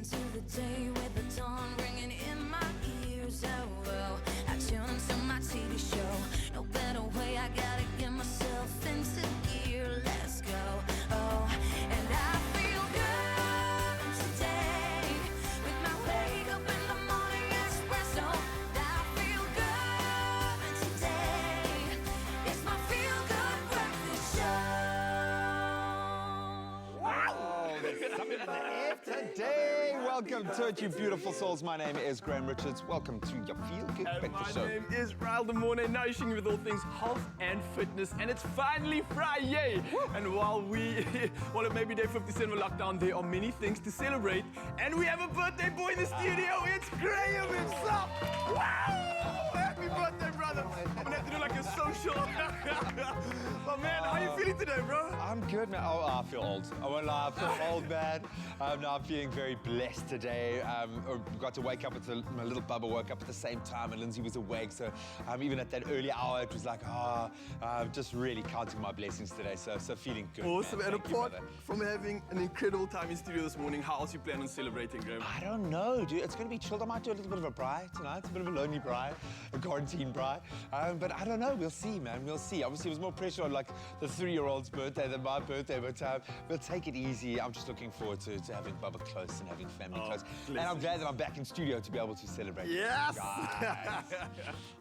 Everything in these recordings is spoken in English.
into the day with the dawn ringing in my ears. Oh, I tune into my TV show. No better way, I gotta get myself into gear. Let's go. Oh, and I feel good today with my wake up in the morning espresso. I feel good today. It's my feel good breakfast show. Wow, there's something in the air today. Welcome to it, you beautiful souls. My name is Graham Richards. Welcome to your Feel Good Breakfast Show. My name is Raul Demone, nourishing you with all things health and fitness, and it's finally Friday. And while it may be day 57 of lockdown, there are many things to celebrate, and we have a birthday boy in the studio. It's Graham himself. Wow! Happy birthday, brother. I'm gonna have to do like a social. But man, how are you feeling today, bro? I'm good, man. Oh, I feel old. I won't lie, I feel old, man. No, I'm feeling very blessed today. We got to wake up, my little bubba woke up at the same time, and Lindsay was awake. So even at that early hour, it was like, just really counting my blessings today. So feeling good. Awesome. Man. And apart from having an incredible time in studio this morning, how else you plan on celebrating, Graham? I don't know, dude. It's going to be chilled. I might do a little bit of a braai tonight, a bit of a lonely braai, a quarantine braai. But I don't know. We'll see, man. We'll see. Obviously, it was more pressure on like the 3-year-old's birthday than my birthday, but we'll take it easy. I'm just looking forward to having Bubba close and having family close. And I'm glad that I'm back in studio to be able to celebrate. Yes!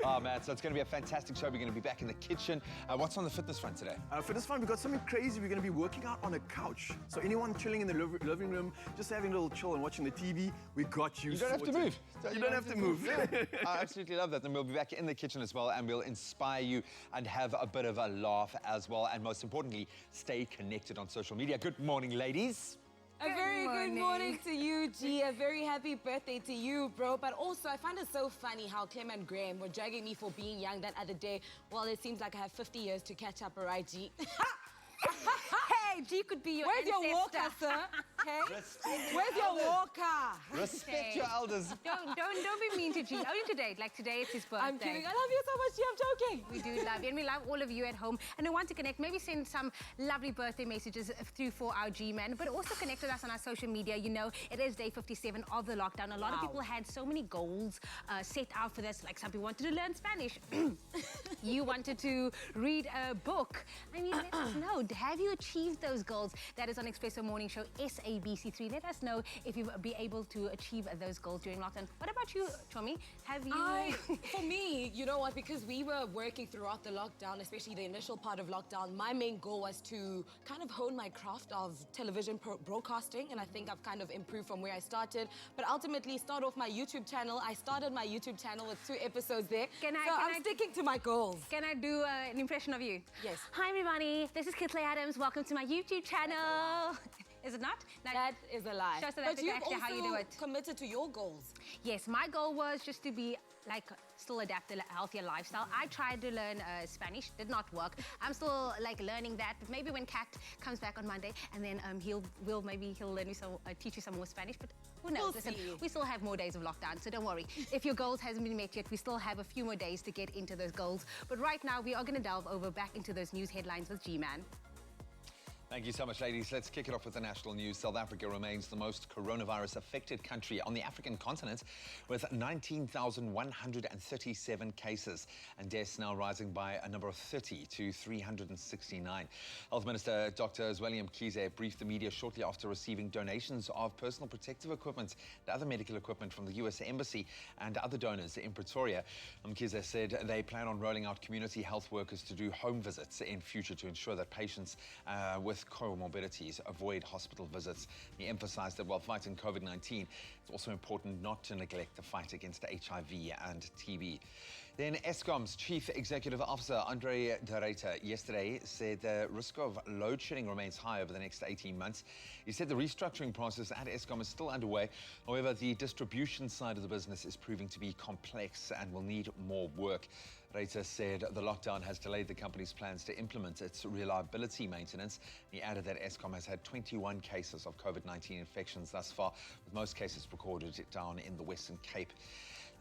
Oh, man. So it's going to be a fantastic show. We're going to be back in the kitchen. What's on the fitness front today? Fitness front, we've got something crazy. We're going to be working out on a couch. So anyone chilling in the living room, just having a little chill and watching the TV, we got you. You don't have to move. You don't have to move. Yeah. I absolutely love that. And we'll be back in the kitchen as well, and we'll inspire you and have a bit of a laugh as well. And most importantly, stay connected on social media. Good morning, ladies. A very good morning to you, G. A very happy birthday to you, bro. But also, I find it so funny how Clem and Graham were dragging me for being young that other day. Well, it seems like I have 50 years to catch up, right, G? Hey, G could be your Where's ancestor. your walker, sir? Okay? Where's your walker? Respect your elders. Don't be mean to G. Only today, like today it's his birthday. I'm kidding. I love you so much, G. I'm joking. We do love you, and we love all of you at home. And we want to connect, maybe send some lovely birthday messages through for our G-Man, but also connect with us on our social media. You know, it is day 57 of the lockdown. A lot of people had so many goals set out for this. Like some people wanted to learn Spanish. You wanted to read a book. I mean, let us know. Have you achieved those goals? That is on Expresso Morning Show, SABC3. Let us know if you'll be able to achieve those goals during lockdown. What about you, Chomi? Have you... For me, you know what, because we were working throughout the lockdown, especially the initial part of lockdown, my main goal was to kind of hone my craft of television broadcasting, and I think I've kind of improved from where I started, but ultimately start off my YouTube channel. I started my YouTube channel with 2 episodos there, I'm sticking to my goals. Can I do an impression of you? Yes. Hi, everybody. This is Kitley Adams. Welcome to my YouTube channel. Is it not? No, that is a lie. Show South But Africa you've actually also how you do it. committed to your goals. Yes, my goal was just to be like still adapt a healthier lifestyle. I tried to learn Spanish, did not work. I'm still like learning that, but maybe when Kat comes back on Monday, and then he'll learn you some, teach you some more Spanish. But who knows? Listen, we still have more days of lockdown, so don't worry. If your goals hasn't been met yet, we still have a few more days to get into those goals. But right now, we are going to delve back into those news headlines with G-Man. Thank you so much, ladies. Let's kick it off with the national news. South Africa remains the most coronavirus-affected country on the African continent, with 19,137 cases and deaths now rising by a number of 30 to 369. Health Minister Dr. Zweli Mkhize briefed the media shortly after receiving donations of personal protective equipment and other medical equipment from the U.S. Embassy and other donors in Pretoria. Mkhize said they plan on rolling out community health workers to do home visits in future to ensure that patients with comorbidities avoid hospital visits. He emphasized that while fighting COVID-19, it's also important not to neglect the fight against HIV and TB. Then Eskom's Chief Executive Officer, Andre de Ruyter, yesterday said the risk of load shedding remains high over the next 18 months. He said the restructuring process at Eskom is still underway. However, the distribution side of the business is proving to be complex and will need more work. Ruyter said the lockdown has delayed the company's plans to implement its reliability maintenance. He added that Eskom has had 21 cases of COVID-19 infections thus far, with most cases recorded down in the Western Cape.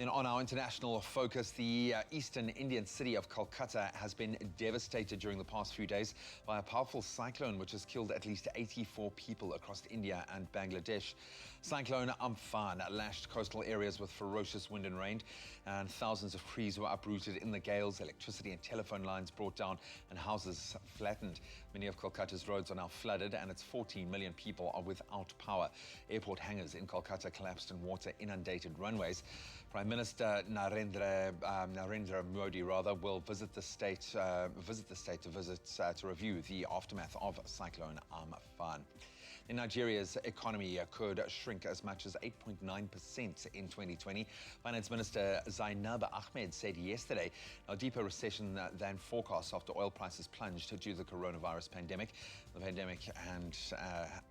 Then on our international focus, the eastern Indian city of Kolkata has been devastated during the past few days by a powerful cyclone which has killed at least 84 people across India and Bangladesh. Cyclone Amphan lashed coastal areas with ferocious wind and rain, and thousands of trees were uprooted in the gales, electricity and telephone lines brought down, and houses flattened. Many of Kolkata's roads are now flooded, and its 14 million people are without power. Airport hangars in Kolkata collapsed and water inundated runways. Prime Minister Narendra Modi will visit the state to review the aftermath of Cyclone Amphan. In Nigeria's economy could shrink as much as 8.9% in 2020. Finance Minister Zainab Ahmed said yesterday a deeper recession than forecast after oil prices plunged due to the coronavirus pandemic. The pandemic and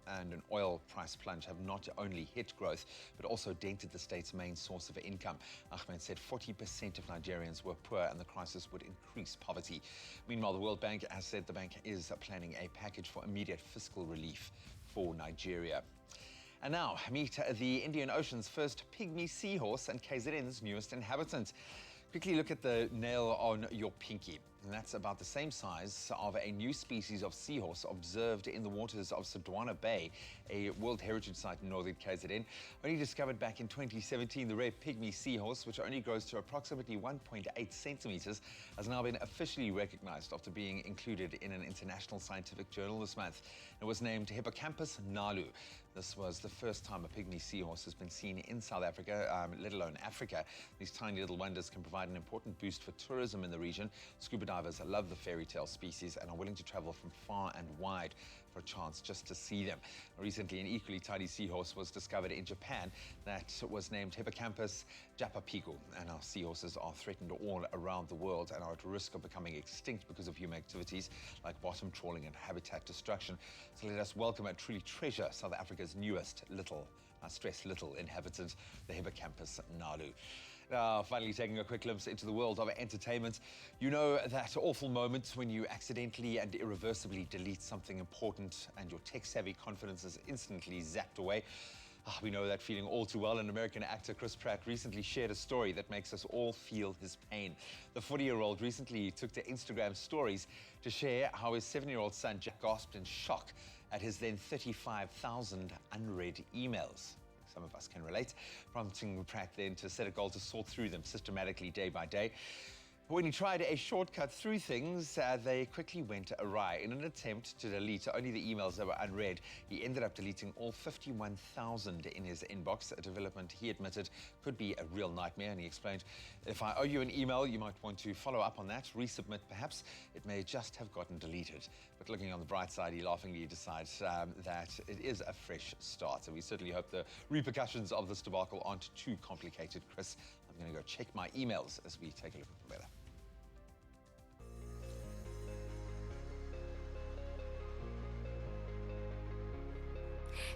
an oil price plunge have not only hit growth, but also dented the state's main source of income. Ahmed said 40% of Nigerians were poor and the crisis would increase poverty. Meanwhile, the World Bank has said the bank is planning a package for immediate fiscal relief for Nigeria. And now, meet the Indian Ocean's first pygmy seahorse and KZN's newest inhabitant. Quickly look at the nail on your pinky. And that's about the same size of a new species of seahorse observed in the waters of Sodwana Bay, a World Heritage Site in northern KZN. Only discovered back in 2017, the rare pygmy seahorse, which only grows to approximately 1.8 centimeters, has now been officially recognized after being included in an international scientific journal this month. It was named Hippocampus nalu. This was the first time a pygmy seahorse has been seen in South Africa, let alone Africa. These tiny little wonders can provide an important boost for tourism in the region. Scuba divers love the fairy tale species and are willing to travel from far and wide for a chance just to see them. Recently, an equally tiny seahorse was discovered in Japan that was named Hippocampus japapigu. And our seahorses are threatened all around the world and are at risk of becoming extinct because of human activities like bottom trawling and habitat destruction. So let us welcome and truly treasure South Africa's newest little inhabitant, the Hippocampus nalu. Finally, taking a quick glimpse into the world of entertainment. You know that awful moment when you accidentally and irreversibly delete something important and your tech-savvy confidence is instantly zapped away. We know that feeling all too well, and American actor Chris Pratt recently shared a story that makes us all feel his pain. The 40-year-old recently took to Instagram stories to share how his 7-year-old son Jack gasped in shock at his then 35,000 unread emails. Some of us can relate, prompting Pratt then to set a goal to sort through them systematically day by day. When he tried a shortcut through things, they quickly went awry. In an attempt to delete only the emails that were unread, he ended up deleting all 51,000 in his inbox, a development he admitted could be a real nightmare. And he explained, if I owe you an email, you might want to follow up on that, resubmit perhaps. It may just have gotten deleted. But looking on the bright side, he laughingly decides that it is a fresh start. And we certainly hope the repercussions of this debacle aren't too complicated. Chris, I'm going to go check my emails as we take a look at the weather.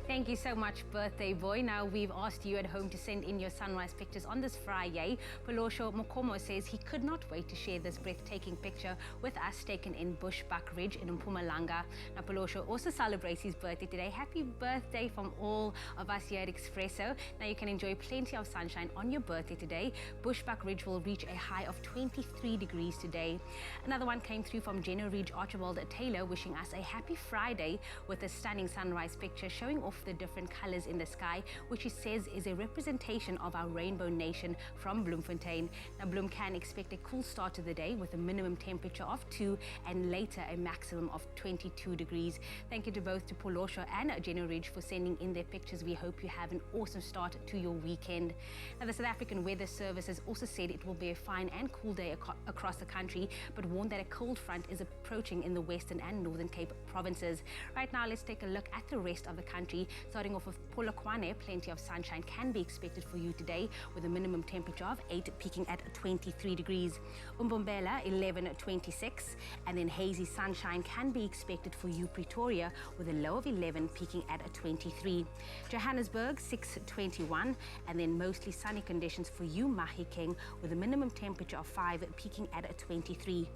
Thank you so much, birthday boy. Now, we've asked you at home to send in your sunrise pictures on this Friday. Polosho Mokomo says he could not wait to share this breathtaking picture with us, taken in Bushbuck Ridge in Mpumalanga. Now, Polosho also celebrates his birthday today. Happy birthday from all of us here at Expresso. Now, you can enjoy plenty of sunshine on your birthday today. Bushbuck Ridge will reach a high of 23 degrees today. Another one came through from Jenna Ridge Archibald Taylor, wishing us a happy Friday with a stunning sunrise picture showing off the different colors in the sky, which he says is a representation of our rainbow nation from Bloemfontein. Now, Bloem can expect a cool start to the day with a minimum temperature of 2 and later a maximum of 22 degrees. Thank you to both to Polosho and Jenna Ridge for sending in their pictures. We hope you have an awesome start to your weekend. Now, the South African Weather Service has also said it will be a fine and cool day across the country, but warned that a cold front is approaching in the Western and Northern Cape provinces. Right now, let's take a look at the rest of the country. Starting off with Polokwane, plenty of sunshine can be expected for you today with a minimum temperature of 8, peaking at 23 degrees. Umbombela, 11:26, and then hazy sunshine can be expected for you, Pretoria, with a low of 11, peaking at 23. Johannesburg, 6:21, and then mostly sunny conditions for you, Mahikeng, with a minimum temperature of 5, peaking at 23.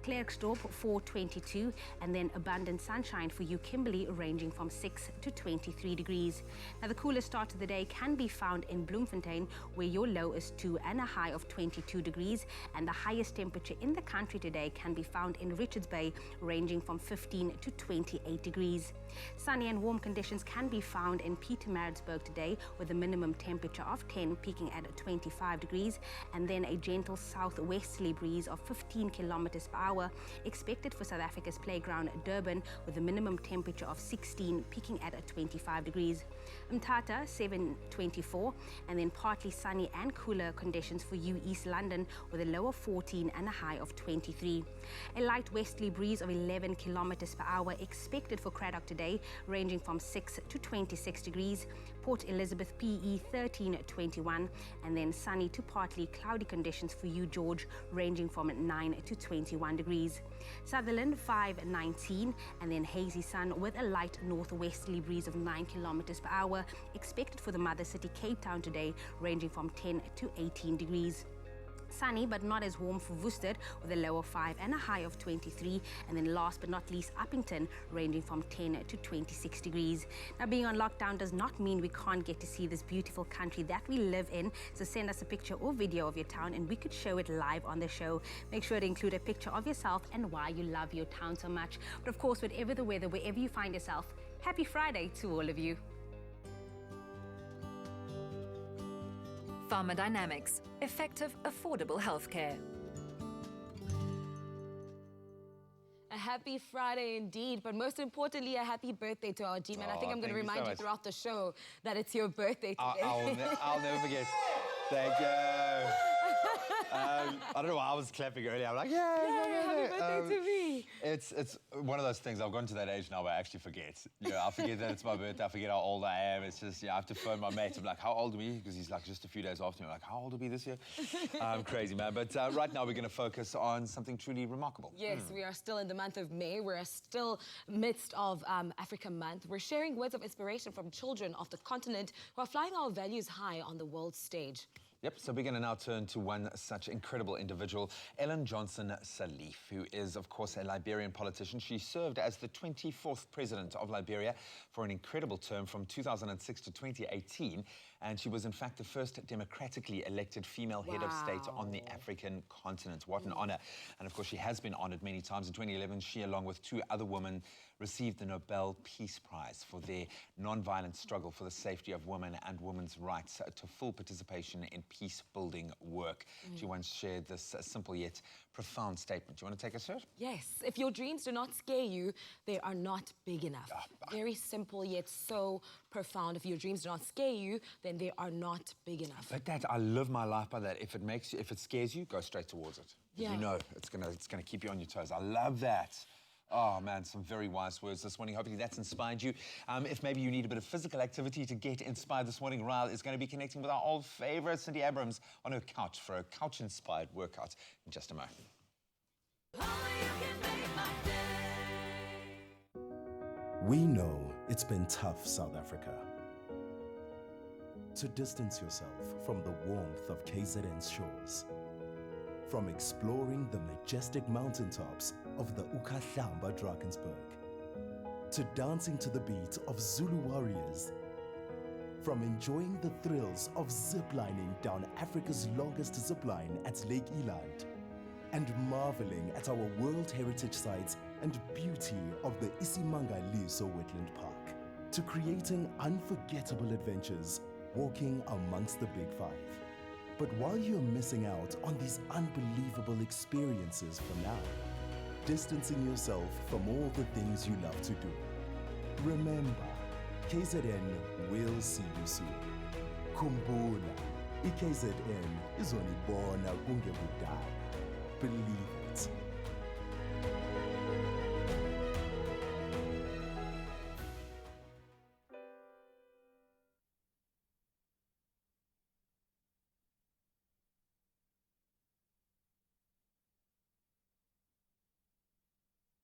Klerksdorp 422, and then abundant sunshine for you, Kimberley, ranging from 6 to 23 degrees. Now, the coolest start to the day can be found in Bloemfontein, where your low is 2 and a high of 22 degrees, and the highest temperature in the country today can be found in Richards Bay, ranging from 15 to 28 degrees. Sunny and warm conditions can be found in Pietermaritzburg today, with a minimum temperature of 10, peaking at 25 degrees, and then a gentle southwesterly breeze of 15 kilometers per hour expected for South Africa's playground Durban, with a minimum temperature of 16, peaking at 25 degrees. Mthatha 724, and then partly sunny and cooler conditions for you, East London, with a low of 14 and a high of 23. A light westerly breeze of 11 kilometers per hour expected for Cradock today, ranging from 6 to 26 degrees. Port Elizabeth PE 1321, and then sunny to partly cloudy conditions for you, George, ranging from 9 to 21 degrees. Sutherland 519, and then hazy sun with a light northwesterly breeze of 9 kilometers per hour expected for the mother city, Cape Town, today, ranging from 10 to 18 degrees. Sunny but not as warm for Woesterd, with a low of 5 and a high of 23, and then last but not least Uppington, ranging from 10 to 26 degrees. Now, being on lockdown does not mean we can't get to see this beautiful country that we live in, so send us a picture or video of your town and we could show it live on the show. Make sure to include a picture of yourself and why you love your town so much. But of course, whatever the weather, wherever you find yourself, happy Friday to all of you. Pharmadynamics, effective, affordable healthcare. A happy Friday indeed, but most importantly, a happy birthday to our G-Man. I think I'm going to remind you throughout the show that it's your birthday today. I'll never forget. Thank you. I don't know why I was clapping earlier. I'm like, yeah, happy birthday to me. It's one of those things. I've gone to that age now where I actually forget. I forget that it's my birthday. I forget how old I am. It's just, I have to phone my mate. I'm like, how old are we? Because he's like just a few days after me. I'm like, how old are we this year? I'm crazy, man. But right now we're going to focus on something truly remarkable. Yes, we are still in the month of May. We're still midst of Africa Month. We're sharing words of inspiration from children of the continent who are flying our values high on the world stage. Yep, so we're going to now turn to one such incredible individual, Ellen Johnson Sirleaf, who is, of course, a Liberian politician. She served as the 24th president of Liberia for an incredible term from 2006 to 2018, and she was, in fact, the first democratically elected female head of state on the African continent. What an honor. And, of course, she has been honored many times. In 2011, she, along with 2 other women, received the Nobel Peace Prize for their non-violent struggle for the safety of women and women's rights to full participation in peace-building work. She once shared this simple yet profound statement. Do you want to take us through it? Yes. If your dreams do not scare you, they are not big enough. Very simple yet so profound. If your dreams do not scare you, then they are not big enough. But that, I live my life by that. If it scares you, go straight towards it. Yeah. You know it's gonna keep you on your toes. I love that. Oh, man, some very wise words this morning. Hopefully that's inspired you. If maybe you need a bit of physical activity to get inspired this morning, Ryle is going to be connecting with our old favourite, Cindy Abrams, on her couch for a couch-inspired workout in just a moment. We know it's been tough, South Africa. To distance yourself from the warmth of KZN's shores, from exploring the majestic mountaintops of the Ukahlamba Drakensberg, to dancing to the beat of Zulu warriors, from enjoying the thrills of ziplining down Africa's longest zipline at Lake Eland, and marveling at our World Heritage Sites and beauty of the Isimangaliso Wetland Park, to creating unforgettable adventures walking amongst the Big Five. But while you're missing out on these unbelievable experiences for now, distancing yourself from all the things you love to do, remember, KZN will see you soon. Kumbula, iKZN izonibona kungebudala. Believe it.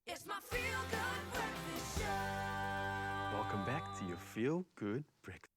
It's my feel-good breakfast show. Welcome back to your Feel Good Breakfast.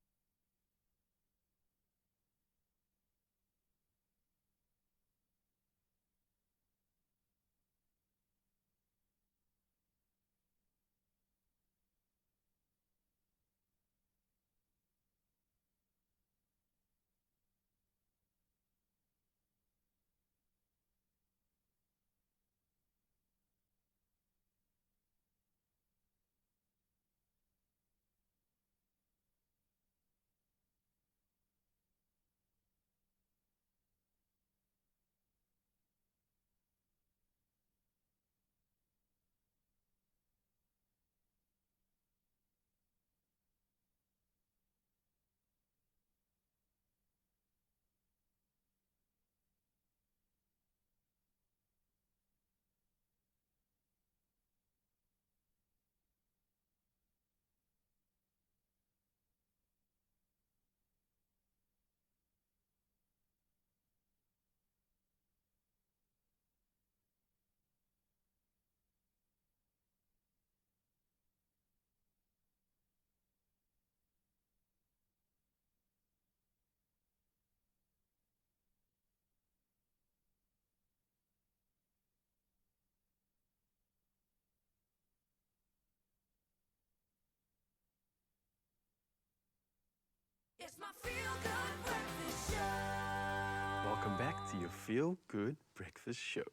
my feel-good breakfast show. Welcome back to your Feel Good Breakfast Show.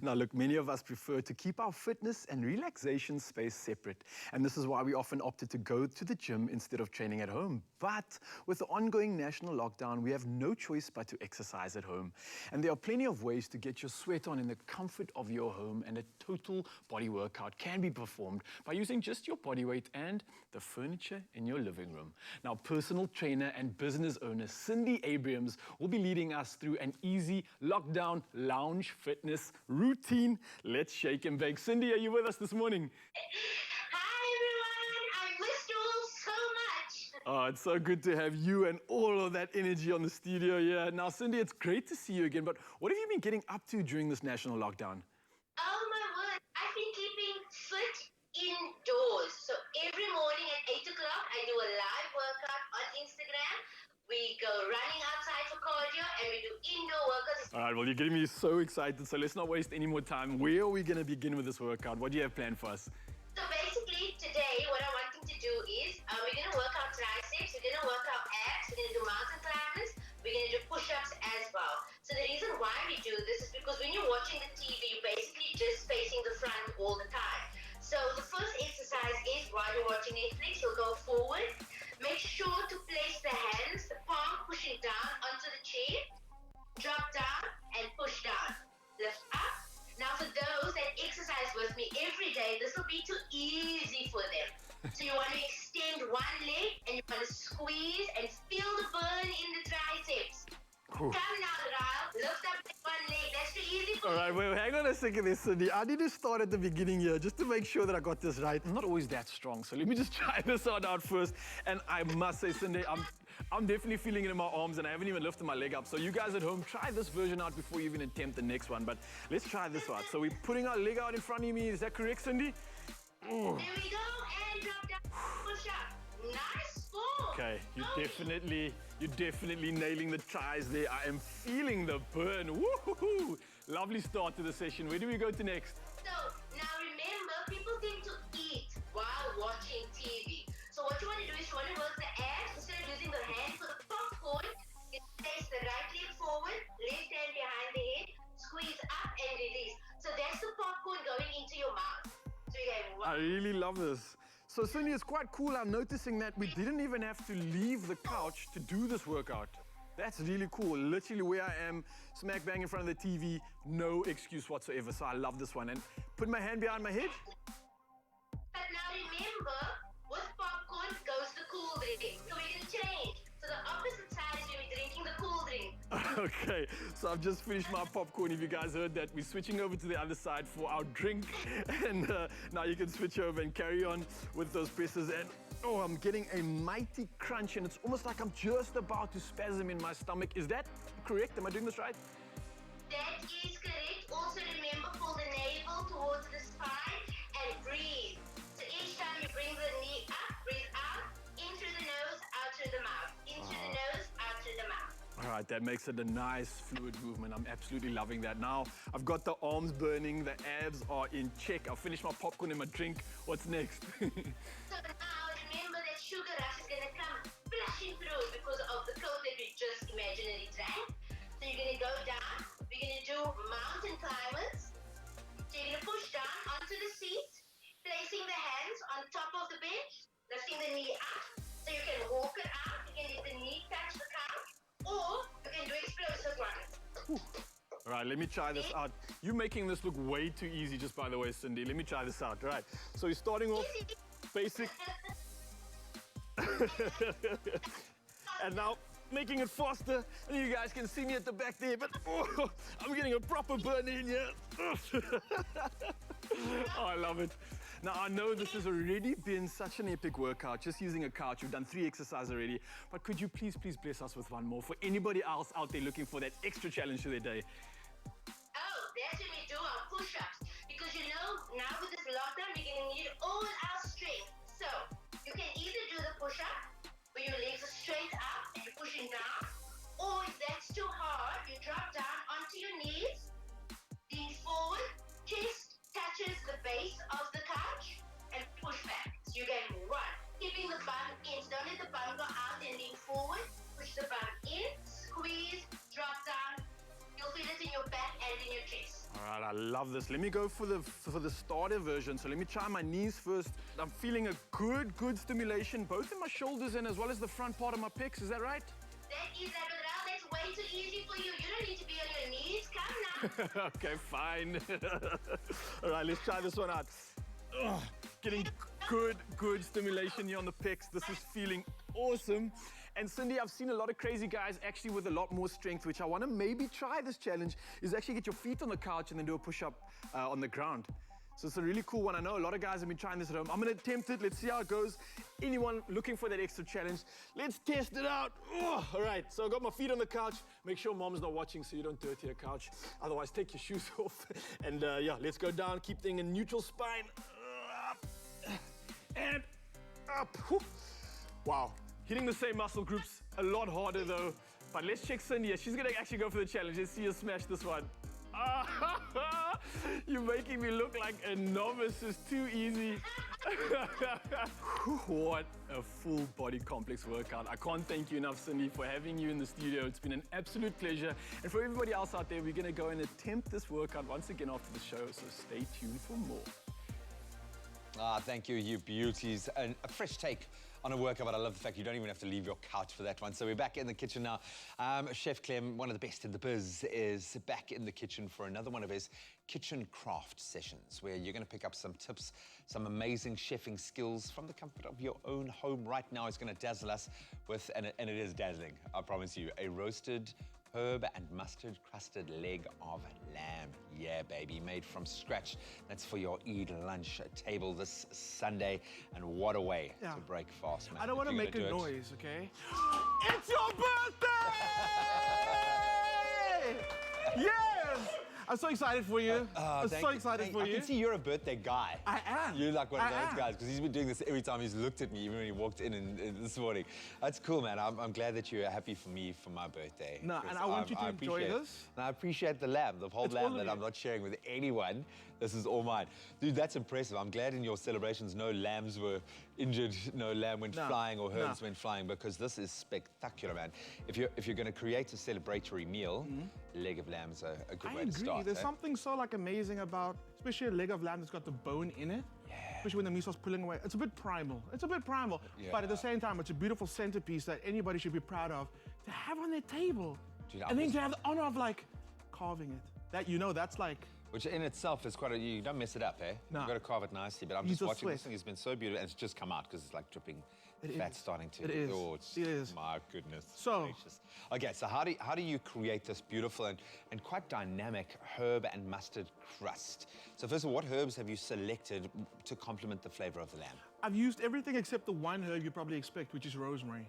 Now, look, many of us prefer to keep our fitness and relaxation space separate. And this is why we often opted to go to the gym instead of training at home. But with the ongoing national lockdown, we have no choice but to exercise at home. And there are plenty of ways to get your sweat on in the comfort of your home, and a total body workout can be performed by using just your body weight and the furniture in your living room. Now, personal trainer and business owner Cindy Abrams will be leading us through an easy lockdown lounge fitness routine. Let's shake and bake. Cindy, are you with us this morning? Hi everyone, I missed you all so much. Oh, it's so good to have you and all of that energy on the studio here. Now, Cindy, it's great to see you again, but what have you been getting up to during this national lockdown? Oh my word, I've been keeping fit indoors. So every morning at 8 o'clock, I do a live workout on Instagram. We go running outside for cardio and we do indoor workouts. All right, well, you're getting me so excited, so let's not waste any more time. Where are we going to begin with this workout? What do you have planned for us? So basically today what I'm wanting to do is we're going to work out triceps, we're going to work out abs, we're going to do mountain climbers, we're going to do push-ups as well. So the reason why we do this is because when you're watching the TV, you're basically just facing the front all the time. So the first exercise is while you're watching Netflix, you'll go forward. Make sure to place the hands, the palm pushing down onto the chair, drop down and push down. Lift up. Now for those that exercise with me every day, this will be too easy for them. So you want to extend one leg and you want to squeeze and feel the burn in the triceps. Come now, Ryle. Lift up that one leg. That's too easy for All you. right, wait, hang on a second there, Cindy. I need to start at the beginning here just to make sure that I got this right. I'm not always that strong, so let me just try this one out first. And I must say, Cindy, I'm definitely feeling it in my arms, and I haven't even lifted my leg up. So you guys at home, try this version out before you even attempt the next one. But let's try this out. So we're putting our leg out in front of me. Is that correct, Cindy? There Ooh. we go. And drop down. Push up. Nice form. Okay, you're definitely nailing the tries there. I am feeling the burn. Woohoo! Lovely start to the session. Where do we go to next? So now remember, people tend to eat while watching TV. So what you want to do is you want to work the abs instead of using the hand for the popcorn. You place the right leg forward, left hand behind the head, squeeze up and release. So that's the popcorn going into your mouth. So you go I really love this. So, Cindy, it's quite cool. I'm noticing that we didn't even have to leave the couch to do this workout. That's really cool. Literally where I am, smack bang in front of the TV, no excuse whatsoever. So I love this one. And put my hand behind my head. But now remember, with popcorn goes the cool drink. So we're going to change. So the opposite side is when we're drinking the cool drink. Okay, so I've just finished my popcorn. If you guys heard that, we're switching over to the other side for our drink. And now you can switch over and carry on with those presses. And oh, I'm getting a mighty crunch, and it's almost like I'm just about to spasm in my stomach. Is that correct? Am I doing this right? That is correct. Also remember, pull the navel towards the spine and breathe. So each time you bring the knee up, breathe out, in through the nose, out through the mouth. In through the nose, out through the mouth. All right, that makes it a nice fluid movement. I'm absolutely loving that. Now, I've got the arms burning, the abs are in check. I'll finish my popcorn and my drink. What's next? So now remember that sugar rush is going to come flashing through because of the cold that we just imaginary drank. So you're going to go down. We're going to do mountain climbers. So you're going to push down onto the seat, placing the hands on top of the bench, lifting the knee up. So you can walk it out. You can let the knee touch the couch. Or you can do explosive ones. All right, let me try this out. You're making this look way too easy, just by the way, Cindy. Let me try this out. All right, so you're starting off Easy. basic. And now making it faster. And you guys can see me at the back there, but oh, I'm getting a proper burn in here. Oh, I love it. Now, I know this has already been such an epic workout, just using a couch. You've done 3 exercises already, but could you please bless us with one more for anybody else out there looking for that extra challenge to their day? Oh, that's when we do our push-ups. Because you know, now with this lockdown, we're going to need all our strength. So, you can either do the push-up, where your legs are straight up and you're pushing down. Or if that's too hard, you drop down onto your knees, lean forward, chest touches the base of the couch, and push back. So you're going 1, keeping the bum in. Don't let the bum go out and lean forward. push the bum in, squeeze, drop down. You'll feel it in your back and in your chest. All right, I love this. Let me go for the starter version. So let me try my knees first. I'm feeling a good stimulation, both in my shoulders and as well as the front part of my pecs. Is that right? That is that, but now that's way too easy for you. You don't need to be on your knees. Come now. Okay, fine. All right, let's try this one out. Ugh, getting good stimulation here on the pecs. This is feeling awesome. And Cindy, I've seen a lot of crazy guys actually with a lot more strength, which I want to maybe try this challenge, is actually get your feet on the couch and then do a push-up on the ground. So it's a really cool one. I know a lot of guys have been trying this at home. I'm going to attempt it. Let's see how it goes. Anyone looking for that extra challenge, let's test it out. Ugh. All right, so I got my feet on the couch. Make sure mom's not watching so you don't dirty your couch. Otherwise, take your shoes off. And yeah, let's go down. Keep things in neutral spine. Up and up. Whew. Wow. Hitting the same muscle groups, a lot harder though. But let's check Cindy. She's gonna actually go for the challenge. Let's see her smash this one. You're making me look like a novice. It's too easy. What a full body complex workout. I can't thank you enough, Cindy, for having you in the studio. It's been an absolute pleasure. And for everybody else out there, we're gonna go and attempt this workout once again after the show, so stay tuned for more. Thank you, you beauties. And a fresh take on a workout, but I love the fact you don't even have to leave your couch for that one. So we're back in the kitchen now. Chef Clem, one of the best in the biz, is back in the kitchen for another one of his kitchen craft sessions, where you're going to pick up some tips, some amazing chefing skills from the comfort of your own home. Right now, he's going to dazzle us with, and it is dazzling, I promise you, a roasted herb and mustard crusted leg of lamb. Yeah, baby, made from scratch. That's for your eat lunch table this Sunday. And what a way to break fast, man. I don't want to make a noise, okay? It's your birthday! Yes! I'm so excited for you. I'm so excited for you. I can see you're a birthday guy. I am. You're like one of those guys, because he's been doing this every time he's looked at me, even when he walked in this morning. That's cool, man. I'm glad that you're happy for me for my birthday. No, and I want you to enjoy this. And I appreciate the lamb, the whole lamb that I'm not sharing with anyone. This is all mine. Dude, that's impressive. I'm glad in your celebrations no lambs were injured, no lamb went flying or herbs went flying, because this is spectacular, man. If you're going to create a celebratory meal, leg of lamb is a good way to start. There's something so like amazing about, especially a leg of lamb that's got the bone in it. Yeah. Especially when the meat starts pulling away. It's a bit primal. It's a bit primal. Yeah. But at the same time, it's a beautiful centerpiece that anybody should be proud of to have on their table. Dude, and then to have the honor of like carving it. That, you know, that's like... Which in itself is quite you don't mess it up, eh? No. You've got to carve it nicely, but I'm just watching this thing. It's been so beautiful, and it's just come out because it's like dripping fat starting to... It is. Oh, it is. My goodness. So... gracious. Okay, so how do you create this beautiful and quite dynamic herb and mustard crust? So first of all, what herbs have you selected to complement the flavor of the lamb? I've used everything except the one herb you probably expect, which is rosemary.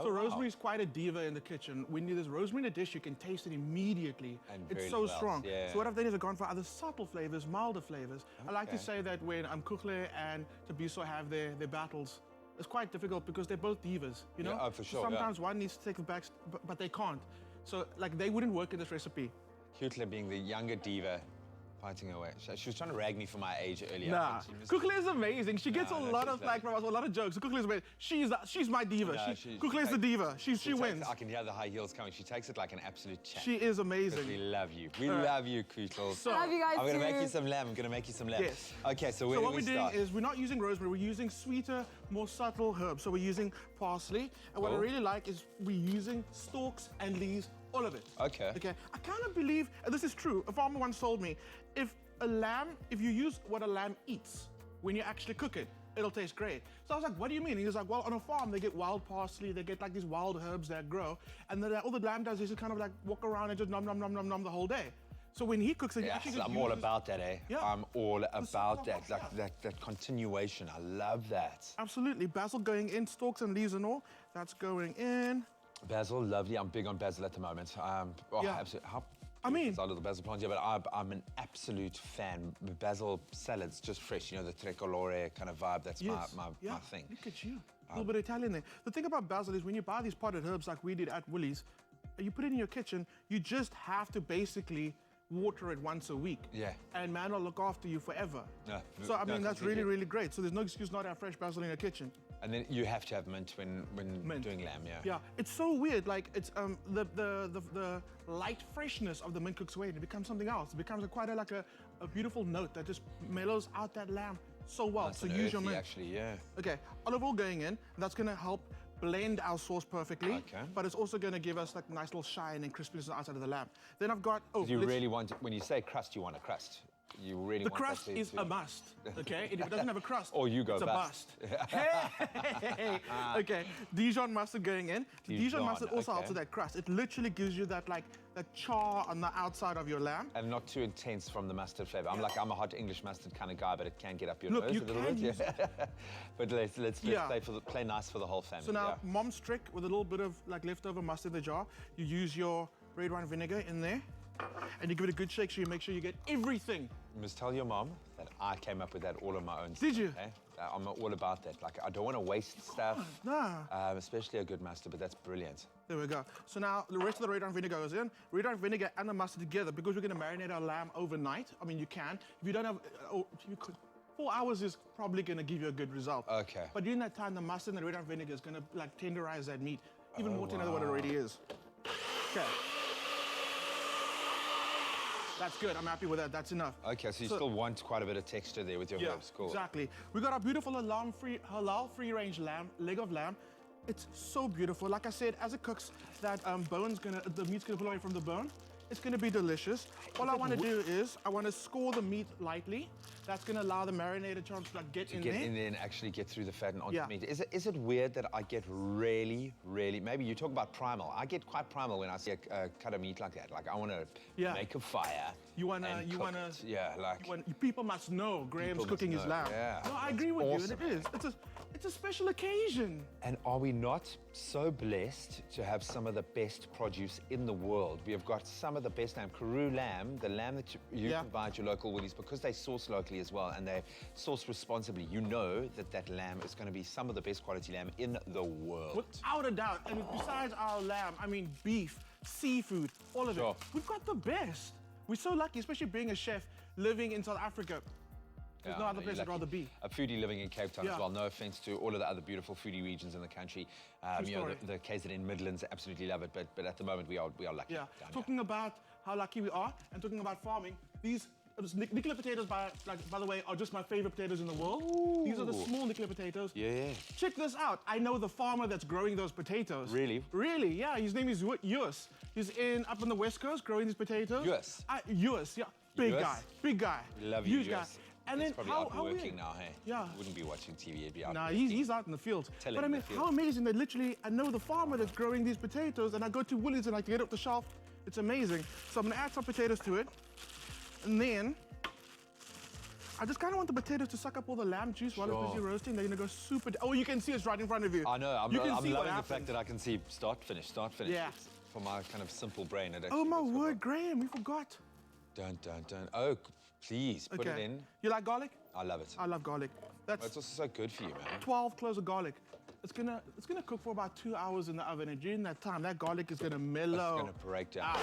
So rosemary is quite a diva in the kitchen. When there's rosemary in a dish, you can taste it immediately. And it's so strong. Yeah. So what I've done is I've gone for other subtle flavors, milder flavors. Okay. I like to say that when Kukle and Tabiso have their battles, it's quite difficult because they're both divas, you know? Yeah, for sure, so sometimes one needs to take the back, but they can't. So like they wouldn't work in this recipe. Kukle being the younger diva, fighting away. She was trying to rag me for my age earlier. Nah, Kukle is amazing. She gets a lot of flack from us, a lot of jokes. So Kukle is amazing. She's my diva. Kukle is the diva. She wins. I can hear the high heels coming. She takes it like an absolute champ. She is amazing. We love you. We love you, Kukle. So, love you guys I'm going to make you some lamb. I'm going to make you some lamb. Yes. Okay, so where do we start? So what we're doing is we're not using rosemary. We're using sweeter, more subtle herbs. So we're using parsley. And what I really like is we're using stalks and leaves, all of it. Okay. Okay. I kind of believe, and this is true, a farmer once told me, if you use what a lamb eats, when you actually cook it, it'll taste great. So I was like, what do you mean? He was like, well, on a farm, they get wild parsley, they get like these wild herbs that grow, and then all the lamb does is just kind of like walk around and just nom, nom, nom, nom, nom the whole day. So when he cooks it, he actually just I'm all about that, eh? Yeah. I'm all about that. Like that continuation. I love that. Absolutely. Basil going in, stalks and leaves and all. That's going in. Basil, lovely. I'm big on basil at the moment. Absolutely. I mean, it's our little basil plant here, but I'm an absolute fan. Basil salads, just fresh, you know, the tricolore kind of vibe. That's my thing. Look at you. A little bit of Italian there. The thing about basil is when you buy these potted herbs like we did at Woolies, you put it in your kitchen, you just have to basically water it once a week. Yeah. And man will look after you forever. Yeah. So, I mean, that's really, really great. So there's no excuse not to have fresh basil in your kitchen. And then you have to have mint when Mint. doing lamb, yeah. Yeah, it's so weird. Like it's the light freshness of the mint cooks away, and it becomes something else. It becomes quite a beautiful note that just mellows out that lamb so well. Nice So and use your earthy, mint. actually, yeah. Okay, olive oil going in. That's gonna help blend our sauce perfectly. Okay. But it's also gonna give us like nice little shine and crispiness on the outside of the lamb. Then I've got You really want, when you say crust, you want a crust. You really the want crust that is a must. Okay, if it doesn't have a crust, Or you go it's bust. a bust. Hey! Okay, Dijon mustard going in. Dijon Dijon, mustard also helps okay. with that crust. It literally gives you that that char on the outside of your lamb. And not too intense from the mustard flavor. I'm a hot English mustard kind of guy, but it can get up your Look, nose you a little can bit. use Yeah. But let's Yeah. play nice for the whole family. So now, yeah. mom's trick with a little bit of leftover mustard in the jar, you use your red wine vinegar in there, and you give it a good shake so you make sure you get everything. You must tell your mom that I came up with that all on my own. Did you? Okay? I'm all about that. Like, I don't want to waste stuff, especially a good mustard, but that's brilliant. There we go. So now the rest of the red wine vinegar goes in. Red wine vinegar and the mustard together, because we're going to marinate our lamb overnight. I mean, you can. If you don't have, you could. 4 hours is probably going to give you a good result. Okay. But during that time, the mustard and the red wine vinegar is going to tenderize that meat even more tender than what it already is. Okay. That's good. I'm happy with that. That's enough. Okay, so you still want quite a bit of texture there with your herbs. Cool. Exactly. We got our beautiful halal-free range lamb, leg of lamb. It's so beautiful. Like I said, as it cooks, that the meat's gonna pull away from the bone. It's gonna be delicious. All I want to do is I want to score the meat lightly. That's gonna allow the marinated chunks to get in there. Get in there and actually get through the fat and onto Yeah. the meat. Is it weird that I get really, maybe you talk about primal. I get quite primal when I see a cut of meat like that. Like, I want to make a fire. You wanna, Yeah, like. People must know Graham's People must cooking his know, lamb. yeah. No, I agree with Awesome. you. And it is. It's a special occasion. And are we not so blessed to have some of the best produce in the world? We have got some of the best lamb. Karoo lamb, the lamb that you can buy at your local Woolies, because they source locally as well and they source responsibly. You know that lamb is going to be some of the best quality lamb in the world. Without a doubt. And besides our lamb, I mean beef, seafood, all of it. We've got the best. We're so lucky, especially being a chef living in South Africa. There's no other place I'd rather be. A foodie living in Cape Town as well. No offense to all of the other beautiful foodie regions in the country. You know, the KZN Midlands absolutely love it, but at the moment we are lucky. Yeah. Talking about how lucky we are and talking about farming, these Nicola potatoes, by the way, are just my favorite potatoes in the world. Ooh. These are the small Nicola potatoes. Yeah. Check this out. I know the farmer that's growing those potatoes. Really? Really, yeah. His name is Urs. He's up on the West Coast growing these potatoes. Urs? Urs, yeah. Big guy. We love you, Huge guy. Urs. And he's then probably out working now, hey? Yeah. He wouldn't be watching TV, he'd be out Nah, working. he's out in the field. Tell But I him mean, the field. how amazing that literally, I know the farmer that's growing these potatoes, and I go to Woolies and I get it off the shelf. It's amazing. So I'm gonna add some potatoes to it. And then, I just kind of want the potatoes to suck up all the lamb juice while it's busy roasting. They're gonna go super. Oh, you can see it's right in front of you. I know. I'm see loving what the happens. fact that I can see start, finish. Yeah. It's for my kind of simple brain. It Oh actually my works word, Graham, we forgot. Dun. Oh, please put it in. You like garlic? I love it. I love garlic. That's It's also so good for you, man. 12 cloves of garlic. It's gonna cook for about 2 hours in the oven, and during that time, that garlic is gonna mellow. It's gonna break down.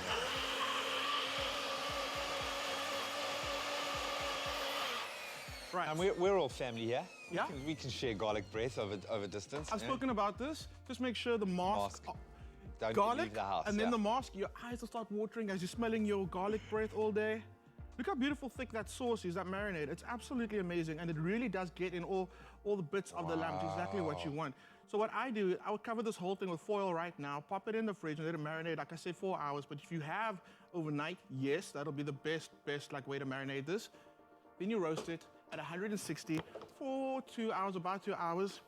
Right. And we're all family here. Yeah. We can share garlic breath over distance. I've spoken about this. Just make sure the mask. Don't Garlic, leave the house. and then the mask, your eyes will start watering as you're smelling your garlic breath all day. Look how beautiful thick that sauce is, that marinade. It's absolutely amazing, and it really does get in all the bits of the lamb, which is exactly what you want. So what I do, I would cover this whole thing with foil right now, pop it in the fridge, and let it marinate, like I said, 4 hours. But if you have overnight, yes, that'll be the best way to marinate this. Then you roast it at 160 for 2 hours, about 2 hours.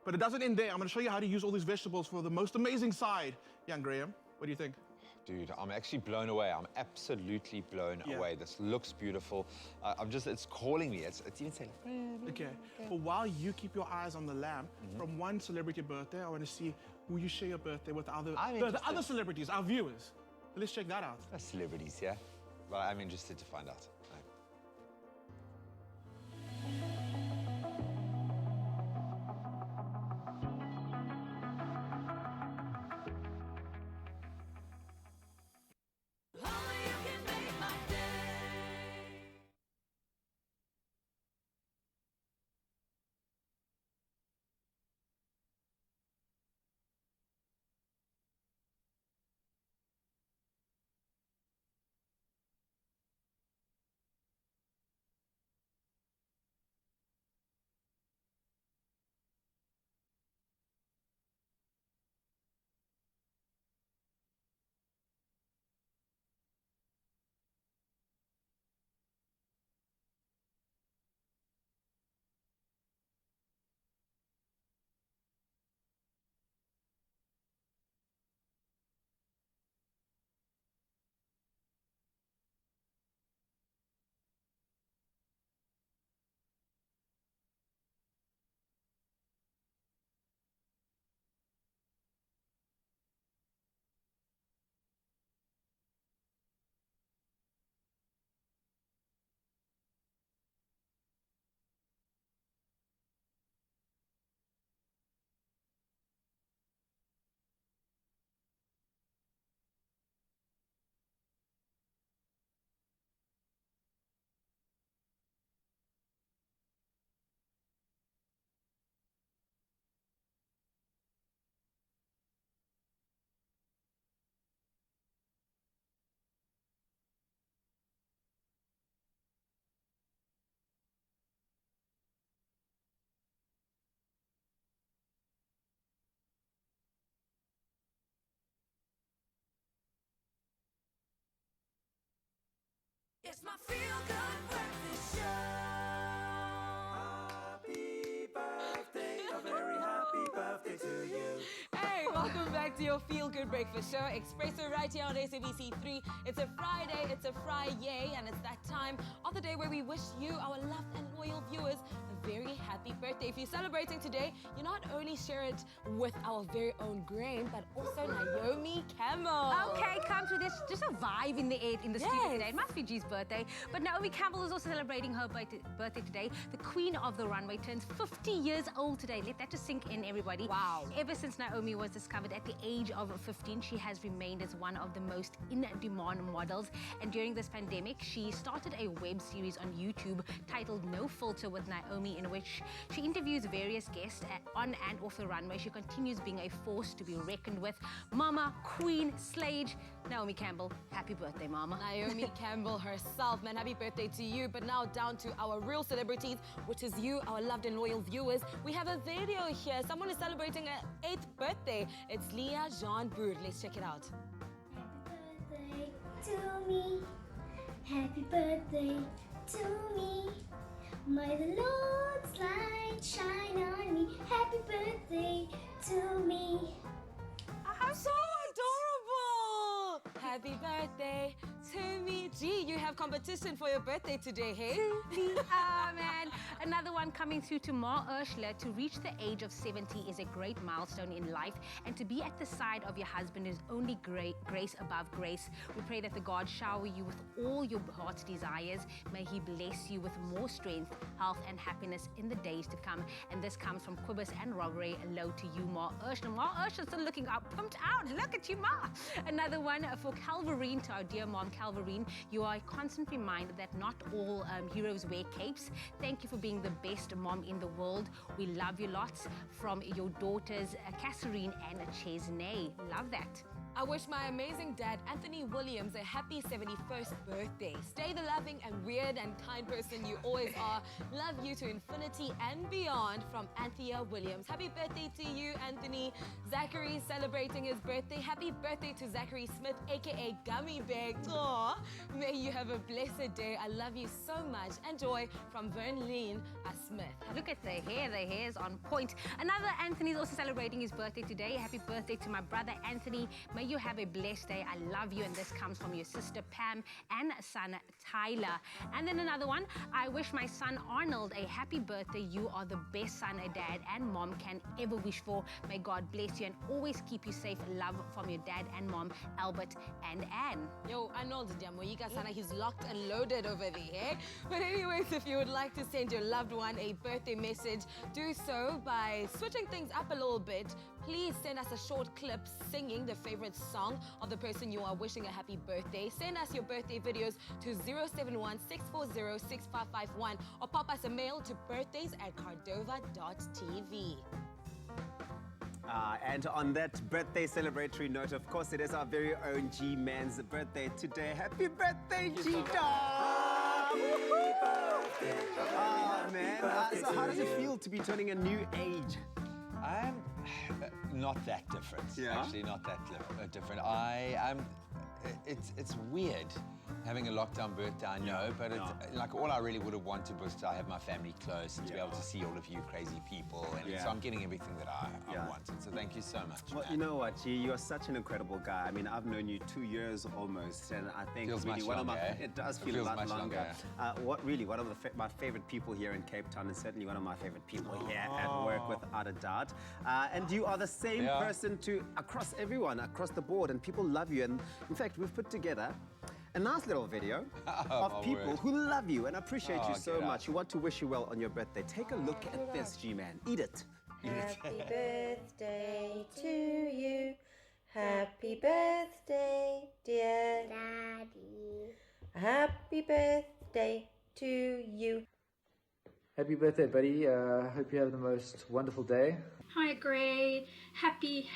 But it doesn't end there. I'm gonna show you how to use all these vegetables for the most amazing side. Young Graham, what do you think? Dude, I'm actually blown away. I'm absolutely blown away. This looks beautiful. It's calling me. It's even saying, Okay, but while you keep your eyes on the lamb, from one celebrity birthday, I want to see who you share your birthday with the other celebrities, our viewers. Let's check that out. Celebrities, yeah? But I'm interested to find out. It's my feel-good breakfast show. Happy birthday, a very happy birthday to you. Hey, welcome back to your Feel Good Breakfast Show. Expresso right here on SABC3. It's a Friday, it's a Friday, and it's that time of the day where we wish you, our loved and loyal viewers, a very happy birthday. If you're celebrating today, you not only share it with our very own Graham, but also Naomi Campbell. Okay, come to this. Just a vibe in the air in the studio today. It must be G's birthday. But Naomi Campbell is also celebrating her birthday today. The queen of the runway turns 50 years old today. Let that just sink in, everybody. Wow. Ever since Naomi was discovered at the age of 15, she has remained as one of the most in-demand models. And during this pandemic, she started a web series on YouTube titled No Filter with Naomi, in which she interviews various guests on and off the runway. She continues being a force to be reckoned with. Mama, Queen, Slage, Naomi Campbell. Happy birthday, Mama. Naomi Campbell herself, man, happy birthday to you. But now down to our real celebrities, which is you, our loved and loyal viewers. We have a video here. Someone is celebrating her 8th birthday. It's Leah Jean Boerd. Let's check it out. Happy birthday to me. Happy birthday to me. May the Lord's light shine on me. Happy birthday to me. How so adorable! Happy birthday to me. Gee, you have competition for your birthday today, hey? Oh, man. Another one coming through to Ma Ursula. To reach the age of 70 is a great milestone in life, and to be at the side of your husband is only grace above grace. We pray that the God shower you with all your heart's desires. May he bless you with more strength, health, and happiness in the days to come. And this comes from Quibus and Robbery. Hello to you, Ma Ursula. Ma Ursula's still looking up, pumped out. Look at you, Ma. Another one for Calvarine, to our dear mom, Calvarine. You are a constant reminder that not all heroes wear capes. Thank you for being the best mom in the world. We love you lots. From your daughters, Kasserine and Chesney. Love that. I wish my amazing dad, Anthony Williams, a happy 71st birthday. Stay the loving and weird and kind person you always are. Love you to infinity and beyond, from Anthea Williams. Happy birthday to you, Anthony. Zachary celebrating his birthday. Happy birthday to Zachary Smith, aka Gummy Bear. Aww. May you have a blessed day. I love you so much. Enjoy, from Vernleen Smith. Look at the hair. The hair's on point. Another Anthony's also celebrating his birthday today. Happy birthday to my brother, Anthony. May you have a blessed day. I love you. And this comes from your sister, Pam, and son, Tyler. And then another one. I wish my son, Arnold, a happy birthday. You are the best son a dad and mom can ever wish for. May God bless you and always keep you safe. Love from your dad and mom, Albert and Anne. Yo, Arnold, he's locked and loaded over there, eh? But anyways, if you would like to send your loved one a birthday message, do so by switching things up a little bit. Please send us a short clip singing the favorite song of the person you are wishing a happy birthday. Send us your birthday videos to 071-640-6551 or pop us a mail to birthdays@cardova.tv. And on that birthday celebratory note, of course, it is our very own G-Man's birthday today. Happy birthday, G-Dog! Happy birthday! Oh, man. So how does it feel to be turning a new age? Not that different. Yeah? Actually, not that different. It's weird having a lockdown birthday, I know, but it's like all I really would have wanted was to have my family close and to be able to see all of you crazy people. And so I'm getting everything that I wanted. So thank you so much. Well, man. you know what, G, you're such an incredible guy. I mean, I've known you 2 years almost, and I think Feels really much one longer, of my eh? it does It feel a feels lot much longer. longer. One of my favorite people here in Cape Town, and certainly one of my favorite people here at work, without a doubt. And you are the same person to across everyone, across the board, and people love you. And in fact, we've put together a nice little video of people who love you and appreciate you so much, who want to wish you well on your birthday. Take a look at this, G-Man. Eat it. Happy birthday to you. Happy birthday, dear Daddy. Happy birthday to you. Happy birthday, buddy. Hope you have the most wonderful day. Hi, Gray. Happy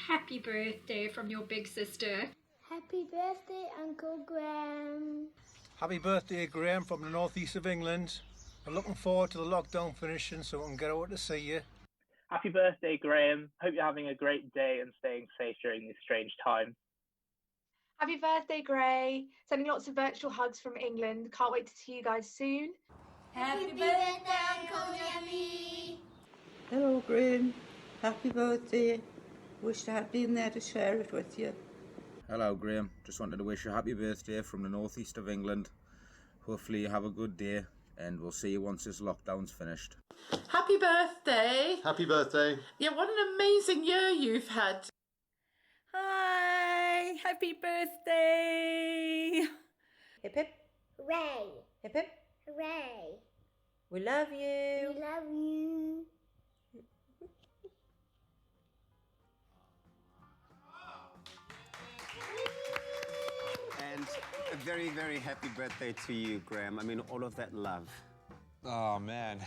birthday from your big sister. Happy birthday, Uncle Graham. Happy birthday, Graham, from the northeast of England. I'm looking forward to the lockdown finishing so I can get out to see you. Happy birthday, Graham. Hope you're having a great day and staying safe during these strange times. Happy birthday, Gray. Sending lots of virtual hugs from England. Can't wait to see you guys soon. Happy birthday, Uncle Yummy! Hello, Graham. Happy birthday. Wish I had been there to share it with you. Hello, Graham. Just wanted to wish you a happy birthday from the northeast of England. Hopefully you have a good day, and we'll see you once this lockdown's finished. Happy birthday! Happy birthday. Yeah, what an amazing year you've had. Hi! Happy birthday! Hip hip. Hooray! Hip hip. Hooray! We love you. We love you. And a very, very happy birthday to you, Graham. I mean, all of that love. Oh, man.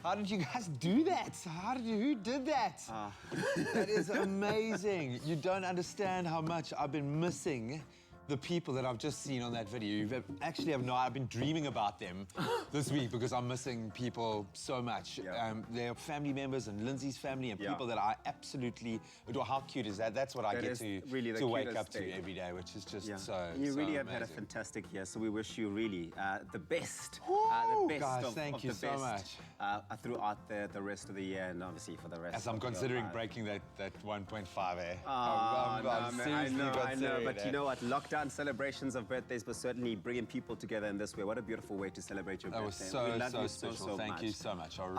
How did you guys do that? Who did that? That is amazing. You don't understand how much I've been missing the people that I've just seen on that video. You actually have no idea. I've been dreaming about them this week because I'm missing people so much. They're family members and Lindsay's family and people that I absolutely adore. How cute is that? That's what I get to wake up to every day, which is just so You really have amazing. had a fantastic year, so we wish you really the best. Woo! The best Guys, of thank you the so best, much. Throughout the rest of the year and obviously for the rest As I'm of your considering life. breaking that 1.5, eh? I'm seriously I know, considering but that. you know what? Lockdown celebrations of birthdays, but certainly bringing people together in this way. What a beautiful way to celebrate your That was birthday. We love so you special. Thank you so much. I really,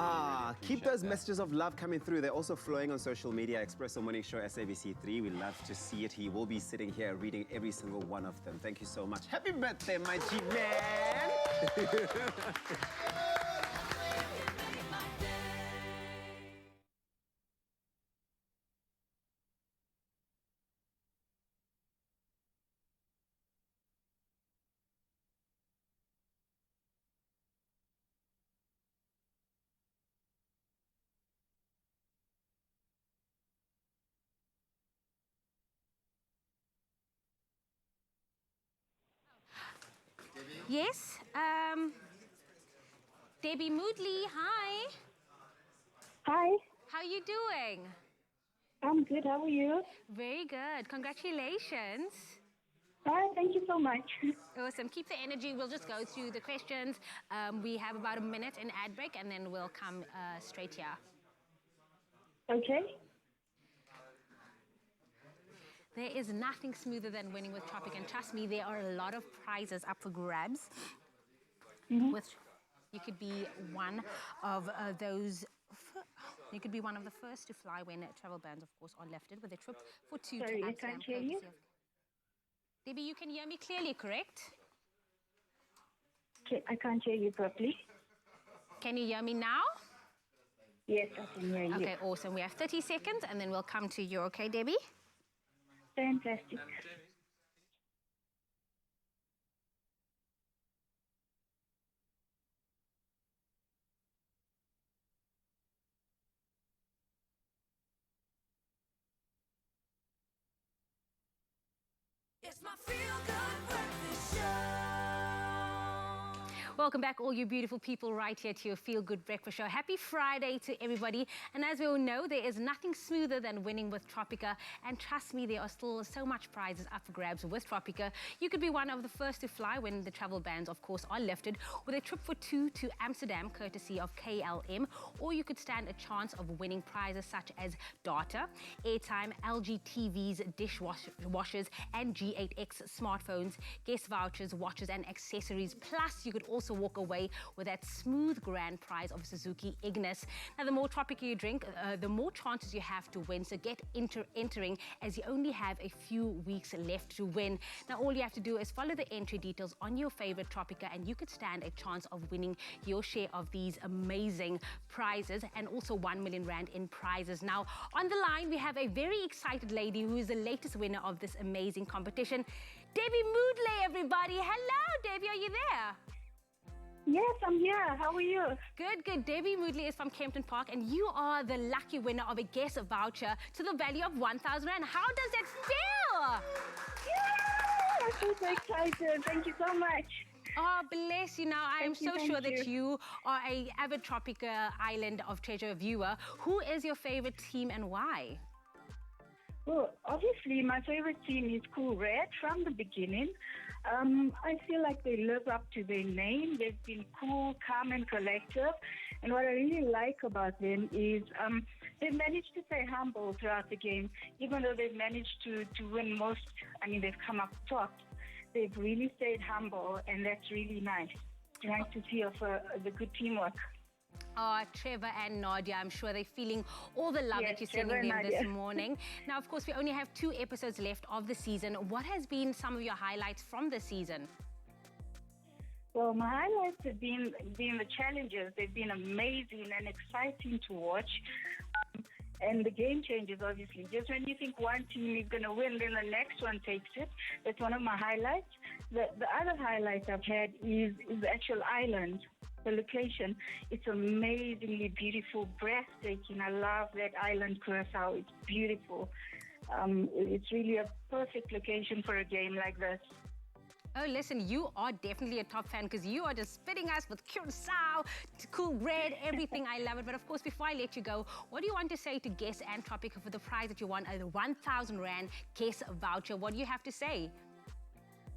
keep appreciate those that. messages of love coming through. They're also flowing on social media. Expresso Morning Show, SABC3. We love to see it. He will be sitting here reading every single one of them. Thank you so much. Happy birthday, my G-man! Yes, Debbie Moodley, hi. Hi. How you doing? I'm good, how are you? Very good, congratulations. Hi, thank you so much. Awesome, keep the energy, we'll just go through the questions. We have about a minute in ad break and then we'll come straight here. Okay. There is nothing smoother than winning with Tropic, and trust me, there are a lot of prizes up for grabs. With, you could be one of those. You could be one of the first to fly when travel bans, of course, are lifted with a trip for two Sorry, to I Amsterdam. can't hear you. Debbie, you can hear me clearly, correct? Okay, I can't hear you properly. Can you hear me now? Yes, I can hear you. Okay, awesome. We have 30 seconds, and then we'll come to you. Okay, Debbie? Fantastic. It's my feel-good breakfast show. Welcome back, all you beautiful people, right here to your Feel Good Breakfast Show. Happy Friday to everybody. And as we all know, there is nothing smoother than winning with Tropica. And trust me, there are still so much prizes up for grabs with Tropica. You could be one of the first to fly when the travel bans, of course, are lifted, with a trip for two to Amsterdam, courtesy of KLM. Or you could stand a chance of winning prizes such as data, airtime, LG TVs, dishwashers, and G8X smartphones, guest vouchers, watches, and accessories. Plus, you could also walk away with that smooth grand prize of Suzuki Ignis. Now, the more Tropica you drink, the more chances you have to win. So get entering, as you only have a few weeks left to win. Now, all you have to do is follow the entry details on your favorite Tropica, and you could stand a chance of winning your share of these amazing prizes, and also 1 million rand in prizes. Now, on the line, we have a very excited lady who is the latest winner of this amazing competition. Debbie Moodley, everybody. Hello, Debbie, are you there? Yes, I'm here. How are you? Good, good. Debbie Moodley is from Kempton Park, and you are the lucky winner of a guest voucher to the value of 1,000 rand. How does that feel? Yeah, I'm so excited. Thank you so much. Oh, bless you. Now, I am so Thank sure you. that you are a avid Tropica Island of Treasure viewer. Who is your favorite team and why? Well, obviously, my favorite team is Cool Red from the beginning. I feel like they live up to their name. They've been cool, calm, and collective. And what I really like about them is they've managed to stay humble throughout the game. Even though they've managed to win most, I mean, they've come up top. They've really stayed humble, and that's really nice. Nice to see the good teamwork. Oh, Trevor and Nadia, I'm sure they're feeling all the love that you're sending them this morning. Now, of course, we only have 2 episodes left of the season. What has been some of your highlights from the season? Well, my highlights have been the challenges. They've been amazing and exciting to watch. And the game changes, obviously. Just when you think one team is going to win, then the next one takes it. That's one of my highlights. The other highlight I've had is the actual island, the location. It's amazingly beautiful, breathtaking. I love that island, Curacao. It's beautiful. It's really a perfect location for a game like this. Oh, listen, you are definitely a top fan because you are just spitting us with Curacao, Cool Red, everything. I love it. But of course, before I let you go, what do you want to say to Guess and Tropica for the prize that you won, a 1,000 Rand Guess voucher? What do you have to say?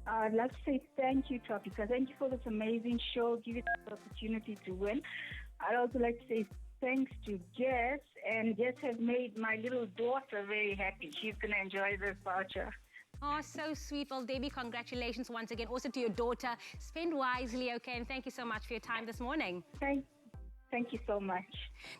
I'd like to say thank you, Tropica. Thank you for this amazing show, giving us the opportunity to win. I'd also like to say thanks to Guess, and Guess has made my little daughter very happy. She's going to enjoy this voucher. Oh, so sweet. Well, Debbie, congratulations once again. Also to your daughter. Spend wisely, okay? And thank you so much for your time this morning. Thank you so much.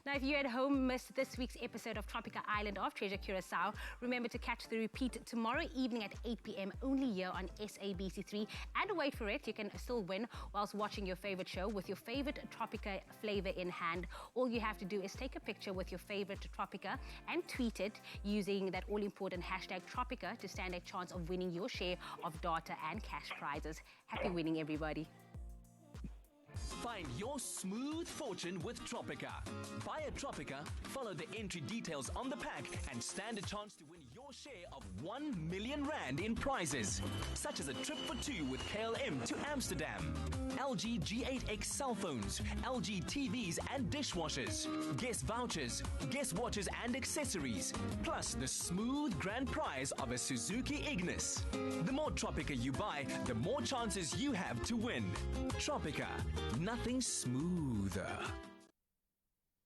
Now, if you at home missed this week's episode of Tropica Island of Treasure Curacao, remember to catch the repeat tomorrow evening at 8 p.m. only here on SABC3. And wait for it, you can still win whilst watching your favorite show with your favorite Tropica flavor in hand. All you have to do is take a picture with your favorite Tropica and tweet it using that all-important hashtag Tropica to stand a chance of winning your share of data and cash prizes. Happy winning, everybody. Find your smooth fortune with Tropica. Buy a Tropica, follow the entry details on the pack, and stand a chance to win your share of 1 million Rand in prizes, such as a trip for 2 with KLM to Amsterdam, LG G8X cell phones, LG TVs and dishwashers, guest vouchers, guest watches and accessories, plus the smooth grand prize of a Suzuki Ignis. The more Tropica you buy, the more chances you have to win. Tropica. Nothing smoother.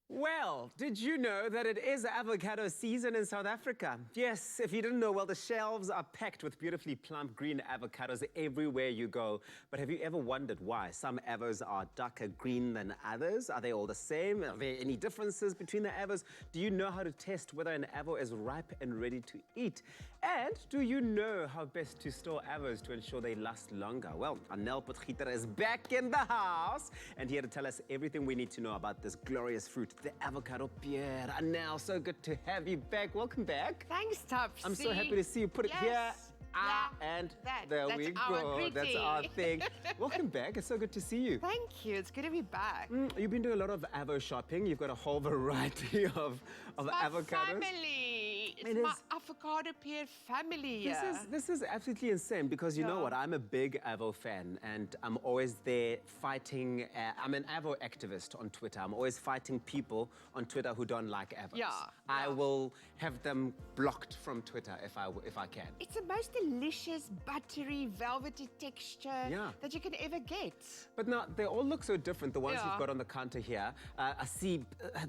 Well, did you know that it is avocado season in South Africa? Yes, if you didn't know, well, the shelves are packed with beautifully plump green avocados everywhere you go. But have you ever wondered why some avos are darker green than others? Are they all the same? Are there any differences between the avos? Do you know how to test whether an avo is ripe and ready to eat? And do you know how best to store avos to ensure they last longer? Well, Anel Potgieter is back in the house and here to tell us everything we need to know about this glorious fruit, the avocado pear. Anel, so good to have you back. Welcome back. Thanks, Tubbs. I'm so happy to see you. Put it here. And there we go. That's our thing. Welcome back. It's so good to see you. Thank you. It's good to be back. You've been doing a lot of avo shopping. You've got a whole variety of avocados. Family. It's my avocado pear family. This is absolutely insane because you know what? I'm a big avo fan and I'm always there fighting. I'm an avo activist on Twitter. I'm always fighting people on Twitter who don't like avos. I will have them blocked from Twitter if I can. It's the most delicious, buttery, velvety texture that you can ever get. But now, they all look so different, the ones you've got on the counter here. I see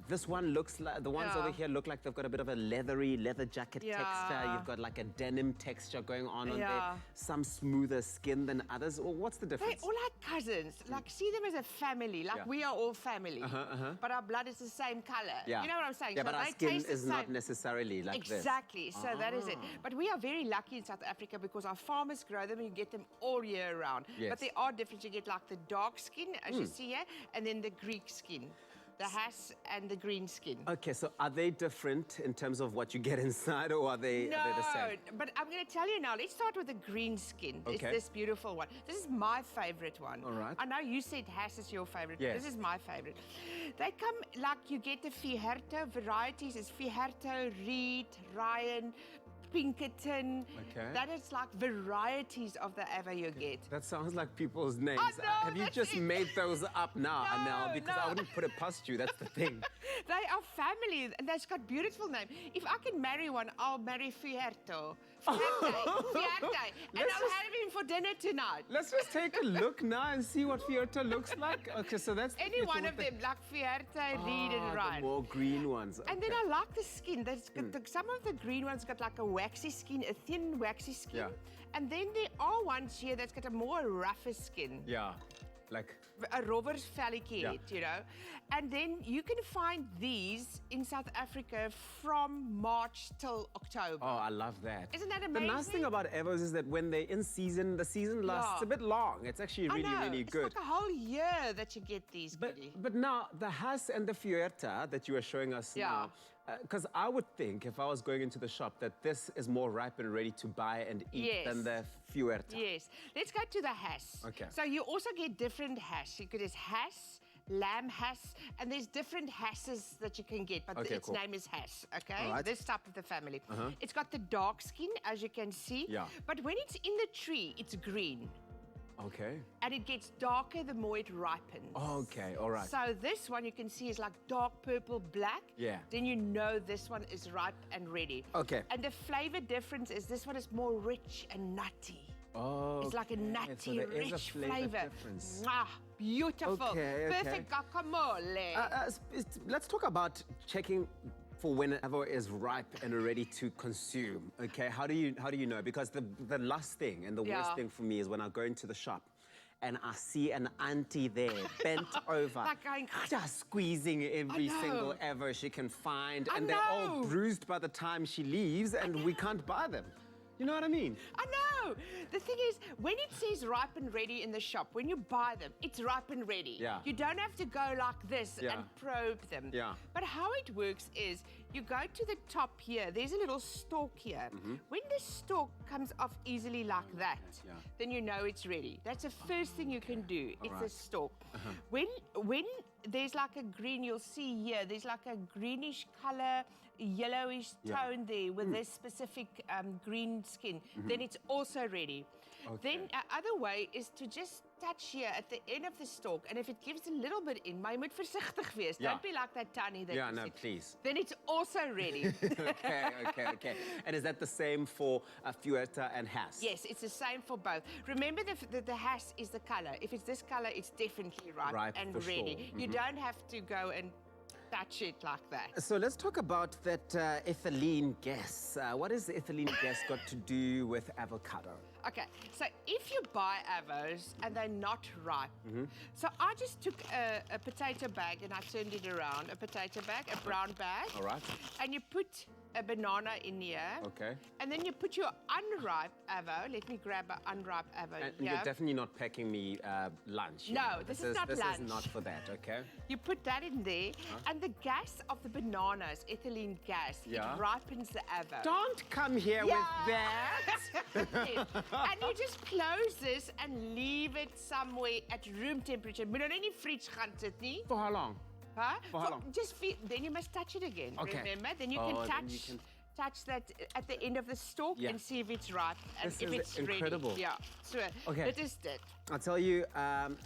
this one looks like, the ones over here look like they've got a bit of a leather jacket texture. You've got like a denim texture going on there. Some smoother skin than others. Well, what's the difference? They're all like cousins. Like, see them as a family. Like, we are all family. But our blood is the same color. You know what I'm saying? Yeah, so but our skin is not necessarily like this. Exactly. So that is it. But we are very lucky in South Africa because our farmers grow them and you get them all year round. But they are different. You get like the dark skin, as you see here, and then the Greek skin. The Hass and the green skin. Okay, so are they different in terms of what you get inside, or are they the same? No, but I'm going to tell you now. Let's start with the green skin. It's this beautiful one. This is my favorite one. All right. I know you said Hass is your favorite. Yes. This is my favorite. They come like you get the Fiherto varieties. It's Fiherto, Reed, Ryan, Pinkerton. Okay. That is like varieties of the avo you get. That sounds like people's names. I know, Have you that's just it. made those up now, No, Anel? Because no. I wouldn't put it past you. That's the thing. They are family, and they've got beautiful names. If I can marry one, I'll marry Fierto. Fierte. And I'll have him for dinner tonight. Let's just take a look now and see what Fiorta looks like. Okay, so that's Any one of them, like Fierte, Reed, and Ryan. The more green ones. And then I like the skin. Some of the green ones got like a waxy skin, a thin waxy skin. Yeah. And then there are ones here that's got a more rougher skin. Yeah, like... A rover's velletjie Yeah. you know. And then you can find these in South Africa from March till October. Oh, I love that. Isn't that The amazing? nice thing about Evos is that when they're in season, the season lasts a bit long. It's actually really, I know. really it's good. like a whole year that you get these. But now, the Hass and the Fiorta that you are showing us now, because I would think, if I was going into the shop, that this is more ripe and ready to buy and eat than the Fiorta. Yes. Let's go to the hass. Okay. So you also get different hass. You could have hass, lamb hass, and there's different hasses that you can get, but its name is hass, okay? All right. This type of the family. Uh-huh. It's got the dark skin, as you can see. Yeah. But when it's in the tree, it's green. Okay. And it gets darker the more it ripens. Okay, all right. So this one you can see is like dark purple black. Yeah. Then you know this one is ripe and ready. Okay. And the flavor difference is this one is more rich and nutty. Oh, It's like a nutty, so there is a rich flavor difference. Mwah, beautiful. Okay. Perfect guacamole. Let's talk about checking for whenever is ripe and ready to consume. Okay, how do you know? Because the last thing and the worst thing for me is when I go into the shop and I see an auntie there bent over, Like going, just squeezing every know. single ever she can find, I and they're all know. bruised by the time she leaves, and we can't buy them. You know what I mean? I know. The thing is, when it says ripe and ready in the shop, when you buy them, it's ripe and ready. Yeah. You don't have to go like this Yeah. and probe them. Yeah. But how it works is, you go to the top here, there's a little stalk here. When the stalk comes off easily like that, then you know it's ready. That's the first thing you can do. It's right. a stalk. When there's like a green, you'll see here, there's like a greenish color, yellowish tone there with this specific green skin, then it's also ready. Then other way is to just touch here at the end of the stalk, and if it gives a little bit in, maar jy moet versigtig wees. Yeah. Don't be like that Tanny that Yeah, you no, said. please. Then it's also ready. Okay. And is that the same for Fiorta and Hass? Yes, it's the same for both. Remember, the hass is the color. If it's this color, it's definitely ripe and for ready. sure. You don't have to go and touch it like that. So let's talk about that ethylene gas. What has the ethylene gas got to do with avocado? Okay, so if you buy avos and they're not ripe, so I just took a potato bag and I turned it around, a potato bag, a brown bag. All right. And you put a banana in here. Okay. And then you put your unripe avo. Let me grab an unripe avo And here. you're definitely not packing me lunch. No, you know. this is not This lunch. is not for that, okay? You put that in there, and the gas of the bananas, ethylene gas, Yeah. it ripens the avo. Don't come here with that. Yes. And you just close this and leave it somewhere at room temperature. Moet nou nie in die fridge gaan sit nie. For how long? Huh? For how long? Just then you must touch it again. Okay. Remember? Then you can touch that at the end of the stalk and see if it's ripe and This if is it's incredible. ready. Yeah. So Okay. that is it. I'll tell you,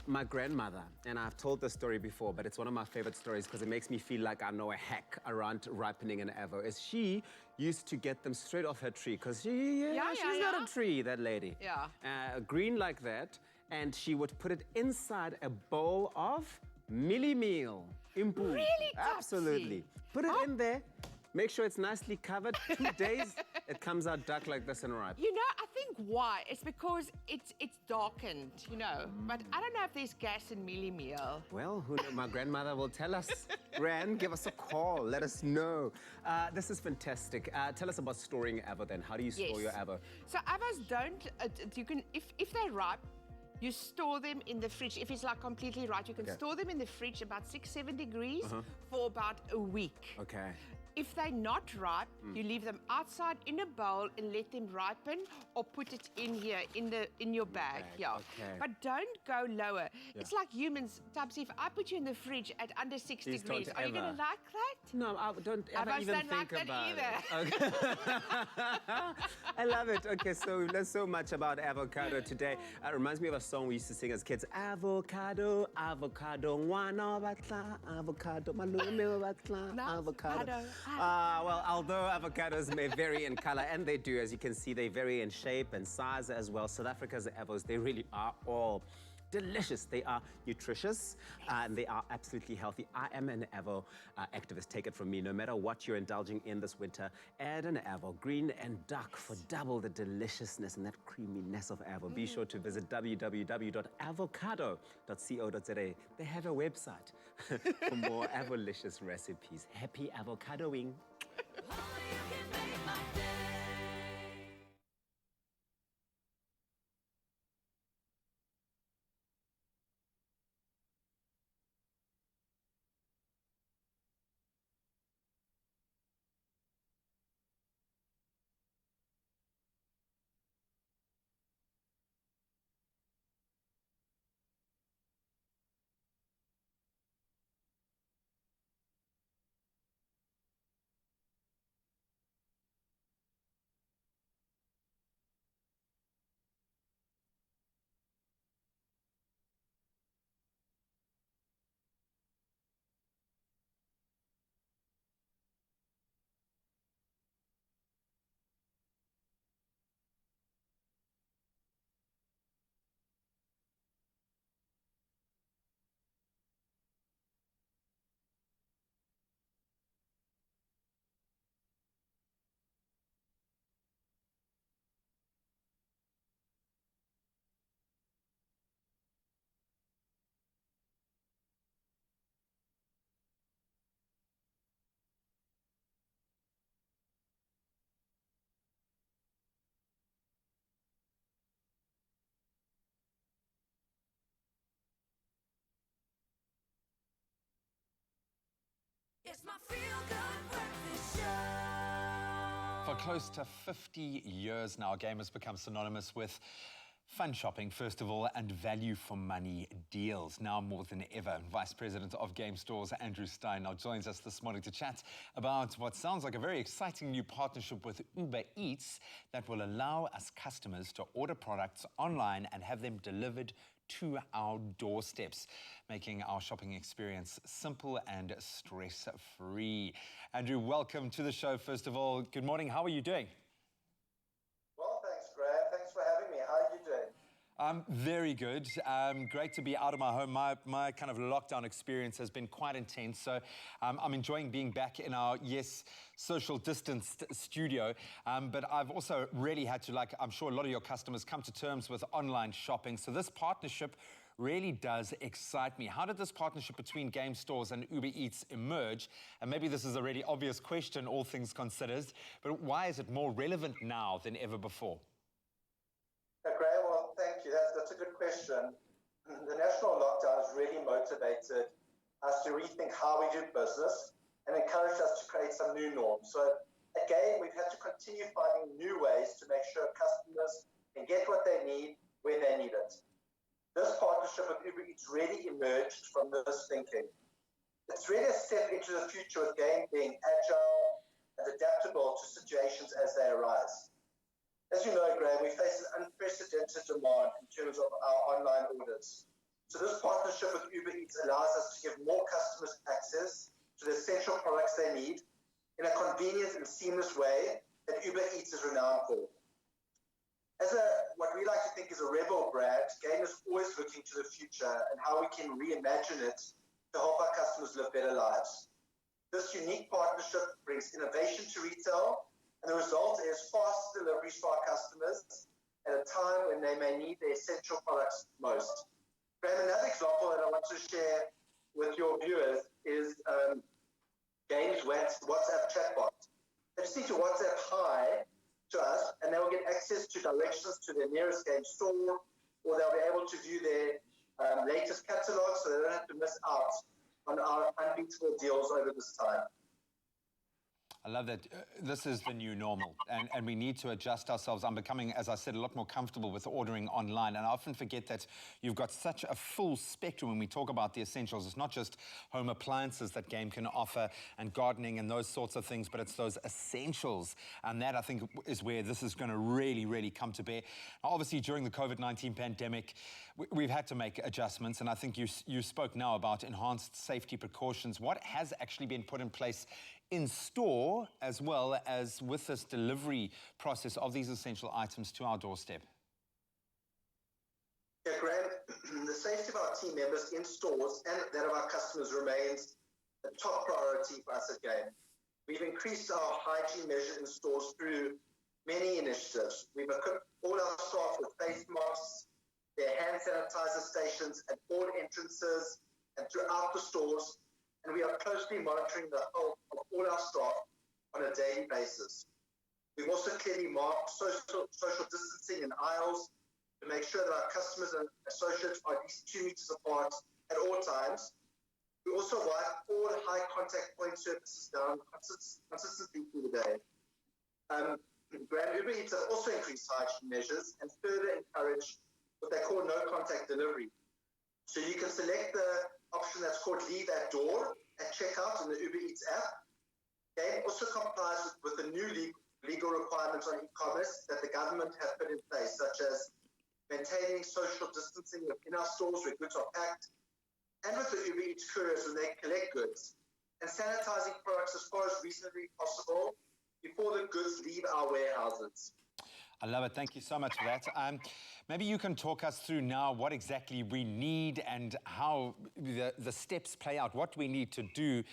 my grandmother, and I've told this story before, but it's one of my favorite stories because it makes me feel like I know a hack around ripening an avo, is she used to get them straight off her tree because she's not a tree, that lady. Yeah. Green like that, and she would put it inside a bowl of millie meal. Impu. Really, Topsy? Absolutely. Put it in there. Make sure it's nicely covered. 2 days, it comes out dark like this and ripe. You know, I think why? It's because it's darkened, you know. But I don't know if there's gas in mealie meal. Well, who knows? My grandmother will tell us. Gran, give us a call. Let us know. This is fantastic. Tell us about storing avo then. How do you store your avo? So avos don't, you can, if they're ripe, you store them in the fridge. If it's like completely ripe, you can store them in the fridge about 6-7 degrees for about a week. Okay. If they're not ripe, you leave them outside in a bowl and let them ripen, or put it in here in your bag. Yeah. Okay. But don't go lower. It's like humans. Tabsi, if I put you in the fridge at under 6 Please degrees, don't are you going ever. to like that? No, I don't ever I even don't think like that about either. it. Okay. I love it. Okay, so there's so much about avocado today. It reminds me of a song we used to sing as kids. Avocado, avocado, ngwana batla, avocado, malume batla, avocado. Well, although avocados may vary in color, and they do, as you can see, they vary in shape and size as well. South Africa's avos, they really are all delicious. They are nutritious and they are absolutely healthy. I am an avo activist. Take it from me. No matter what you're indulging in this winter, add an avo, green and dark, for double the deliciousness and that creaminess of avo. Be sure to visit www.avocado.co.za. They have a website for more avolicious recipes. Happy avocadoing. It's my feel-good breakfast show. For close to 50 years now, game has become synonymous with fun shopping, first of all, and value for money deals, now more than ever. Vice President of Game Stores, Andrew Stein, now joins us this morning to chat about what sounds like a very exciting new partnership with Uber Eats that will allow us customers to order products online and have them delivered to our doorsteps, making our shopping experience simple and stress-free. Andrew, welcome to the show. First of all, good morning. How are you doing? Well, thanks, Graham. Thanks for having me. How are you doing? Very good. Great to be out of my home. My kind of lockdown experience has been quite intense, so I'm enjoying being back in our, yes, social distanced studio, but I've also really had to, like I'm sure a lot of your customers, come to terms with online shopping. So this partnership really does excite me. How did this partnership between Game Stores and Uber Eats emerge? And maybe this is a really obvious question, all things considered, but why is it more relevant now than ever before? Graham, well, thank you. That's a good question. The national lockdown has really motivated us to rethink how we do business and encouraged us to create some new norms. So again, we've had to continue finding new ways to make sure customers can get what they need when they need it. This partnership with Uber Eats really emerged from this thinking. It's really a step into the future with Game being agile and adaptable to situations as they arise. As you know, Graham, we face an unprecedented demand in terms of our online orders. So this partnership with Uber Eats allows us to give more customers access to the essential products they need in a convenient and seamless way that Uber Eats is renowned for. As what we like to think is a rebel brand, Game is always looking to the future and how we can reimagine it to help our customers live better lives. This unique partnership brings innovation to retail, and the result is fast deliveries for our customers at a time when they may need the essential products most. Graham, another example that I want to share with your viewers is Game's WhatsApp chatbot. They just need to WhatsApp hi to us, and they will get access to directions to their nearest Game store, or they'll be able to view their latest catalog, so they don't have to miss out on our unbeatable deals over this time. I love that. This is the new normal, and we need to adjust ourselves. I'm becoming, as I said, a lot more comfortable with ordering online, and I often forget that you've got such a full spectrum when we talk about the essentials. It's not just home appliances that Game can offer and gardening and those sorts of things, but it's those essentials, and that, I think, is where this is going to really, really come to bear. Obviously, during the COVID-19 pandemic, we've had to make adjustments, and I think you spoke now about enhanced safety precautions. What has actually been put in place in store, as well as with this delivery process of these essential items to our doorstep? Yeah, Graham, the safety of our team members in stores and that of our customers remains a top priority for us at Game. We've increased our hygiene measures in stores through many initiatives. We've equipped all our staff with face masks, their hand sanitizer stations at all entrances and throughout the stores, and we are closely monitoring the health of all our staff on a daily basis. We've also clearly marked social distancing in aisles to make sure that our customers and associates are at least 2 meters apart at all times. We also wipe all high contact point surfaces down consistently through the day. Graham, Uber Eats have also increased hygiene measures and further encourage what they call no contact delivery. So you can select the option that's called leave at door at checkout in the Uber Eats app. Game also complies with the new legal requirements on e-commerce that the government have put in place, such as maintaining social distancing within our stores where goods are packed, and with the Uber Eats couriers when they collect goods, and sanitizing products as far as reasonably possible before the goods leave our warehouses. I love it. Thank you so much for that. Maybe you can talk us through now what exactly we need and how the steps play out, what we need to do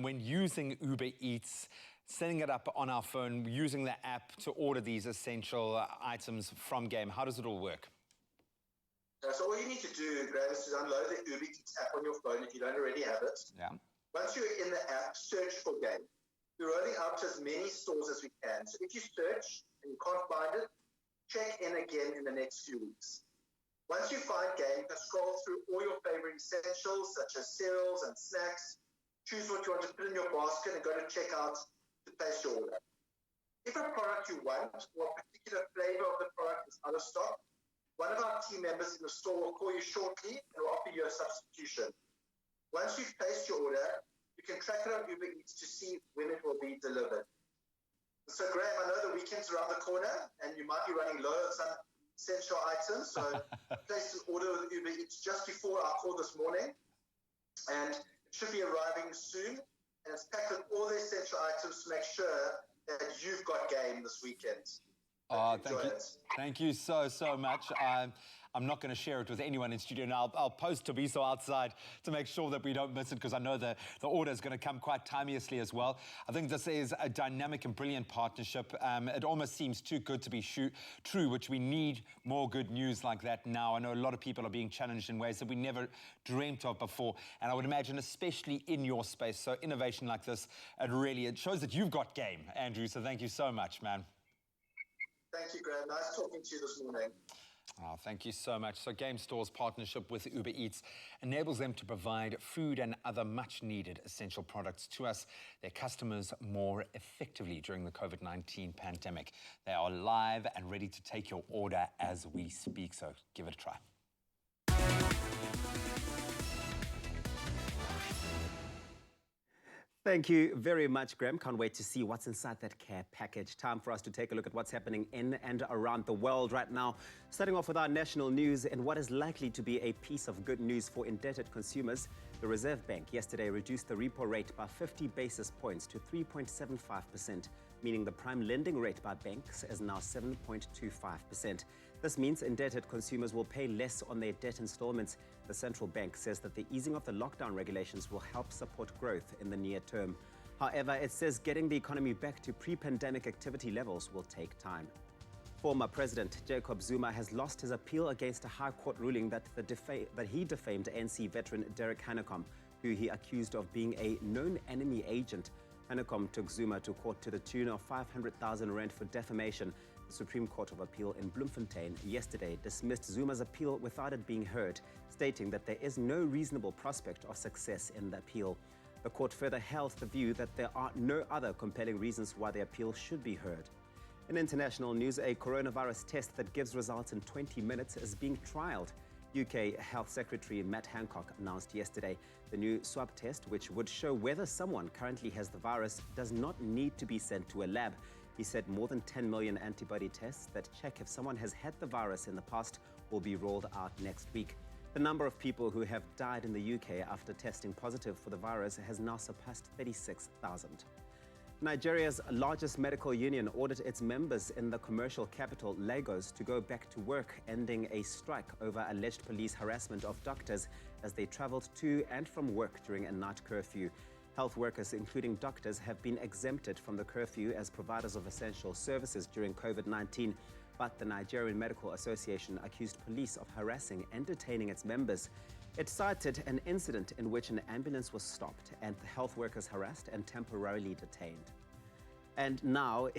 when using Uber Eats, setting it up on our phone, using the app to order these essential items from Game. How does it all work? So all you need to do, Graham, is to download the Uber Eats app on your phone if you don't already have it. Yeah. Once you're in the app, search for Game. We're rolling out to as many stores as we can. So if you search and you can't find it, check in again in the next few weeks. Once you find Game, you can scroll through all your favorite essentials, such as cereals and snacks, choose what you want to put in your basket and go to checkout to place your order. If a product you want or a particular flavor of the product is out of stock, one of our team members in the store will call you shortly and will offer you a substitution. Once you've placed your order, you can track it on Uber Eats to see when it will be delivered. So, Graham, I know the weekend's around the corner and you might be running low on some essential items. So, I placed an order with Uber Eats just before our call this morning, and it should be arriving soon. And it's packed with all the essential items to make sure that you've got Game this weekend. Thank you so much. I'm not going to share it with anyone in studio now. I'll post Tobiso outside to make sure that we don't miss it, because I know the order is going to come quite timeously as well. I think this is a dynamic and brilliant partnership. It almost seems too good to be true, which we need more good news like that now. I know a lot of people are being challenged in ways that we never dreamt of before, and I would imagine especially in your space. So innovation like this, it shows that you've got Game, Andrew. So thank you so much, man. Thank you, Graham. Nice talking to you this morning. Oh, thank you so much. So Game Store's partnership with Uber Eats enables them to provide food and other much-needed essential products to us, their customers, more effectively during the COVID-19 pandemic. They are live and ready to take your order as we speak, so give it a try. Thank you very much, Graham. Can't wait to see what's inside that care package. Time for us to take a look at what's happening in and around the world right now. Starting off with our national news and what is likely to be a piece of good news for indebted consumers. The Reserve Bank yesterday reduced the repo rate by 50 basis points to 3.75%, meaning the prime lending rate by banks is now 7.25%. This means indebted consumers will pay less on their debt installments. The central bank says that the easing of the lockdown regulations will help support growth in the near term. However, it says getting the economy back to pre-pandemic activity levels will take time. Former President Jacob Zuma has lost his appeal against a High Court ruling that he defamed ANC veteran Derek Hanekom, who he accused of being a known enemy agent. Hanekom took Zuma to court to the tune of 500,000 rand for defamation. The Supreme Court of Appeal in Bloemfontein yesterday dismissed Zuma's appeal without it being heard, stating that there is no reasonable prospect of success in the appeal. The court further held the view that there are no other compelling reasons why the appeal should be heard. In international news, a coronavirus test that gives results in 20 minutes is being trialled. UK Health Secretary Matt Hancock announced yesterday the new swab test, which would show whether someone currently has the virus, does not need to be sent to a lab. He said more than 10 million antibody tests that check if someone has had the virus in the past will be rolled out next week. The number of people who have died in the UK after testing positive for the virus has now surpassed 36,000. Nigeria's largest medical union ordered its members in the commercial capital, Lagos, to go back to work, ending a strike over alleged police harassment of doctors as they traveled to and from work during a night curfew. Health workers, including doctors, have been exempted from the curfew as providers of essential services during COVID-19. But the Nigerian Medical Association accused police of harassing and detaining its members. It cited an incident in which an ambulance was stopped and the health workers harassed and temporarily detained. And now,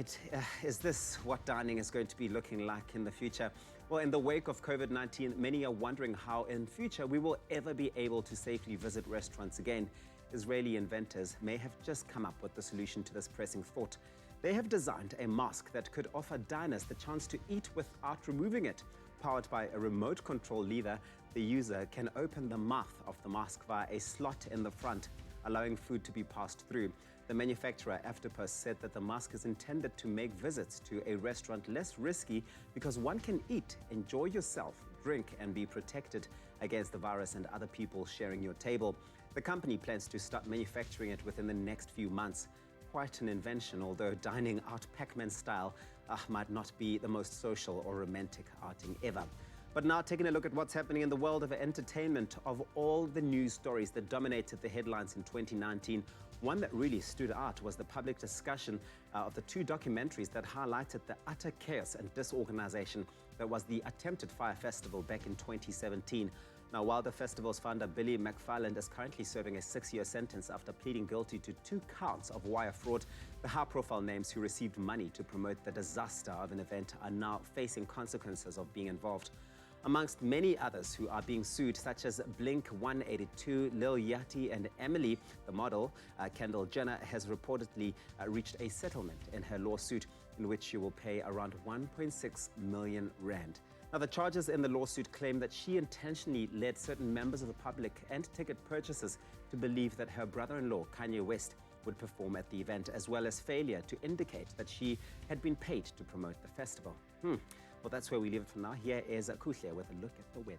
is this what dining is going to be looking like in the future? Well, in the wake of COVID-19, many are wondering how in future we will ever be able to safely visit restaurants again. Israeli inventors may have just come up with the solution to this pressing thought. They have designed a mask that could offer diners the chance to eat without removing it. Powered by a remote control lever, the user can open the mouth of the mask via a slot in the front, allowing food to be passed through. The manufacturer, Afterpus, said that the mask is intended to make visits to a restaurant less risky because one can eat, enjoy yourself, drink, and be protected against the virus and other people sharing your table. The company plans to start manufacturing it within the next few months. Quite an invention, although dining out Pac-Man style might not be the most social or romantic outing ever. But now, taking a look at what's happening in the world of entertainment, of all the news stories that dominated the headlines in 2019, one that really stood out was the public discussion of the two documentaries that highlighted the utter chaos and disorganization that was the attempted Fire Festival back in 2017. Now, while the festival's founder, Billy McFarland, is currently serving a 6-year sentence after pleading guilty to 2 counts of wire fraud, the high-profile names who received money to promote the disaster of an event are now facing consequences of being involved. Amongst many others who are being sued, such as Blink 182, Lil Yachty, and Emily, the model, Kendall Jenner, has reportedly reached a settlement in her lawsuit in which she will pay around 1.6 million rand. Now, the charges in the lawsuit claim that she intentionally led certain members of the public and ticket purchasers to believe that her brother-in-law, Kanye West, would perform at the event, as well as failure to indicate that she had been paid to promote the festival. Well, that's where we leave it for now. Here is Kuhle with a look at the weather.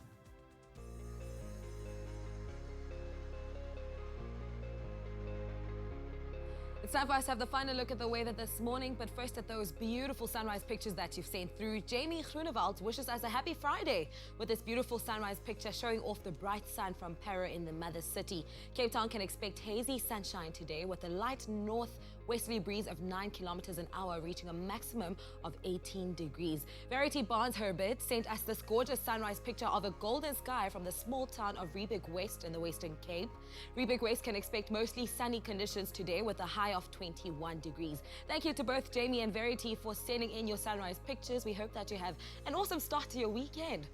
It's time for us to have the final look at the weather this morning, but first at those beautiful sunrise pictures that you've sent through. Jamie Groenewald wishes us a happy Friday with this beautiful sunrise picture showing off the bright sun from Para in the mother city. Cape Town can expect hazy sunshine today with a light northwesterly breeze of 9 kilometers an hour, reaching a maximum of 18 degrees. Verity Barnes Herbert sent us this gorgeous sunrise picture of a golden sky from the small town of Riebeek West in the Western Cape. Riebeek West can expect mostly sunny conditions today with a high of 21 degrees. Thank you to both Jamie and Verity for sending in your sunrise pictures. We hope that you have an awesome start to your weekend.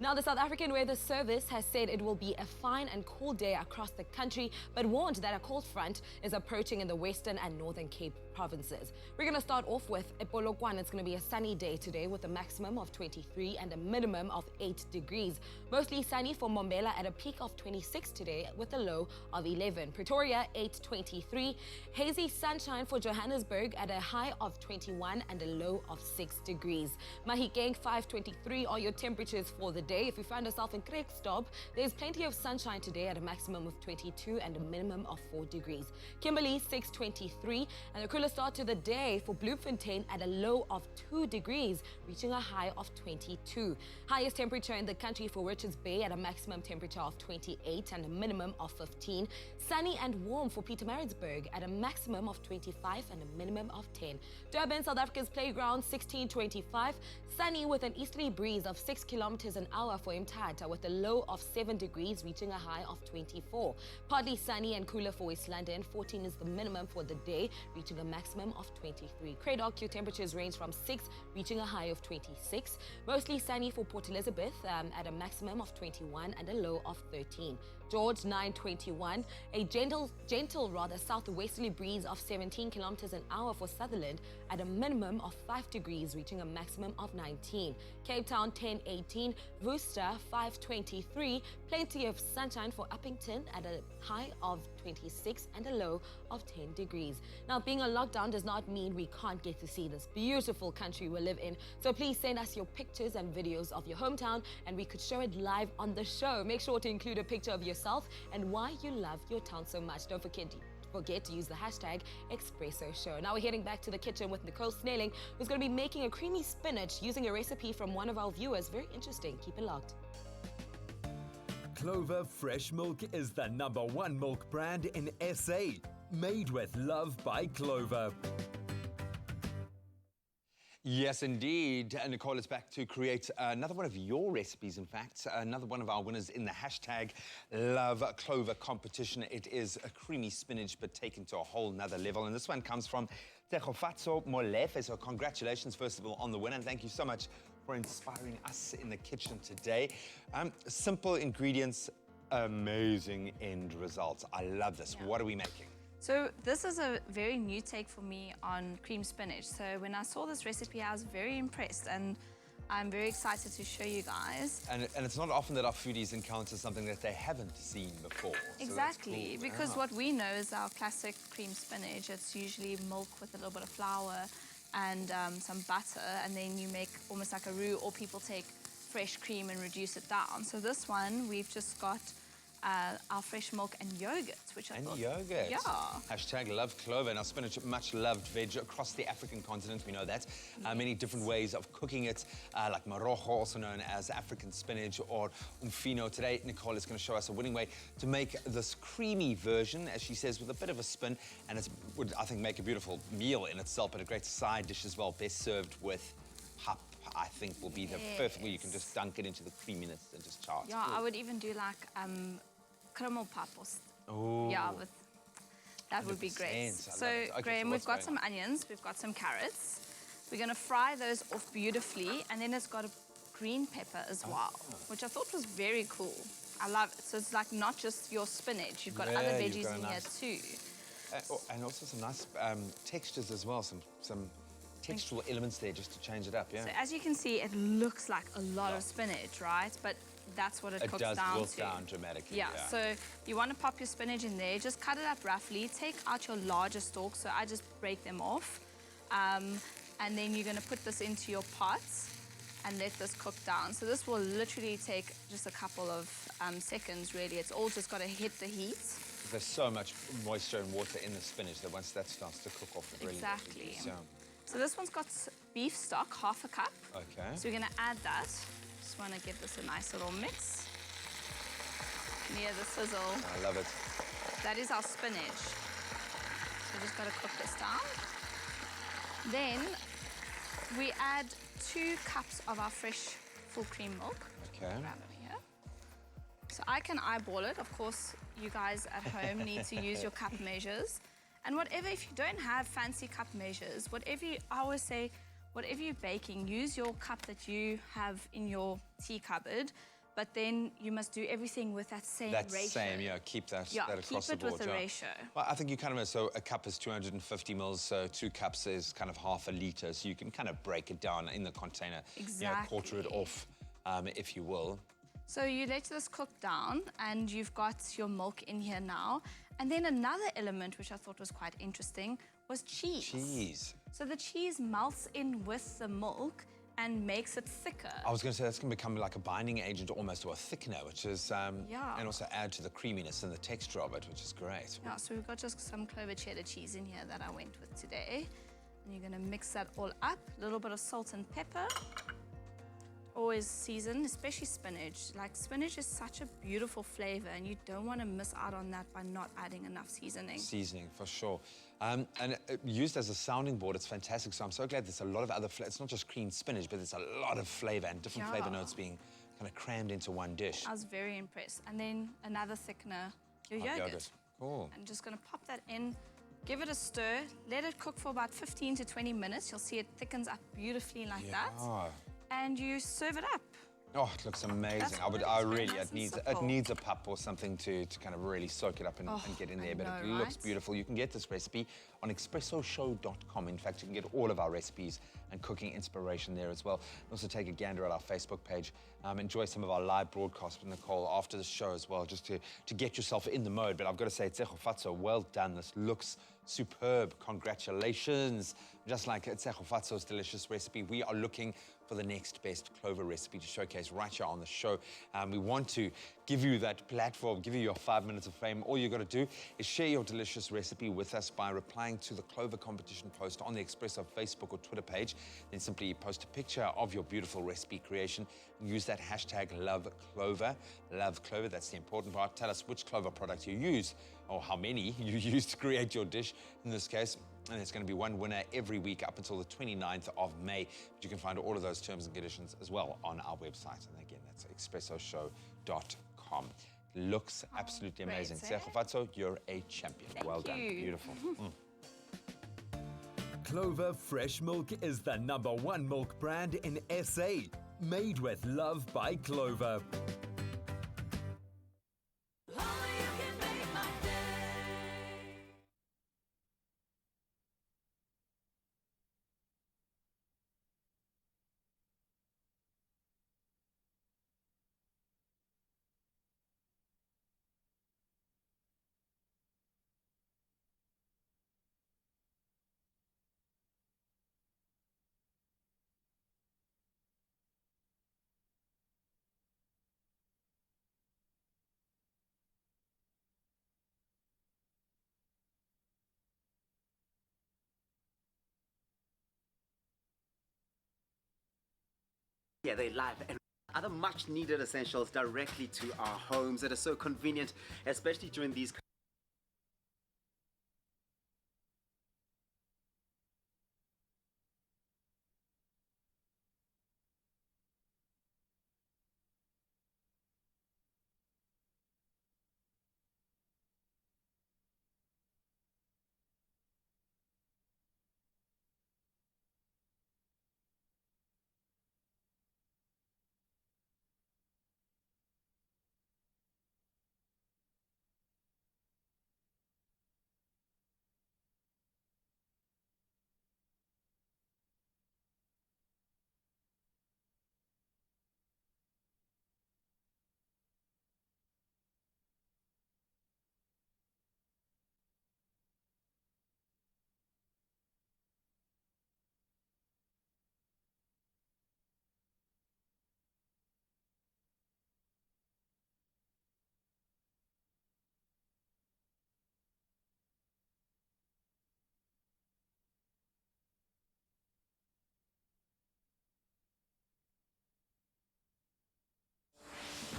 Now, the South African Weather Service has said it will be a fine and cool day across the country, but warned that a cold front is approaching in the Western and Northern Cape provinces. We're going to start off with Polokwane. It's going to be a sunny day today with a maximum of 23 and a minimum of 8 degrees. Mostly sunny for Mbombela at a peak of 26 today with a low of 11. Pretoria, 8-23. Hazy sunshine for Johannesburg at a high of 21 and a low of 6 degrees. Mahikeng, 5-23 are your temperatures for the day. If you find yourself in Krekstop, there's plenty of sunshine today at a maximum of 22 and a minimum of 4 degrees. Kimberley, 6-23, and a cooler start to the day for Bloemfontein at a low of 2 degrees, reaching a high of 22. Highest temperature in the country for Richards Bay at a maximum temperature of 28 and a minimum of 15. Sunny and warm for Pietermaritzburg at a maximum of 25 and a minimum of 10. Durban, South Africa's playground, 16-25. Sunny with an easterly breeze of 6 kilometers an hour for Mthatha with a low of 7 degrees, reaching a high of 24. Partly sunny and cooler for West London. 14 is the minimum for the day, reaching a maximum of 23. Cradock, your temperatures range from 6, reaching a high of 26. Mostly sunny for Port Elizabeth at a maximum of 21 and a low of 13. George 921. A gentle southwesterly breeze of 17 kilometers an hour for Sutherland at a minimum of 5 degrees, reaching a maximum of 19. Cape Town 1018. Worcester 523. Plenty of sunshine for Uppington at a high of 26 and a low of 10 degrees. Now, being on lockdown does not mean we can't get to see this beautiful country we live in. So please send us your pictures and videos of your hometown and we could show it live on the show. Make sure to include a picture of yourself and why you love your town so much. Don't forget to use the hashtag Expresso Show. Now we're heading back to the kitchen with Nicole Snelling, who's going to be making a creamy spinach using a recipe from one of our viewers. Very interesting. Keep it locked. Clover Fresh Milk is the #1 milk brand in SA. Made with love by Clover. Yes, indeed. And Nicole is back to create another one of your recipes, in fact. Another one of our winners in the hashtag Love Clover competition. It is a creamy spinach, but taken to a whole nother level. And this one comes from Tegofatso Molefe. So congratulations, first of all, on the win. And thank you so much for inspiring us in the kitchen today. Simple ingredients, amazing end results. I love this. What are we making? So this is a very new take for me on cream spinach. So when I saw this recipe, I was very impressed and I'm very excited to show you guys. And it's not often that our foodies encounter something that they haven't seen before. Exactly, so cool. Because what we know is our classic cream spinach. It's usually milk with a little bit of flour and some butter, and then you make almost like a roux, or people take fresh cream and reduce it down. So this one, we've just got our fresh milk and yogurt, which I thought... yogurt. Yeah. Hashtag love Clover. Now, spinach, much loved veg across the African continent, we know that. Many different ways of cooking it, like marrojo, also known as African spinach, or umfino. Today, Nicole is going to show us a winning way to make this creamy version, as she says, with a bit of a spin, and it would, I think, make a beautiful meal in itself, but a great side dish as well, best served with hap. I think will be the perfect way you can just dunk it into the creaminess and just char it. Yeah, I would even do like krummelpap or that would be great. So, okay, Graham, we've got some onions, we've got some carrots. We're going to fry those off beautifully, and then it's got a green pepper as well, which I thought was very cool. I love it. So it's like not just your spinach, you've got other veggies in here too. And also some nice textures as well, some textural elements there just to change it up, yeah. So as you can see, it looks like a lot of spinach, right? But that's what it cooks down to. It does wilt down dramatically, yeah. So you want to pop your spinach in there, just cut it up roughly, take out your larger stalks, so I just break them off. And then you're going to put this into your pots and let this cook down. So this will literally take just a couple of seconds, really. It's all just got to hit the heat. There's so much moisture and water in the spinach that once that starts to cook off, it really Exactly. So. So this one's got beef stock, half a cup. Okay. So we're going to add that. Just want to give this a nice little mix. Near the sizzle. I love it. That is our spinach. So just got to cook this down. Then we add 2 cups of our fresh full cream milk. Okay. Grab it here. So I can eyeball it. Of course, you guys at home need to use your cup measures. And whatever, if you don't have fancy cup measures, I always say, whatever you're baking, use your cup that you have in your tea cupboard, but then you must do everything with that same ratio. Keep that, yeah, that across the board. Keep it with a ratio. Well, I think you kind of know, so a cup is 250 mils, so 2 cups is kind of half a litre, so you can kind of break it down in the container. Exactly. Quarter it off, if you will. So you let this cook down, and you've got your milk in here now. And then another element, which I thought was quite interesting, was cheese. Cheese. So the cheese melts in with the milk and makes it thicker. I was going to say that's going to become like a binding agent almost, or a thickener, which is, and also add to the creaminess and the texture of it, which is great. Yeah, so we've got just some clover cheddar cheese in here that I went with today. And you're going to mix that all up, a little bit of salt and pepper. Always season, especially spinach. Like, spinach is such a beautiful flavor, and you don't want to miss out on that by not adding enough seasoning. Seasoning, for sure. And used as a sounding board, it's fantastic. So I'm so glad there's a lot of other flavors. It's not just creamed spinach, but there's a lot of flavor and different flavor notes being kind of crammed into one dish. I was very impressed. And then another thickener, your yogurt. Cool. I'm just going to pop that in, give it a stir, let it cook for about 15 to 20 minutes. You'll see it thickens up beautifully like that. And you serve it up. Oh, it looks amazing. It needs a pup or something to kind of really soak it up and get in there. But it looks beautiful. You can get this recipe on expressoshow.com. In fact, you can get all of our recipes and cooking inspiration there as well. Also take a gander at our Facebook page. Enjoy some of our live broadcasts with Nicole after the show as well, just to get yourself in the mode. But I've got to say, Tsecho Fatso, well done. This looks superb. Congratulations. Just like Tsecho Fatso's delicious recipe, we are looking for the next best clover recipe to showcase right here on the show. We want to give you that platform, give you your 5 minutes of fame. All you got to do is share your delicious recipe with us by replying to the Clover competition post on the Expresso Facebook or Twitter page. Then simply post a picture of your beautiful recipe creation. Use that hashtag #LoveClover. Love Clover, that's the important part. Tell us which clover product you use or how many you use to create your dish in this case. And there's going to be one winner every week up until the 29th of May. But you can find all of those terms and conditions as well on our website. And again, that's expressoshow.com. Looks absolutely amazing. Tsecho Fatso, you're a champion. Well done. Beautiful. Clover Fresh Milk is the #1 milk brand in SA. Made with love by Clover. Yeah, they live and other much needed essentials directly to our homes. It is so convenient, especially during these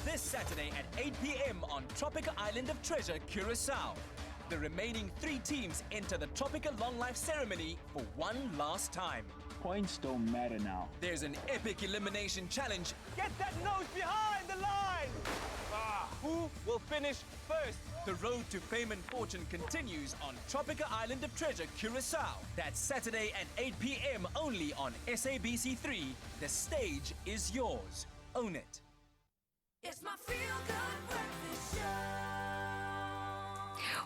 This Saturday at 8 p.m. on Tropical Island of Treasure, Curacao. The remaining 3 teams enter the Tropical Long Life ceremony for one last time. Points don't matter now. There's an epic elimination challenge. Get that nose behind the line! Who will finish first? The road to fame and fortune continues on Tropical Island of Treasure, Curacao. That's Saturday at 8 p.m. only on SABC3. The stage is yours. Own it. It's my feel-good breakfast show.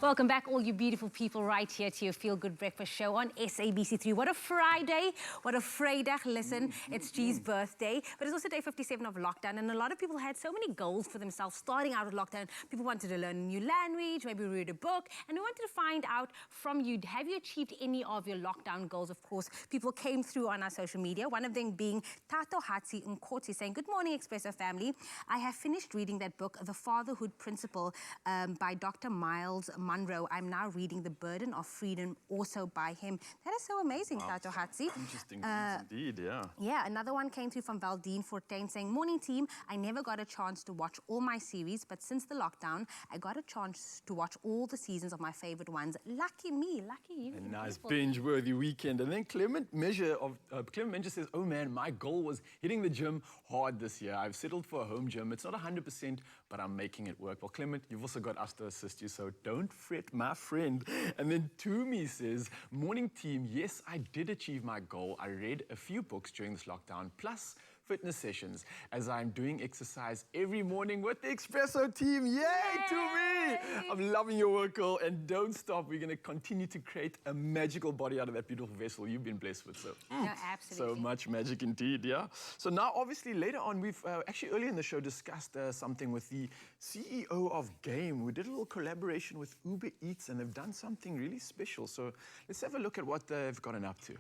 Welcome back, all you beautiful people, right here to your Feel Good Breakfast show on SABC3. What a Friday, what a Vrydag. Listen, it's G's birthday, but it's also day 57 of lockdown, and a lot of people had so many goals for themselves starting out of lockdown. People wanted to learn a new language, maybe read a book, and we wanted to find out from you, have you achieved any of your lockdown goals? Of course, people came through on our social media, one of them being Tato Hatsi Nkoti saying, "Good morning, Expresso family. I have finished reading that book, The Fatherhood Principle, by Dr. Miles Monroe. I'm now reading The Burden of Freedom, also by him." That is so amazing, Tato Hatsi. Interesting indeed, yeah. Yeah, another one came through from Valdine Fortain saying, "Morning team, I never got a chance to watch all my series, but since the lockdown, I got a chance to watch all the seasons of my favorite ones. Lucky me, lucky you." A nice binge-worthy weekend. And then Clement Measure says, "Oh man, my goal was hitting the gym hard this year. I've settled for a home gym. It's not 100%, but I'm making it work." Well, Clement, you've also got us to assist you, so don't fret, my friend. And then Tumi says, "Morning team, yes, I did achieve my goal. I read a few books during this lockdown, plus fitness sessions as I'm doing exercise every morning with the Expresso team. Yay to me! I'm loving your work, girl, and don't stop. We're going to continue to create a magical body out of that beautiful vessel you've been blessed with. So, No, absolutely. so much magic indeed, yeah? So now, obviously, later on, we've actually earlier in the show discussed something with the CEO of Game. We did a little collaboration with Uber Eats, and they've done something really special. So let's have a look at what they've gotten up to.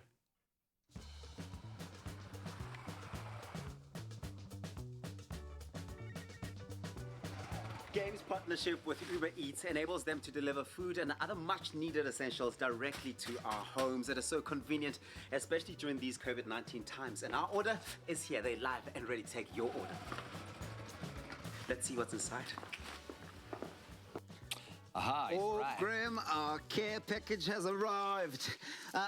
Game's partnership with Uber Eats enables them to deliver food and other much-needed essentials directly to our homes. It is so convenient, especially during these COVID-19 times. And our order is here. They're live and ready to take your order. Let's see what's inside. Aha, he's Oh, right. Graham, our care package has arrived.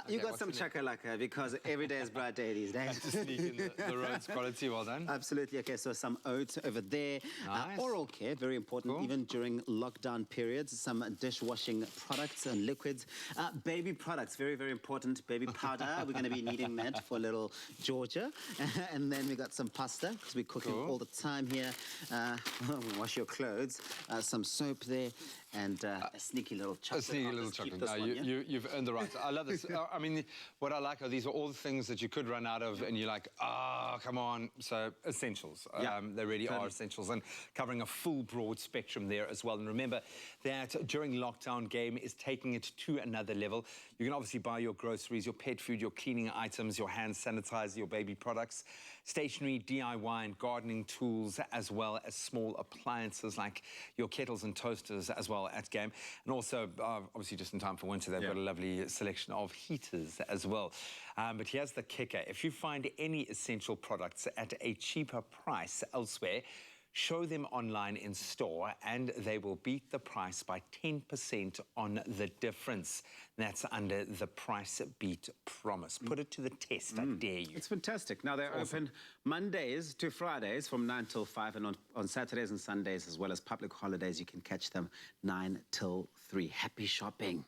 You got some chakalaka because every day is bright day these days. To sneak in the roads quality, well done. Absolutely. Okay, so some oats over there. Nice. Oral care, very important, even during lockdown periods. Some dishwashing products and liquids. Baby products, very, very important. Baby powder, we're going to be needing that for little Georgia. And then we got some pasta, because we're cooking all the time here. Wash your clothes. Some soap there. And a sneaky little chocolate. A sneaky little chocolate. No, you've earned the right. I love this. I mean, what I like are these are all the things that you could run out of, and you're like, come on. So essentials. Yeah. They really are essentials, and covering a full broad spectrum there as well. And remember that during lockdown, Game is taking it to another level. You can obviously buy your groceries, your pet food, your cleaning items, your hand sanitizer, your baby products, stationery, DIY and gardening tools, as well as small appliances like your kettles and toasters as well at Game. And also, obviously just in time for winter, they've got a lovely selection of heaters as well. But here's the kicker. If you find any essential products at a cheaper price elsewhere, show them online in store and they will beat the price by 10% on the difference. That's under the price beat promise. Put it to the test, I dare you. It's fantastic. Now they're open Mondays to Fridays from 9 till 5, and on Saturdays and Sundays, as well as public holidays, you can catch them 9 till 3. Happy shopping.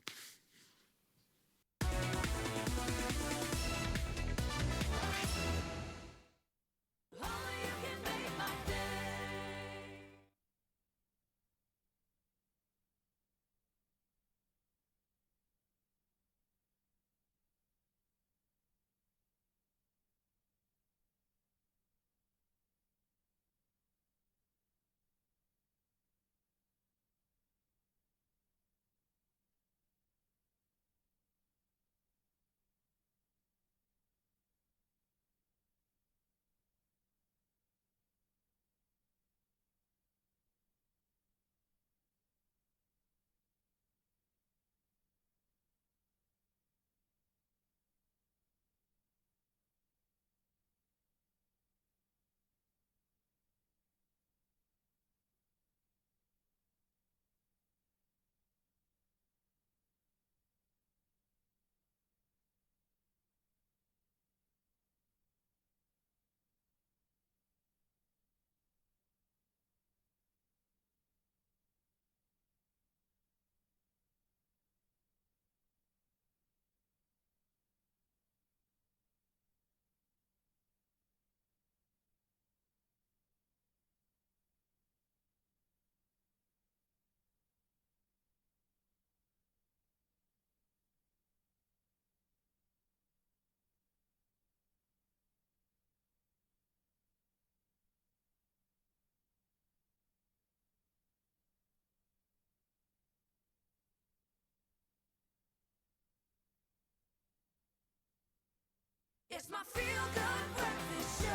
It's my feel-good breakfast show.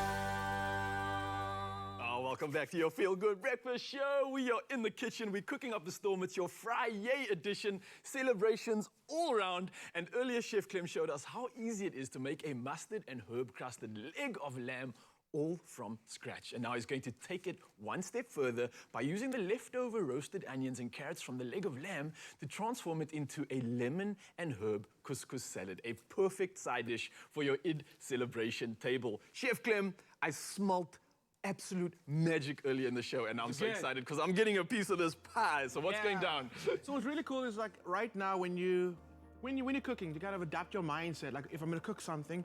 Welcome back to your Feel Good Breakfast Show. We are in the kitchen. We're cooking up the storm. It's your Friday edition. Celebrations all around. And earlier, Chef Clem showed us how easy it is to make a mustard and herb-crusted leg of lamb all from scratch. And now he's going to take it one step further by using the leftover roasted onions and carrots from the leg of lamb to transform it into a lemon and herb couscous salad, a perfect side dish for your Eid celebration table. Chef Clem, I smelt absolute magic earlier in the show, and I'm so excited because I'm getting a piece of this pie. So what's going down? So what's really cool is, like, right now when you're cooking, you kind of adapt your mindset. Like, if I'm going to cook something,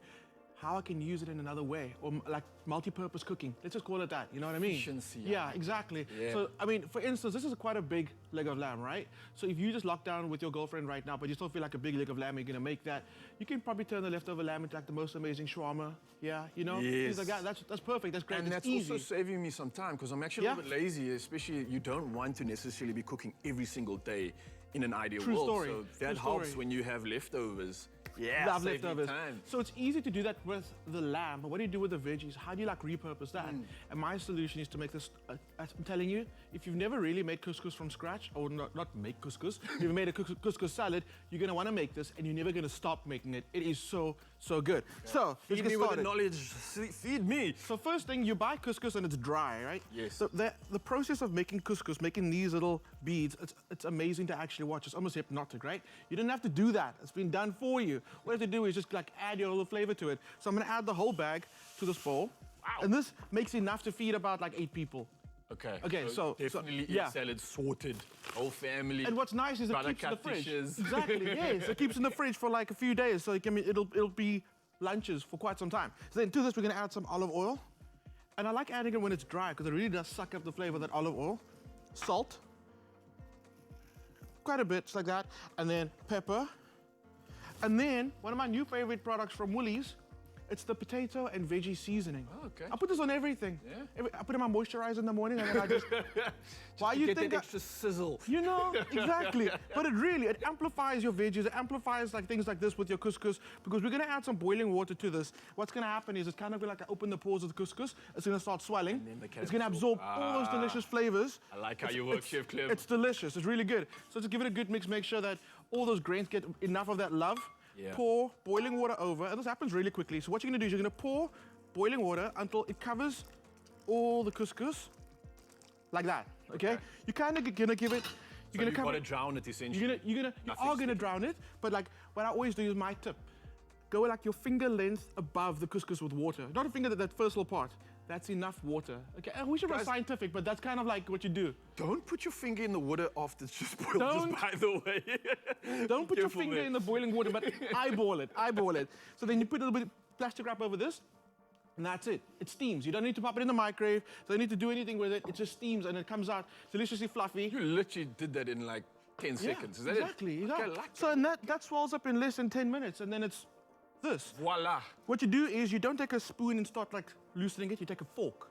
how I can use it in another way, or like multi-purpose cooking. Let's just call it that, you know what I mean? Efficiency. Yeah, exactly. Yeah. So, I mean, for instance, this is quite a big leg of lamb, right? So if you just lock down with your girlfriend right now, but you still feel like a big leg of lamb, you're gonna make that, you can probably turn the leftover lamb into like the most amazing shawarma. Yeah, you know? Yes. Things like that. That's perfect, that's great, And it's that's easy. also saving me some time, because I'm actually a little bit lazy, especially you don't want to necessarily be cooking every single day in an ideal True world. story. So that True helps story. when you have leftovers. Yeah, Love save me leftovers. time. So it's easy to do that with the lamb, but what do you do with the veggies? How do you like repurpose that? And my solution is to make this, I'm telling you, if you've never really made couscous from scratch, or not make couscous, if you've made a couscous salad, you're gonna wanna make this and you're never gonna stop making it. It is so good. So, let's Feed get me with the started. knowledge, feed me. So first thing, you buy couscous and it's dry, right? Yes. So the process of making couscous, making these little beads, it's amazing to actually watch. It's almost hypnotic, right? You don't have to do that. It's been done for you. What you have to do is just like add your little flavor to it. So I'm gonna add the whole bag to this bowl. Wow. And this makes enough to feed about like 8 people. Okay. Okay, so definitely eat yeah. salad sorted, whole family. And what's nice is it keeps in the fridge. dishes. Exactly, yes. It keeps in the fridge for like a few days, so it'll be lunches for quite some time. So then to this, we're gonna add some olive oil. And I like adding it when it's dry, because it really does suck up the flavor of that olive oil. Salt. Quite a bit, just like that. And then pepper. And then, one of my new favorite products from Woolies, it's the potato and veggie seasoning. Oh, okay. I put this on everything. Yeah. I put in my moisturizer in the morning, and then I just... Why you get think that extra sizzle. You know, exactly. But it amplifies your veggies. It amplifies like things like this with your couscous, because we're gonna add some boiling water to this. What's gonna happen is it's kind of like I open the pores of the couscous. It's gonna start swelling. It's gonna absorb all those delicious flavors. I like how you work, Chef Clem. It's delicious. It's really good. So just give it a good mix. Make sure that all those grains get enough of that love. Yeah. Pour boiling water over, and this happens really quickly. So what you're gonna do is you're gonna pour boiling water until it covers all the couscous, like that. Okay? You kind of gonna give it. You're gonna cover. Drown it essentially. You are gonna drown it, but like what I always do is my tip: go like your finger length above the couscous with water. Not a finger that first little part. That's enough water. Okay, and we should be scientific, but that's kind of like what you do. Don't put your finger in the water after it's just boiled, just by the way. Don't put your finger in the boiling water, but eyeball it. So then you put a little bit of plastic wrap over this, and that's it. It steams. You don't need to pop it in the microwave. So you don't need to do anything with it. It just steams, and it comes out deliciously fluffy. You literally did that in like 10 seconds. Is that exactly, it? Exactly. Okay, like so and that swells up in less than 10 minutes, and then it's this. Voila. What you do is you don't take a spoon and start like loosening it. You take a fork,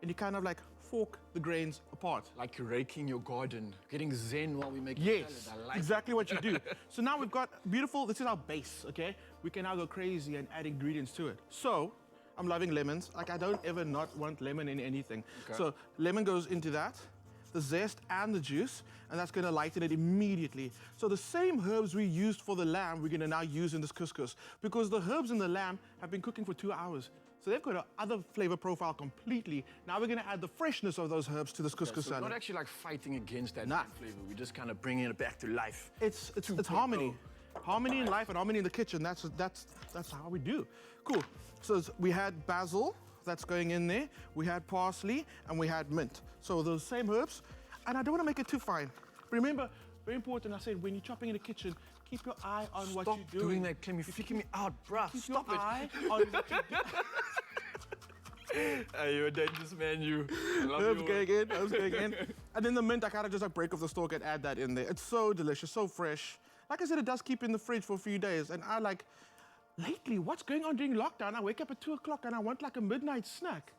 and you kind of like fork the grains apart. Like you're raking your garden, getting zen while we make yes, salad. I like exactly what you do. So now we've got beautiful, this is our base, okay? We can now go crazy and add ingredients to it. So, I'm loving lemons. Like I don't ever not want lemon in anything. Okay. So lemon goes into that, the zest and the juice, and that's gonna lighten it immediately. So the same herbs we used for the lamb, we're gonna now use in this couscous, because the herbs in the lamb have been cooking for 2 hours. So they've got another flavor profile completely. Now we're gonna add the freshness of those herbs to this couscous so salad. Not actually like fighting against that flavor. We're just kind of bringing it back to life. It's harmony. Harmony in life and harmony in the kitchen. That's how we do. Cool. So we had basil, that's going in there. We had parsley and we had mint. So those same herbs. And I don't want to make it too fine. Remember, very important, I said, when you're chopping in the kitchen, keep your eye on what you're doing. Stop doing that, Clem. You're freaking me out, bruh. Keep Stop your it. eye on what you're doing. Hey, you're a dangerous man, you. Herbs going in. And then the mint, I kind of just like break off the stalk and add that in there. It's so delicious, so fresh. Like I said, it does keep in the fridge for a few days. And I like, lately, what's going on during lockdown? I wake up at 2 o'clock and I want like a midnight snack.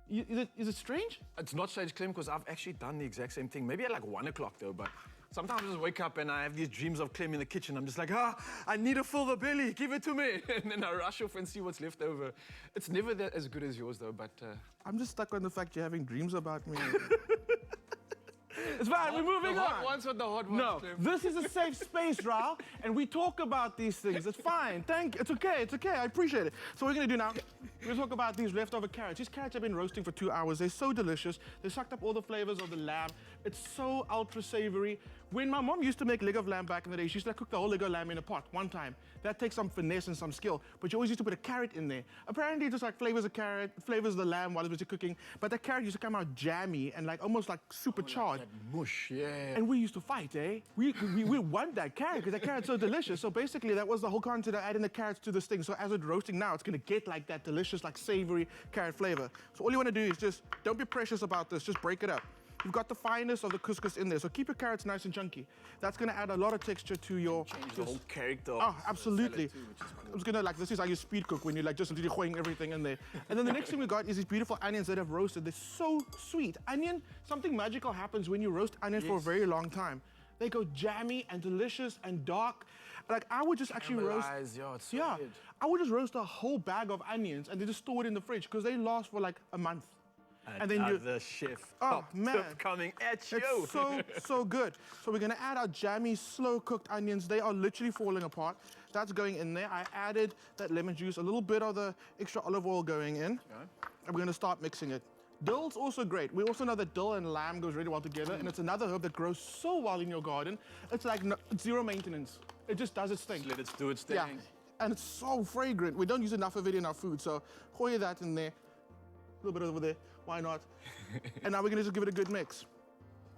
Is it strange? It's not strange, Clem, because I've actually done the exact same thing. Maybe at like 1 o'clock though, but sometimes I just wake up and I have these dreams of Clem in the kitchen. I'm just like, I need to fill the belly, give it to me. And then I rush off and see what's left over. It's never that as good as yours though, but... I'm just stuck on the fact you're having dreams about me. It's fine, we're moving the on. hot ones with the hot ones, No, Clem. this is a safe space, Raul, and we talk about these things. It's fine, thank you. It's okay, I appreciate it. So what we're gonna do now, We talk about these leftover carrots. These carrots have been roasting for 2 hours. They're so delicious. They sucked up all the flavors of the lamb. It's so ultra savory. When my mom used to make leg of lamb back in the day, she used to cook the whole leg of lamb in a pot one time. That takes some finesse and some skill, but you always used to put a carrot in there. Apparently, it just like flavors the carrot, flavors the lamb while it was cooking, but the carrot used to come out jammy and like almost like supercharged. Like that mush, yeah. And we used to fight, eh? We want that carrot because that carrot's so delicious. So basically, that was the whole concept of adding the carrots to this thing. So as it's roasting now, it's gonna get like that delicious, like savory carrot flavor. So all you wanna do is just, don't be precious about this, just break it up. You've got the fineness of the couscous in there, so keep your carrots nice and chunky. That's gonna add a lot of texture to your... Change the whole character. Oh, absolutely. I was gonna like, this is how you speed cook when you're like just literally throwing everything in there. And then the next thing we got is these beautiful onions that have roasted. They're so sweet. Onion, something magical happens when you roast onion for a very long time. They go jammy and delicious and dark. Like I would just actually roast... Yeah, it's so good. I would just roast a whole bag of onions and then just store it in the fridge because they last for like a month. And then the chef tip coming at you. It's so good. So we're gonna add our jammy, slow-cooked onions. They are literally falling apart. That's going in there. I added that lemon juice, a little bit of the extra olive oil going in. Okay. And we're gonna start mixing it. Dill's also great. We also know that dill and lamb goes really well together, and it's another herb that grows so well in your garden. It's like it's zero maintenance. It just does its thing. Just let it do its thing. Yeah, and it's so fragrant. We don't use enough of it in our food, so pour that in there. A little bit over there. Why not? And now we're gonna just give it a good mix.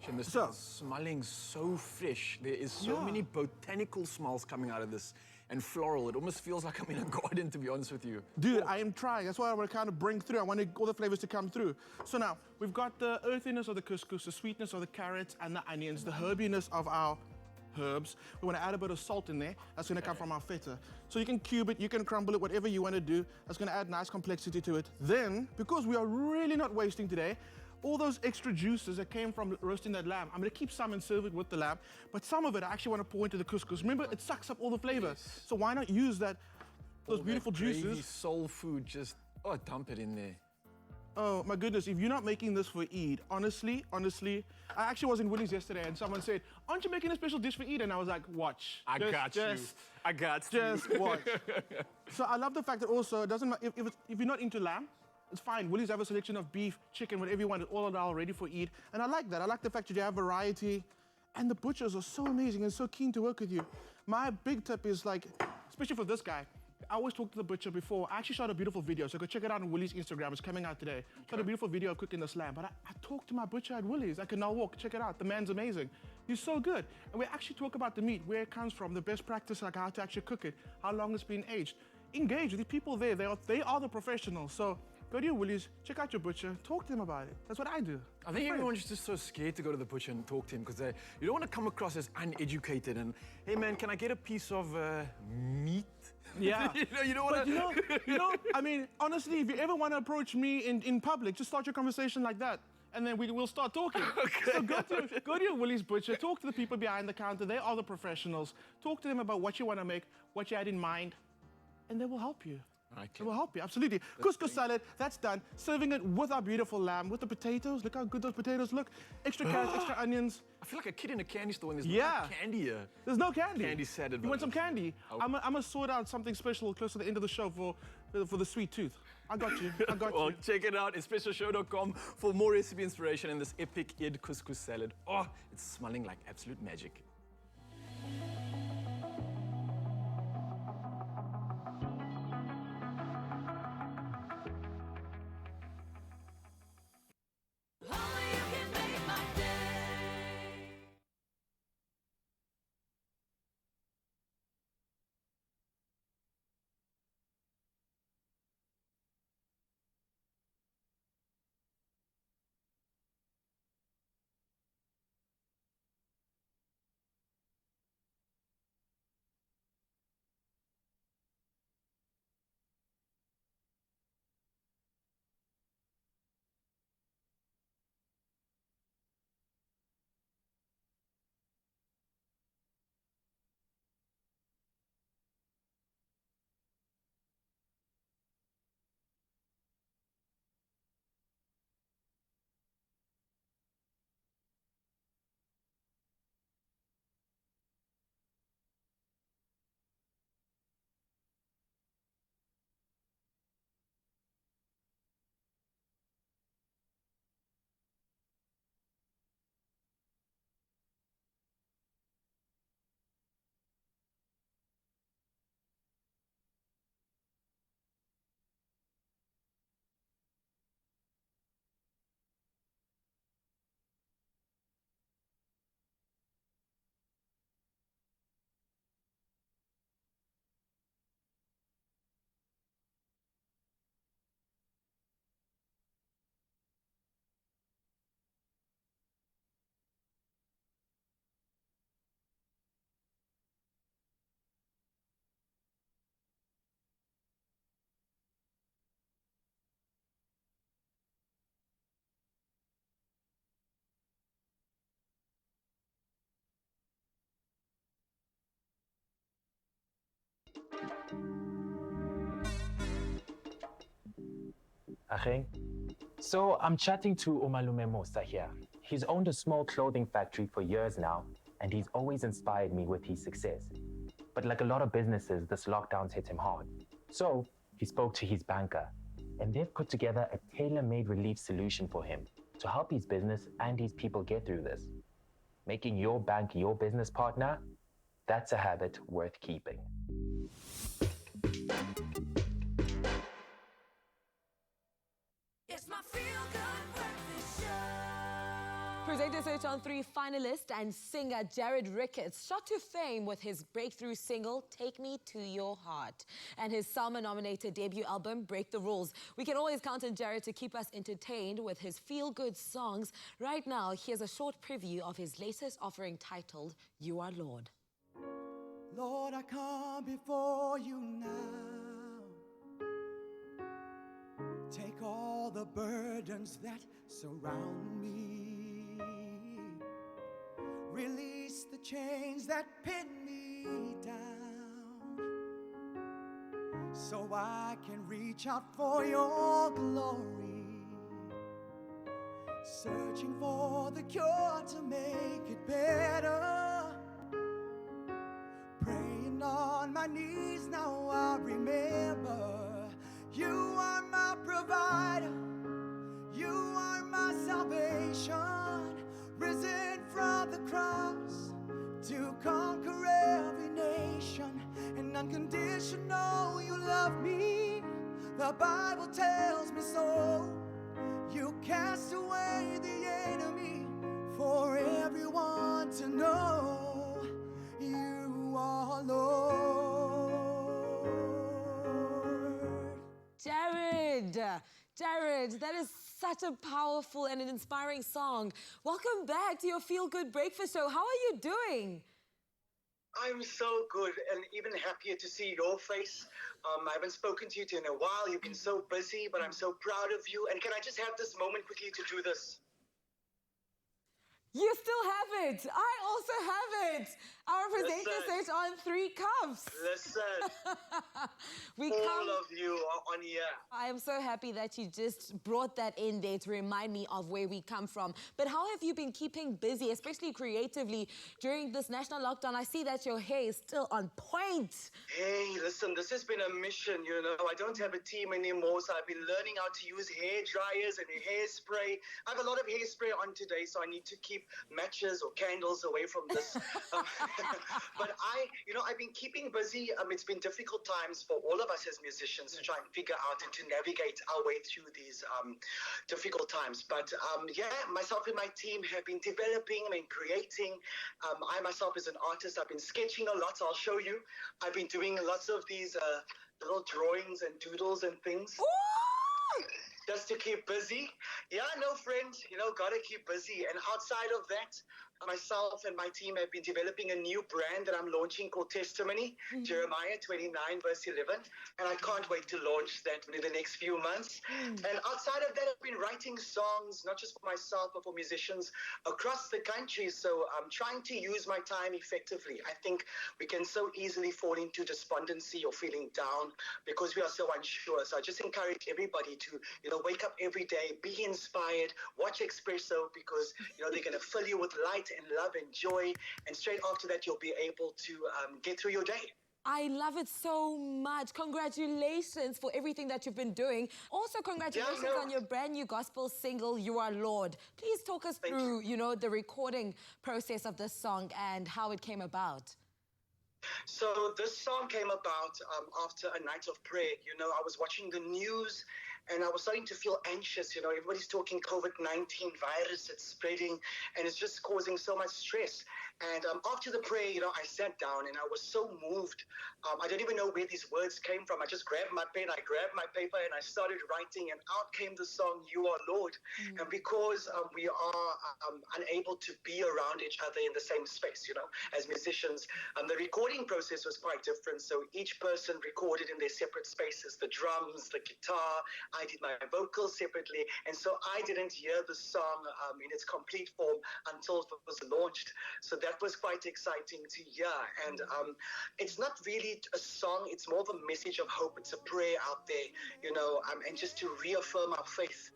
And this is smelling so fresh. There is so many botanical smells coming out of this and floral. It almost feels like I'm in a garden, to be honest with you. Dude, I am trying. That's what I want to kind of bring through. I want all the flavors to come through. So now, we've got the earthiness of the couscous, the sweetness of the carrots and the onions, the herbiness of our herbs. We want to add a bit of salt in there. That's going to come from our feta. So you can cube it, you can crumble it, whatever you want to do. That's going to add nice complexity to it. Then, because we are really not wasting today, all those extra juices that came from roasting that lamb, I'm going to keep some and serve it with the lamb, but some of it I actually want to pour into the couscous. Remember, it sucks up all the flavor. So why not use those beautiful juices? Soul food, just dump it in there. Oh my goodness, if you're not making this for Eid, honestly, I actually was in Woolies yesterday and someone said, aren't you making a special dish for Eid? And I was like, watch. I got you. Just watch. So I love the fact that also, it doesn't matter, if you're not into lamb, it's fine. Woolies have a selection of beef, chicken, whatever you want, it's all now ready for Eid. And I like that. I like the fact that you have variety. And the butchers are so amazing and so keen to work with you. My big tip is like, especially for this guy, I always talk to the butcher before. I actually shot a beautiful video, so go check it out on Woolies Instagram. It's coming out today. Shot a beautiful video of cooking this lamb. But I talked to my butcher at Woolies. I can now walk, check it out. The man's amazing. He's so good. And we actually talk about the meat, where it comes from, the best practice, like how to actually cook it, how long it's been aged. Engage with the people there. They are the professionals. So go to your Woolies, check out your butcher, talk to them about it. That's what I do. I think everyone's just so scared to go to the butcher and talk to him because you don't want to come across as uneducated and, hey man, can I get a piece of meat? Yeah. you don't want to... I mean, honestly, if you ever want to approach me in public, just start your conversation like that. And then we'll start talking. Okay. So go to your Woolies butcher, talk to the people behind the counter. They are the professionals. Talk to them about what you want to make, what you had in mind, and they will help you. It will help you, absolutely. Couscous salad, that's done. Serving it with our beautiful lamb, with the potatoes. Look how good those potatoes look. Extra carrots, extra onions. I feel like a kid in a candy store when there's no candy here. There's no candy. Candy salad. You want some candy? I'm gonna sort out something special close to the end of the show for the sweet tooth. I got you, Well, check it out, expressoshow.com for more recipe inspiration in this epic Eid couscous salad. Oh, it's smelling like absolute magic. Acheng? So I'm chatting to Umalume Musa here. He's owned a small clothing factory for years now, and he's always inspired me with his success. But like a lot of businesses, this lockdown's hit him hard. So he spoke to his banker, and they've put together a tailor-made relief solution for him to help his business and his people get through this. Making your bank your business partner, that's a habit worth keeping. It's my feel-good breakfast show. Presenter Search on 3 finalist and singer Jared Ricketts shot to fame with his breakthrough single, Take Me to Your Heart, and his Salma-nominated debut album, Break the Rules. We can always count on Jared to keep us entertained with his feel-good songs. Right now, here's a short preview of his latest offering titled, You Are Lord. Lord, I come before you now. Take all the burdens that surround me. Release the chains that pin me down, so I can reach out for your glory. Searching for the cure to make it better. Praying on my knees, now I remember. You are my provider, you are my salvation, risen from the cross to conquer every nation, and unconditional you love me, the Bible tells me so. You cast away the enemy for everyone to know. You are Lord. Jared, that is such a powerful and an inspiring song. Welcome back to your Feel Good Breakfast Show. How are you doing? I'm so good and even happier to see your face. I haven't spoken to you in a while. You've been so busy, but I'm so proud of you. And can I just have this moment quickly to do this? You still have it. I also have it. Our presenter says on 3 cups. Listen, all of you are on here. I am so happy that you just brought that in there to remind me of where we come from. But how have you been keeping busy, especially creatively, during this national lockdown? I see that your hair is still on point. Hey, listen, this has been a mission, you know. I don't have a team anymore, so I've been learning how to use hair dryers and hairspray. I have a lot of hairspray on today, so I need to keep matches or candles away from this. But I've been keeping busy. It's been difficult times for all of us as musicians to try and figure out and to navigate our way through these difficult times. But myself and my team have been developing and creating. I myself as an artist, I've been sketching a lot. I'll show you. I've been doing lots of these little drawings and doodles and things. Ooh! Just to keep busy. Yeah, no, friend, gotta keep busy. And outside of that, myself and my team have been developing a new brand that I'm launching called Testimony, Jeremiah 29 verse 11. And I can't wait to launch that in the next few months. And outside of that, I've been writing songs, not just for myself, but for musicians across the country. So I'm trying to use my time effectively. I think we can so easily fall into despondency or feeling down because we are so unsure. So I just encourage everybody to, wake up every day, be inspired, watch Expresso because, they're going to fill you with light and love and joy, and straight after that you'll be able to get through your day. I love it so much. Congratulations for everything that you've been doing. Also, congratulations on your brand new gospel single, You Are Lord. Please talk us through, the recording process of this song and how it came about. So this song came about after a night of prayer. I was watching the news and I was starting to feel anxious. Everybody's talking COVID-19 virus, it's spreading, and it's just causing so much stress. And after the prayer, I sat down and I was so moved. I don't even know where these words came from. I just grabbed my pen, I grabbed my paper, and I started writing, and out came the song, You Are Lord. And because we are unable to be around each other in the same space, as musicians, the recording process was quite different. So each person recorded in their separate spaces, the drums, the guitar, I did my vocals separately, and so I didn't hear the song in its complete form until it was launched. So that was quite exciting to hear. And it's not really a song, it's more of a message of hope. It's a prayer out there, and just to reaffirm our faith,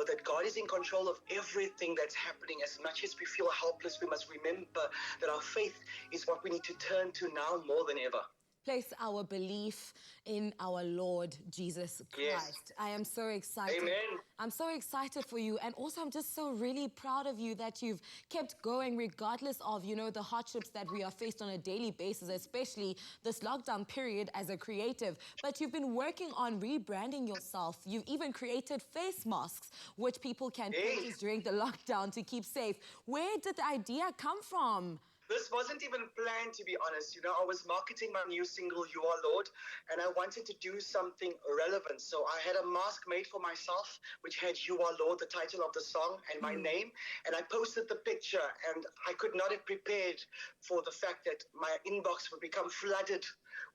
that God is in control of everything that's happening. As much as we feel helpless, we must remember that our faith is what we need to turn to now more than ever. Place our belief in our Lord Jesus Christ. Yes. I am so excited. Amen. I'm so excited for you. And also, I'm just so really proud of you that you've kept going regardless of, the hardships that we are faced on a daily basis, especially this lockdown period as a creative. But you've been working on rebranding yourself. You've even created face masks, which people can purchase during the lockdown to keep safe. Where did the idea come from? This wasn't even planned, to be honest. I was marketing my new single, You Are Lord, and I wanted to do something relevant. So I had a mask made for myself, which had You Are Lord, the title of the song, and my name. And I posted the picture, and I could not have prepared for the fact that my inbox would become flooded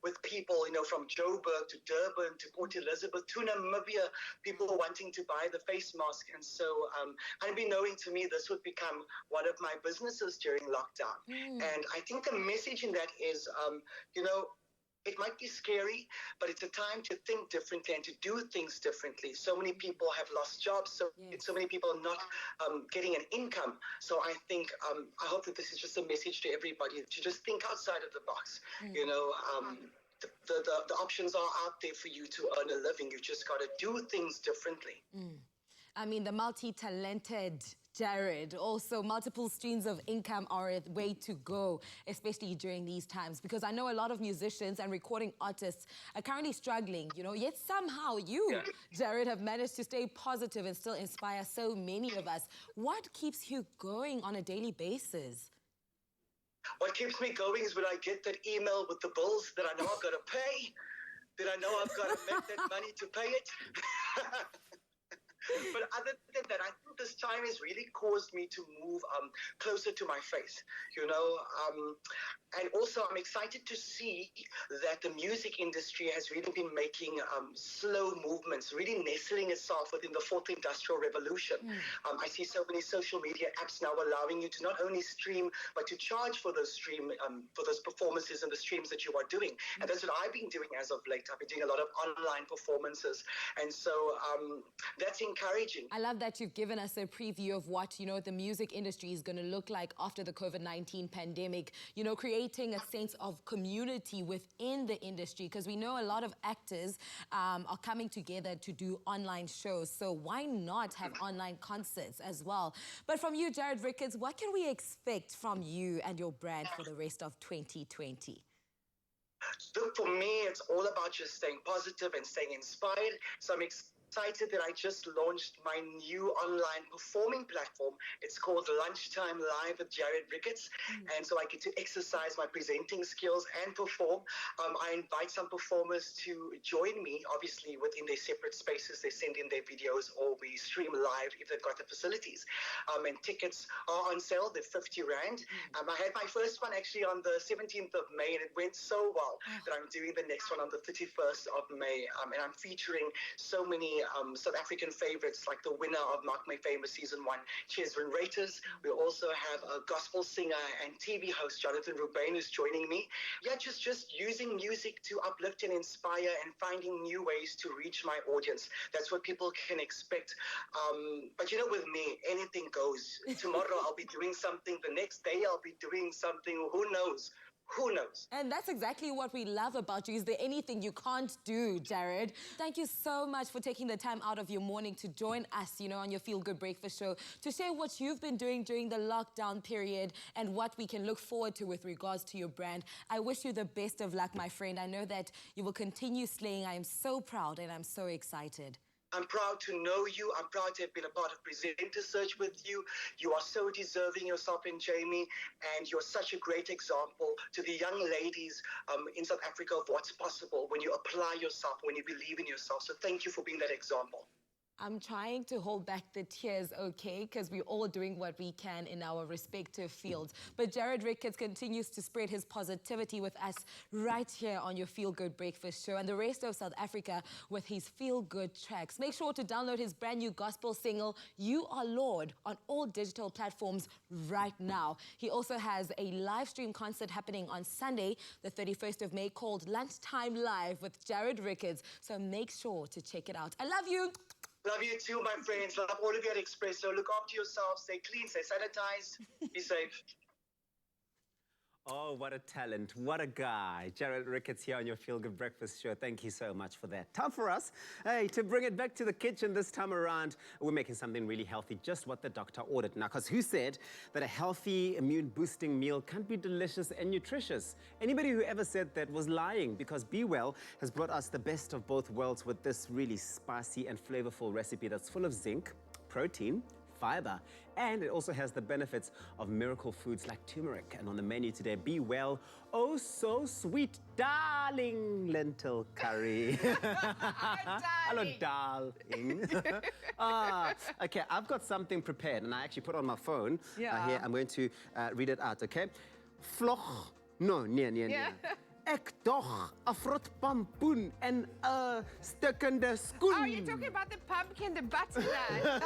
with people, from Joburg to Durban to Port Elizabeth to Namibia, people wanting to buy the face mask. And so unbeknown to me, this would become one of my businesses during lockdown. And I think the message in that is, it might be scary, but it's a time to think differently and to do things differently. So many people have lost jobs, so many people are not getting an income. So I think, I hope that this is just a message to everybody to just think outside of the box. The options are out there for you to earn a living. You've just got to do things differently. I mean, the multi-talented Jared, also multiple streams of income are a way to go, especially during these times, because I know a lot of musicians and recording artists are currently struggling, yet somehow you, Jared, have managed to stay positive and still inspire so many of us. What keeps you going on a daily basis? What keeps me going is when I get that email with the bills that I know I've got to pay, that I know I've got to make that money to pay it. But other than that, I think this time has really caused me to move closer to my faith, and also I'm excited to see that the music industry has really been making slow movements, really nestling itself within the fourth industrial revolution. I see so many social media apps now allowing you to not only stream, but to charge for those performances and the streams that you are doing. And that's what I've been doing as of late. I've been doing a lot of online performances. And so that's encouraging. I love that you've given us a preview of what, the music industry is going to look like after the COVID-19 pandemic, creating a sense of community within the industry, because we know a lot of actors are coming together to do online shows. So why not have online concerts as well? But from you, Jared Ricketts, what can we expect from you and your brand for the rest of 2020? Look, for me, it's all about just staying positive and staying inspired. So I'm excited that I just launched my new online performing platform. It's called Lunchtime Live with Jared Ricketts. And so I get to exercise my presenting skills and perform. I invite some performers to join me, obviously within their separate spaces. They send in their videos or we stream live if they've got the facilities. And tickets are on sale. They're 50 Rand. I had my first one actually on the 17th of May, and it went so well that I'm doing the next one on the 31st of May. And I'm featuring so many South African favorites, like the winner of Mark My Famous Season 1, Cheswin Raiters. We also have a gospel singer and TV host, Jonathan Rubain, who's joining me. Yeah, just using music to uplift and inspire and finding new ways to reach my audience. That's what people can expect. But with me, anything goes. Tomorrow I'll be doing something. The next day I'll be doing something. Who knows? Who knows? And that's exactly what we love about you. Is there anything you can't do, Jared? Thank you so much for taking the time out of your morning to join us, on your Feel Good Breakfast show, to share what you've been doing during the lockdown period and what we can look forward to with regards to your brand. I wish you the best of luck, my friend. I know that you will continue slaying. I am so proud and I'm so excited. I'm proud to know you. I'm proud to have been a part of Presenter Search with you. You are so deserving yourself and Jamie, and you're such a great example to the young ladies in South Africa of what's possible when you apply yourself, when you believe in yourself. So thank you for being that example. I'm trying to hold back the tears, okay? Because we're all doing what we can in our respective fields. But Jared Ricketts continues to spread his positivity with us right here on your Feel Good Breakfast Show and the rest of South Africa with his Feel Good tracks. Make sure to download his brand new gospel single, You Are Lord, on all digital platforms right now. He also has a live stream concert happening on Sunday, the 31st of May, called Lunchtime Live with Jared Ricketts. So make sure to check it out. I love you. Love you too, my friends. Love all of you at Expresso. Look after yourselves. Stay clean, stay sanitized. Be safe. Oh, what a talent. What a guy. Jared Ricketts here on your Feel Good Breakfast Show. Thank you so much for that. Time for us, hey, to bring it back to the kitchen this time around. We're making something really healthy, just what the doctor ordered. Now, because who said that a healthy, immune-boosting meal can't be delicious and nutritious? Anybody who ever said that was lying, because Be Well has brought us the best of both worlds with this really spicy and flavorful recipe that's full of zinc, protein, fiber, and it also has the benefits of miracle foods like turmeric. And on the menu today, Be Well, oh so sweet, darling lentil curry. Hello, darling. Okay, I've got something prepared, and I actually put it on my phone. Here, I'm going to read it out, okay? Vlog, no, nee. Ek toch, 'n vrot pampoen en 'n stukkende skoen. Oh, you're talking about the pumpkin, the butternut.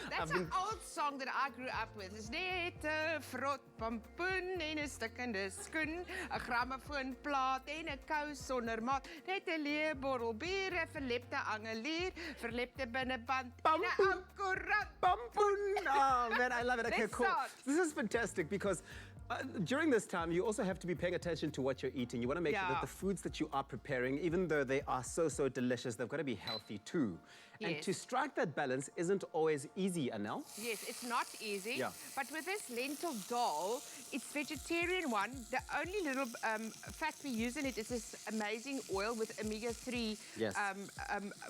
That's an old song that I grew up with. It's net 'n vrot pampoen en 'n stukkende skoen, 'n grammofoonplaat en 'n kous sonder maat, net 'n leë bottel bier, 'n verlepte angelier, verlepte binneband en 'n ou koerant. Pampoen. Oh, man, I love it. Okay, Let's cool. start. This is fantastic because during this time, you also have to be paying attention to what you're eating. You want to make sure that the foods that you are preparing, even though they are so delicious, they've got to be healthy too. And Yes. to strike that balance isn't always easy, Anel. Yes, it's not easy. Yeah. But with this lentil dal, it's vegetarian one. The only little fat we use in it is this amazing oil with omega-3 Yes.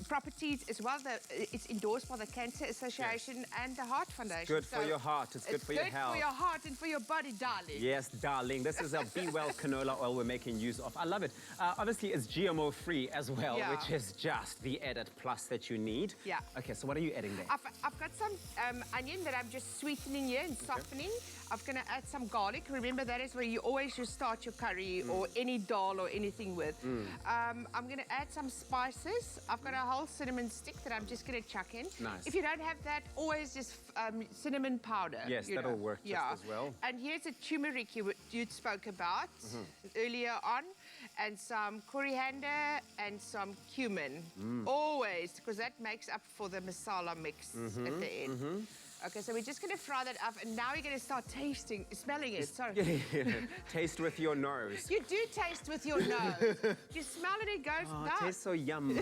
properties as well. It's endorsed by the Cancer Association and the Heart Foundation. Good for your heart. It's good for your health. It's good for your heart and for your body, darling. Yes, darling. This is a Be Well canola oil we're making use of. I love it. Obviously, it's GMO-free as well, Yeah. which is just the added plus that you need. Yeah. Okay, so what are you adding there? I've got some onion that I'm just sweetening here and softening. I'm going to add some garlic. Remember, that is where you always just start your curry or any dal or anything with. I'm going to add some spices. I've got a whole cinnamon stick that I'm just going to chuck in. Nice. If you don't have that, always just cinnamon powder. Yes, you that'll know. work just as well. And here's a turmeric you spoke about earlier on, and some coriander and some cumin. Always, because that makes up for the masala mix at the end. Okay, so we're just going to fry that up, and now we're going to start smelling it. Sorry. Taste with your nose. You do taste with your nose. You smell it, it goes Oh, it nuts. tastes so yum.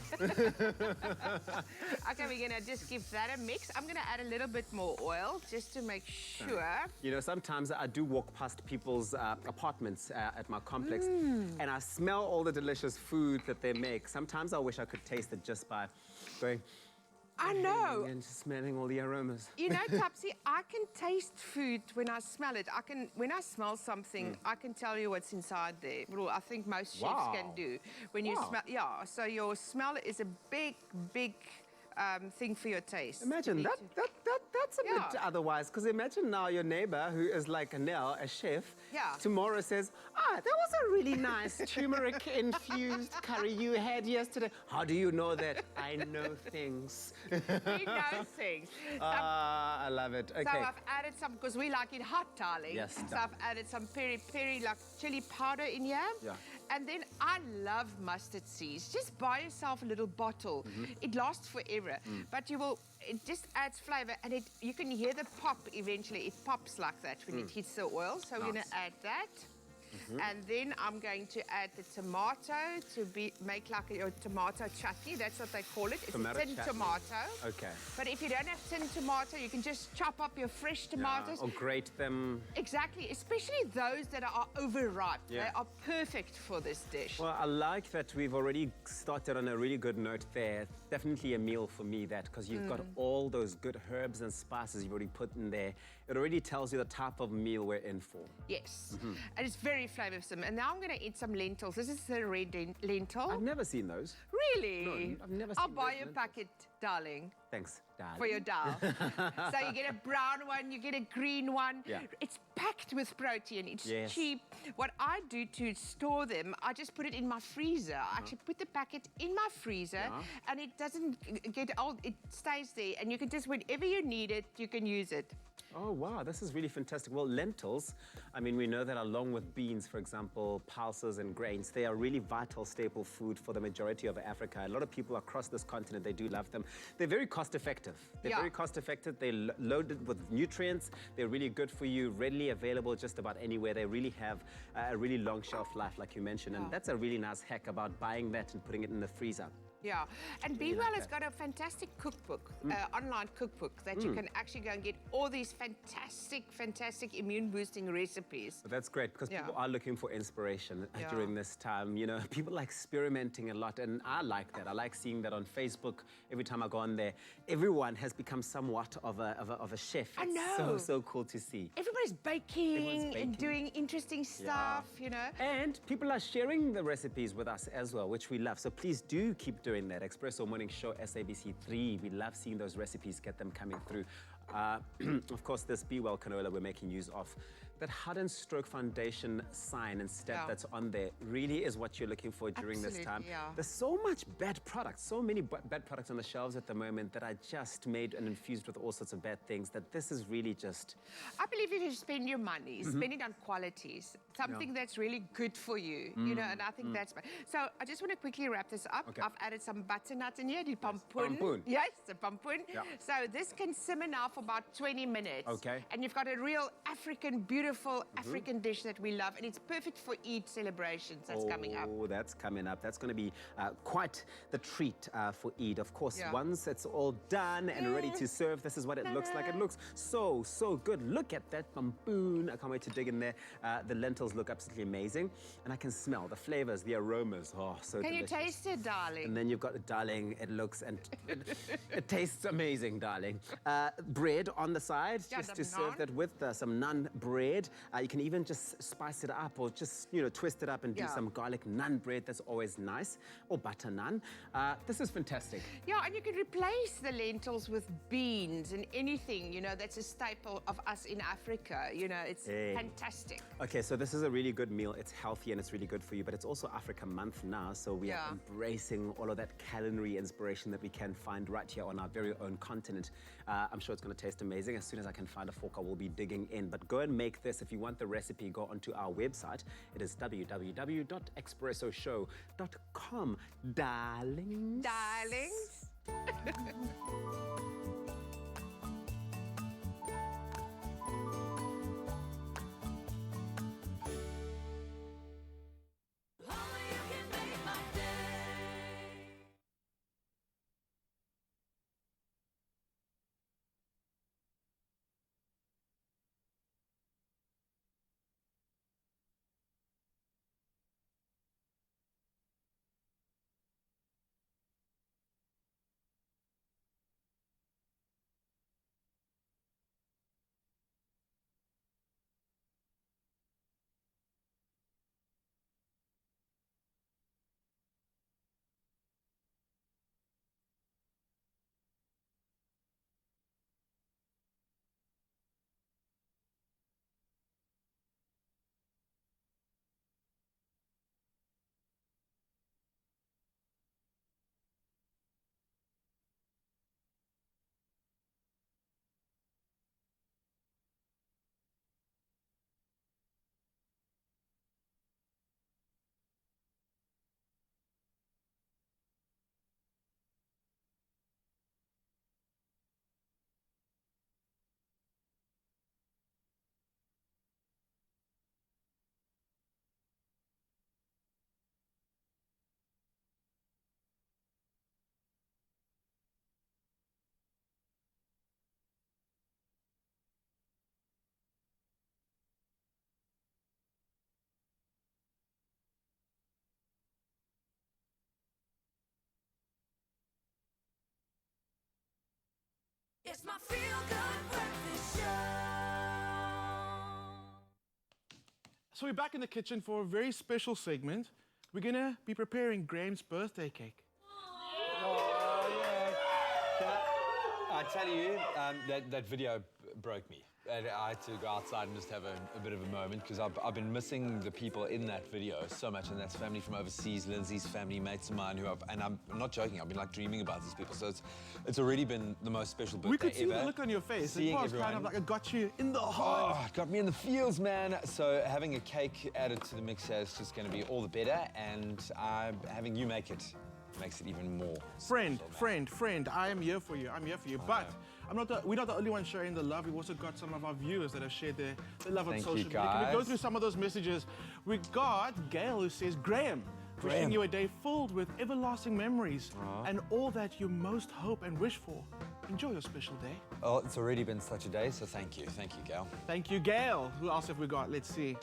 Okay, we're going to just give that a mix. I'm going to add a little bit more oil just to make sure. You know, sometimes I do walk past people's apartments at my complex, and I smell all the delicious food that they make. Sometimes I wish I could taste it just by going... I know. And smelling all the aromas. You know, Tupsy, I can taste food when I smell it. When I smell something, I can tell you what's inside there. Well, I think most chefs can do. When you smell, so your smell is a big thing for your taste. Imagine that's a bit otherwise, because imagine now your neighbor who is like Anel, a chef, tomorrow says, that was a really nice turmeric-infused curry you had yesterday. How do you know that? I know things. We know things. I love it. Okay. So I've added some, because we like it hot, darling. Yes, so I've added some peri-peri, like chili powder in here. Yeah. And then I love mustard seeds. Just buy yourself a little bottle. It lasts forever. But it just adds flavor, and you can hear the pop eventually. It pops like that when it hits the oil. So we're going to add that. And then I'm going to add the tomato to make like your tomato chutney. That's what they call it. It's Tomato a tin chutney. tomato. Okay. But if you don't have tin tomato, you can just chop up your fresh tomatoes. Or grate them. Exactly, especially those that are overripe. Yeah. They are perfect for this dish. Well, I like that we've already started on a really good note there. Definitely a meal for me, that, because you've got all those good herbs and spices you've already put in there. It already tells you the type of meal we're in for. Yes, and it's very very flavoursome. And now I'm going to eat some lentils. This is the red lentil. I've never seen those. Really? No, I've never I'll seen buy red you a lentils. packet, darling. Thanks, darling. For your dal. So you get a brown one, you get a green one. Yeah. It's packed with protein. It's Yes. cheap. What I do to store them, I just put it in my freezer. I actually put the packet in my freezer and it doesn't get old. It stays there and you can just, whenever you need it, you can use it. Oh, wow, this is really fantastic. Well, lentils, I mean, we know that along with beans, for example, pulses and grains, they are really vital staple food for the majority of Africa. A lot of people across this continent, they do love them. They're very cost effective. They're very cost effective. They're loaded with nutrients. They're really good for you, readily available just about anywhere. They really have a really long shelf life, like you mentioned. And that's a really nice hack about buying that and putting it in the freezer. Yeah, and Be Well has got a fantastic cookbook, online cookbook, that you can actually go and get all these fantastic immune-boosting recipes. That's great, because people are looking for inspiration during this time. You know, people are experimenting a lot, and I like that. I like seeing that on Facebook. Every time I go on there, everyone has become somewhat of a chef. I know. It's so cool to see. Everybody's baking and doing interesting stuff, you know. And people are sharing the recipes with us as well, which we love. So please do keep doing that. Expresso Morning Show, SABC3. We love seeing those recipes, get them coming through. Of course, this Be Well canola we're making use of. That Heart and Stroke Foundation sign and step that's on there really is what you're looking for during this time. There's so much bad products, so many bad products on the shelves at the moment that are just made and infused with all sorts of bad things, that this is really just... I believe if you spend your money, spend it on qualities, something that's really good for you, you know, and I think that's... So I just want to quickly wrap this up. I've added some butternut in here, the pampun. Yes, the pampun. So this can simmer now for about 20 minutes. And you've got a real African, beautiful African dish that we love, and it's perfect for Eid celebrations that's coming up. Oh, that's coming up. That's going to be quite the treat for Eid. Of course, once it's all done and ready to serve, this is what it looks like. It looks so good. Look at that pampoon. I can't wait to dig in there. The lentils look absolutely amazing, and I can smell the flavors, the aromas. Oh, so delicious. Can you taste it, darling? And then you've got, darling, it looks and it tastes amazing, darling. Bread on the side, just to serve that with some naan bread. You can even just spice it up, or just, you know, twist it up and do some garlic naan bread. That's always nice. Or butter naan. This is fantastic. Yeah, and you can replace the lentils with beans and anything, you know, that's a staple of us in Africa. You know, it's fantastic. Okay, so this is a really good meal. It's healthy and it's really good for you, but it's also Africa Month now, so we are embracing all of that culinary inspiration that we can find right here on our very own continent. I'm sure it's going to taste amazing. As soon as I can find a fork, I will be digging in. But go and make this. If you want the recipe, go onto our website. It is www.expressoshow.com. Darlings. Darlings. It's my feel-good breakfast show. So we're back in the kitchen for a very special segment. We're gonna be preparing Graham's birthday cake. Oh, yeah. I tell you, that video broke me. I had to go outside and just have a bit of a moment because I've been missing the people in that video so much, and that's family from overseas, Lindsay's family, mates of mine and I'm not joking, I've been like dreaming about these people. So it's already been the most special birthday We could see ever. the look on your face. Seeing It was kind of like it got you in the heart. Oh, it got me in the feels, man. So having a cake added to the mix here is just going to be all the better, and having you make it makes it even more Friend, special, I am here for you. I'm here for you. But we're not the only ones sharing the love. We've also got some of our viewers that have shared their love on Thank social you, media. Can we go guys. through some of those messages? We got Gail who says, Graham, wishing you a day filled with everlasting memories and all that you most hope and wish for. Enjoy your special day. Oh, it's already been such a day, so thank you. Thank you, Gail. Thank you, Gail. Who else have we got? Let's see.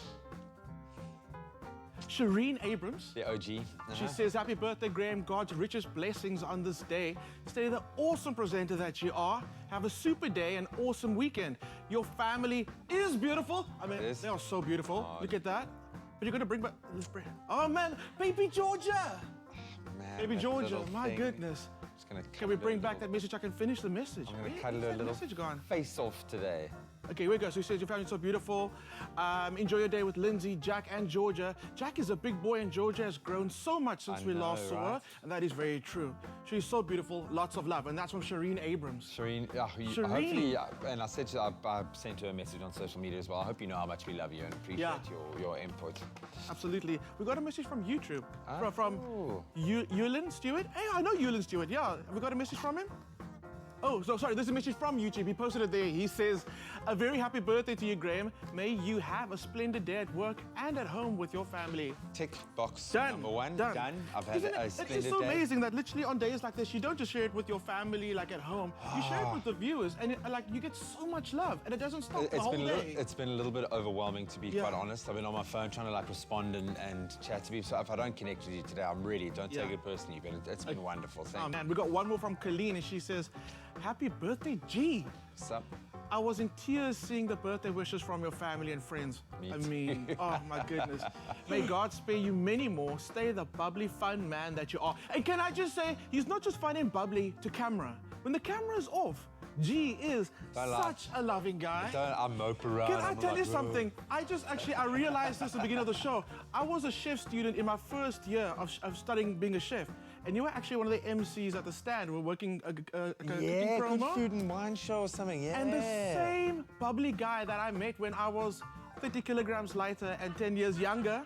Shireen Abrams. The OG. She says, happy birthday, Graham. God's richest blessings on this day. Stay the awesome presenter that you are. Have a super day and awesome weekend. Your family is beautiful. I mean, they are so beautiful. Look at that. But you're going to bring back... Oh, man. Baby Georgia. Man, Baby that Georgia. little My thing. goodness. Just gonna Can we bring back that message? I can finish the message. I'm going to Where cut is a that little message gone? face off today. Okay, here we go. So he says, your family's so beautiful. Enjoy your day with Lindsay, Jack, and Georgia. Jack is a big boy, and Georgia has grown so much since we last saw her. And that is very true. She's so beautiful. Lots of love. And that's from Shireen Abrams. Shireen, hopefully, and I said I sent her a message on social media as well. I hope you know how much we love you and appreciate your input. Absolutely. We got a message from YouTube. From Eulin Stewart. Hey, I know Eulin Stewart. Yeah. Have we got a message from him? Oh, so sorry, there's a message from YouTube. He posted it there. He says, a very happy birthday to you, Graham. May you have a splendid day at work and at home with your family. Tick box Done. number one. Done. I've had a splendid day. It's so amazing that literally on days like this, you don't just share it with your family, like at home. You share it with the viewers, and you get so much love, and it doesn't stop the whole day. It's been a little bit overwhelming, to be quite honest. I've been on my phone trying to respond and chat to people. So if I don't connect with you today, don't take it personally, but it's been wonderful. Thank you. Man, we got one more from Colleen, and she says, happy birthday, G. What's up? I was in tears seeing the birthday wishes from your family and friends. I mean, oh my goodness. May God spare you many more. Stay the bubbly, fun man that you are. And can I just say, he's not just fun and bubbly to camera. When the camera is off, G is such a loving guy. I mope around. Can I tell you something? I realized this at the beginning of the show. I was a chef student in my first year of studying being a chef. And you were actually one of the MCs at the stand. We're working a cooking promo. Good food and wine show or something, yeah. And the same bubbly guy that I met when I was 30 kilograms lighter and 10 years younger,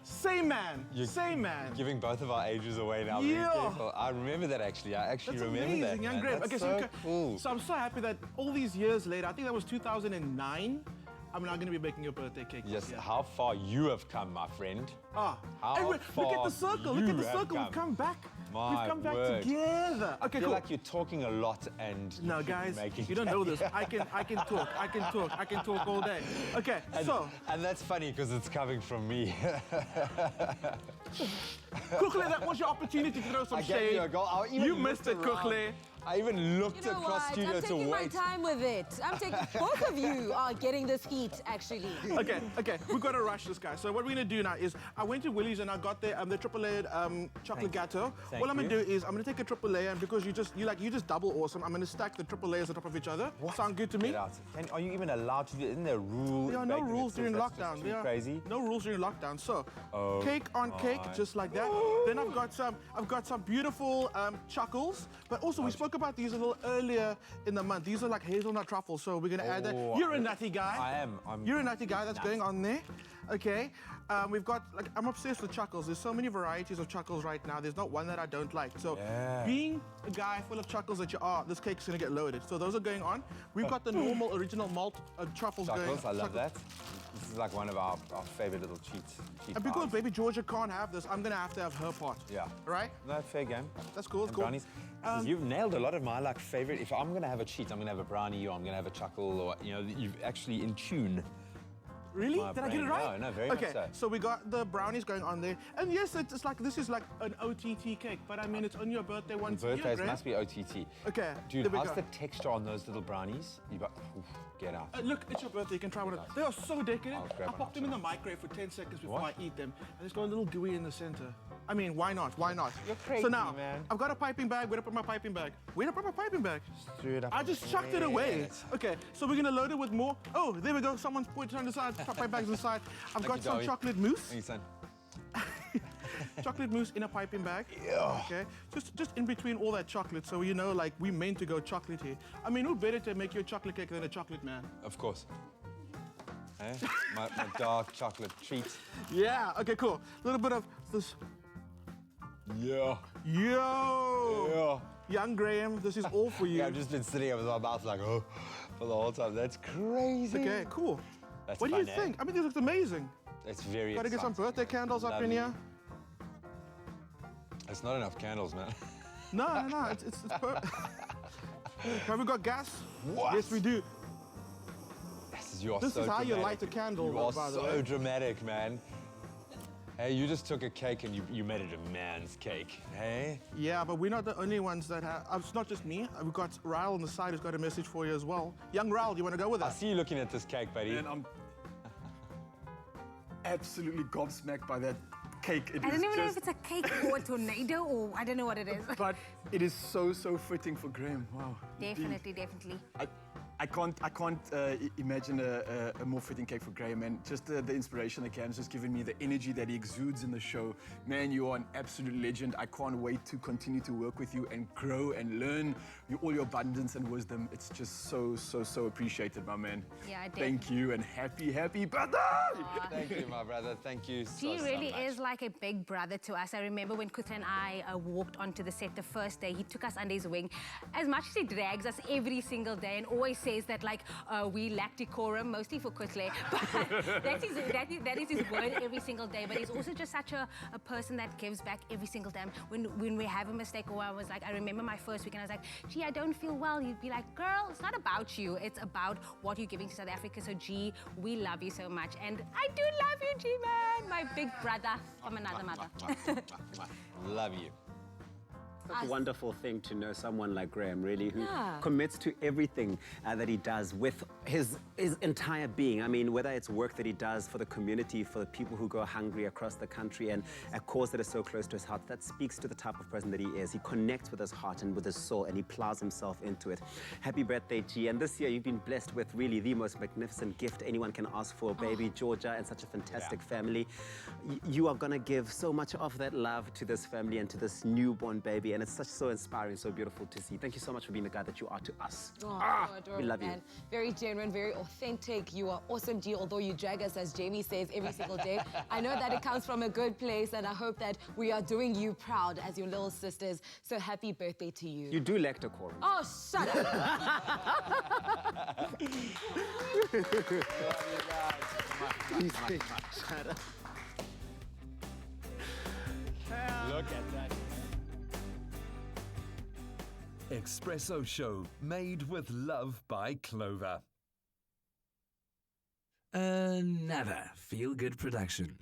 same man, same man. Giving both of our ages away now. Yeah. Be careful. I remember that actually. I actually remember amazing, that. Young Man. Graham. That's Okay, so cool. So I'm so happy that all these years later, I think that was 2009, I'm now going to be baking your birthday cake. Yes, how far you have come, my friend. How far look at the circle. Look at the circle. We've come back. We've come back together. Okay, I feel like you're talking a lot and no, guys, you don't know this. I can talk all day. Okay, and that's funny because it's coming from me. Kukle, that was your opportunity to throw some shade. I gave you a goal. You missed it, Kukle. I even looked across studio to wait. I'm taking my time with it. Both of you are getting this heat, actually. Okay, we've got to rush this guy. So what we're going to do now is, I went to Willie's and I got the triple layered chocolate gâteau. What I'm going to do is, I'm going to take a triple layer, and because you just double awesome, I'm going to stack the triple layers on top of each other. Sound good to me? Are you even allowed to do it? Isn't there a rule? There are no rules during lockdown. Too crazy. No rules during lockdown. So, cake on cake, just like that. Then I've got some beautiful chuckles, but also we spoke about these a little earlier in the month. These are like hazelnut truffles, so we're gonna add that. You're a nutty guy. I am. You're a nutty guy. That's going on there. Okay. We've got I'm obsessed with chuckles. There's so many varieties of chuckles right now. There's not one that I don't like. So being a guy full of chuckles that you are, this cake's gonna get loaded. So those are going on. We've got the normal original malt truffles going. I love that. This is like one of our favorite little cheats. And because baby Georgia can't have this, I'm gonna have to have her part. Yeah. Right? No, fair game. That's cool. That's cool. Brownies. You've nailed a lot of my favorite. If I'm gonna have a cheat, I'm gonna have a brownie, or I'm gonna have a chuckle, or you've actually in tune. Really? my Did I get brain. it right? No, very much okay, so. we got the brownies going on there. And yes, it's like, this is like an OTT cake, but I mean, it's only your birthday once a year, Birthdays Graham. must be OTT. Okay, Dude, there we how's go. the texture on those little brownies? Get out. Look, it's your birthday, you can try one. They are so decadent. I'll grab I one popped them in the microwave for 10 seconds before What? I eat them. And it's got a little gooey in the center. I mean, why not? Why not? You're crazy, so now, man. I've got a piping bag. Where to put my piping bag? Where to put my piping bag? Threw it up. I just chucked it away. Okay, so we're gonna load it with more. Oh, there we go. Someone's put it on the side. Piping bag's inside. I've Thank got you, some Darwin. chocolate mousse. Thank you, son. Chocolate mousse in a piping bag. Yeah. Okay, just in between all that chocolate, so you know, like, we meant to go chocolatey. I mean, who better to make you a chocolate cake than a chocolate man? Of course. Hey? my dark chocolate treat. Yeah. Okay. Cool. A little bit of this. Yeah. Yo. Yeah. Young Graham, this is all for you. Yeah, I've just been sitting here with my mouth like, oh, for the whole time. That's crazy. Okay. Cool. That's what do you fun, think? I mean, this looks amazing. It's very Gotta get some exciting. birthday candles up in Lovely. here. It's not enough candles, man. No. It's Have we got gas? What? Yes, we do. This is how you light a candle, You are by the so way. dramatic, man. Hey, you just took a cake and you made it a man's cake, hey? Yeah, but we're not the only ones that have. It's not just me. We've got Ryle on the side who's got a message for you as well. Young Ryle, do you want to go with I us? see you looking at this cake, buddy. Man, I'm absolutely gobsmacked by that cake. I don't even know if it's a cake or a tornado or I don't know what it is. But it is so fitting for Graham. Wow. Definitely, definitely. I can't imagine a more fitting cake for Graham, and just the inspiration that Cam's just given me, the energy that he exudes in the show. Man, you are an absolute legend. I can't wait to continue to work with you and grow and learn all your abundance and wisdom. It's just so appreciated, my man. Yeah, I Thank you and happy birthday! Thank you, my brother. Thank you He really so much. is like a big brother to us. I remember when Kutra and I walked onto the set the first day, he took us under his wing. As much as he drags us every single day and always says that, like, we lack decorum, mostly for Kutle, but that is his word every single day. But he's also just such a person that gives back every single time. When we have a mistake, or I remember my first week and I was like, gee, I don't feel well. He'd be like, girl, it's not about you. It's about what you're giving to South Africa. So, G, we love you so much. And I do love you, G-Man, my big brother from another mother. Love you. Such a wonderful thing to know someone like Graham, really, who Yeah. commits to everything that he does with his entire being. I mean, whether it's work that he does for the community, for the people who go hungry across the country, and a cause that is so close to his heart, that speaks to the type of person that he is. He connects with his heart and with his soul, and he plows himself into it. Happy birthday, G. And this year, you've been blessed with really the most magnificent gift anyone can ask for, baby Georgia, and such a fantastic family. You are going to give so much of that love to this family and to this newborn baby, and it's so inspiring, so beautiful to see. Thank you so much for being the guy that you are to us. Oh, so adorable, we love you. man. Very genuine, very authentic. You are awesome, G, although you drag us, as Jamie says, every single day. I know that it comes from a good place, and I hope that we are doing you proud as your little sisters. So happy birthday to you. You do lack decorum. Oh, shut up. Shut up. Look at that. Expresso Show, made with love by Clover. Another feel-good production.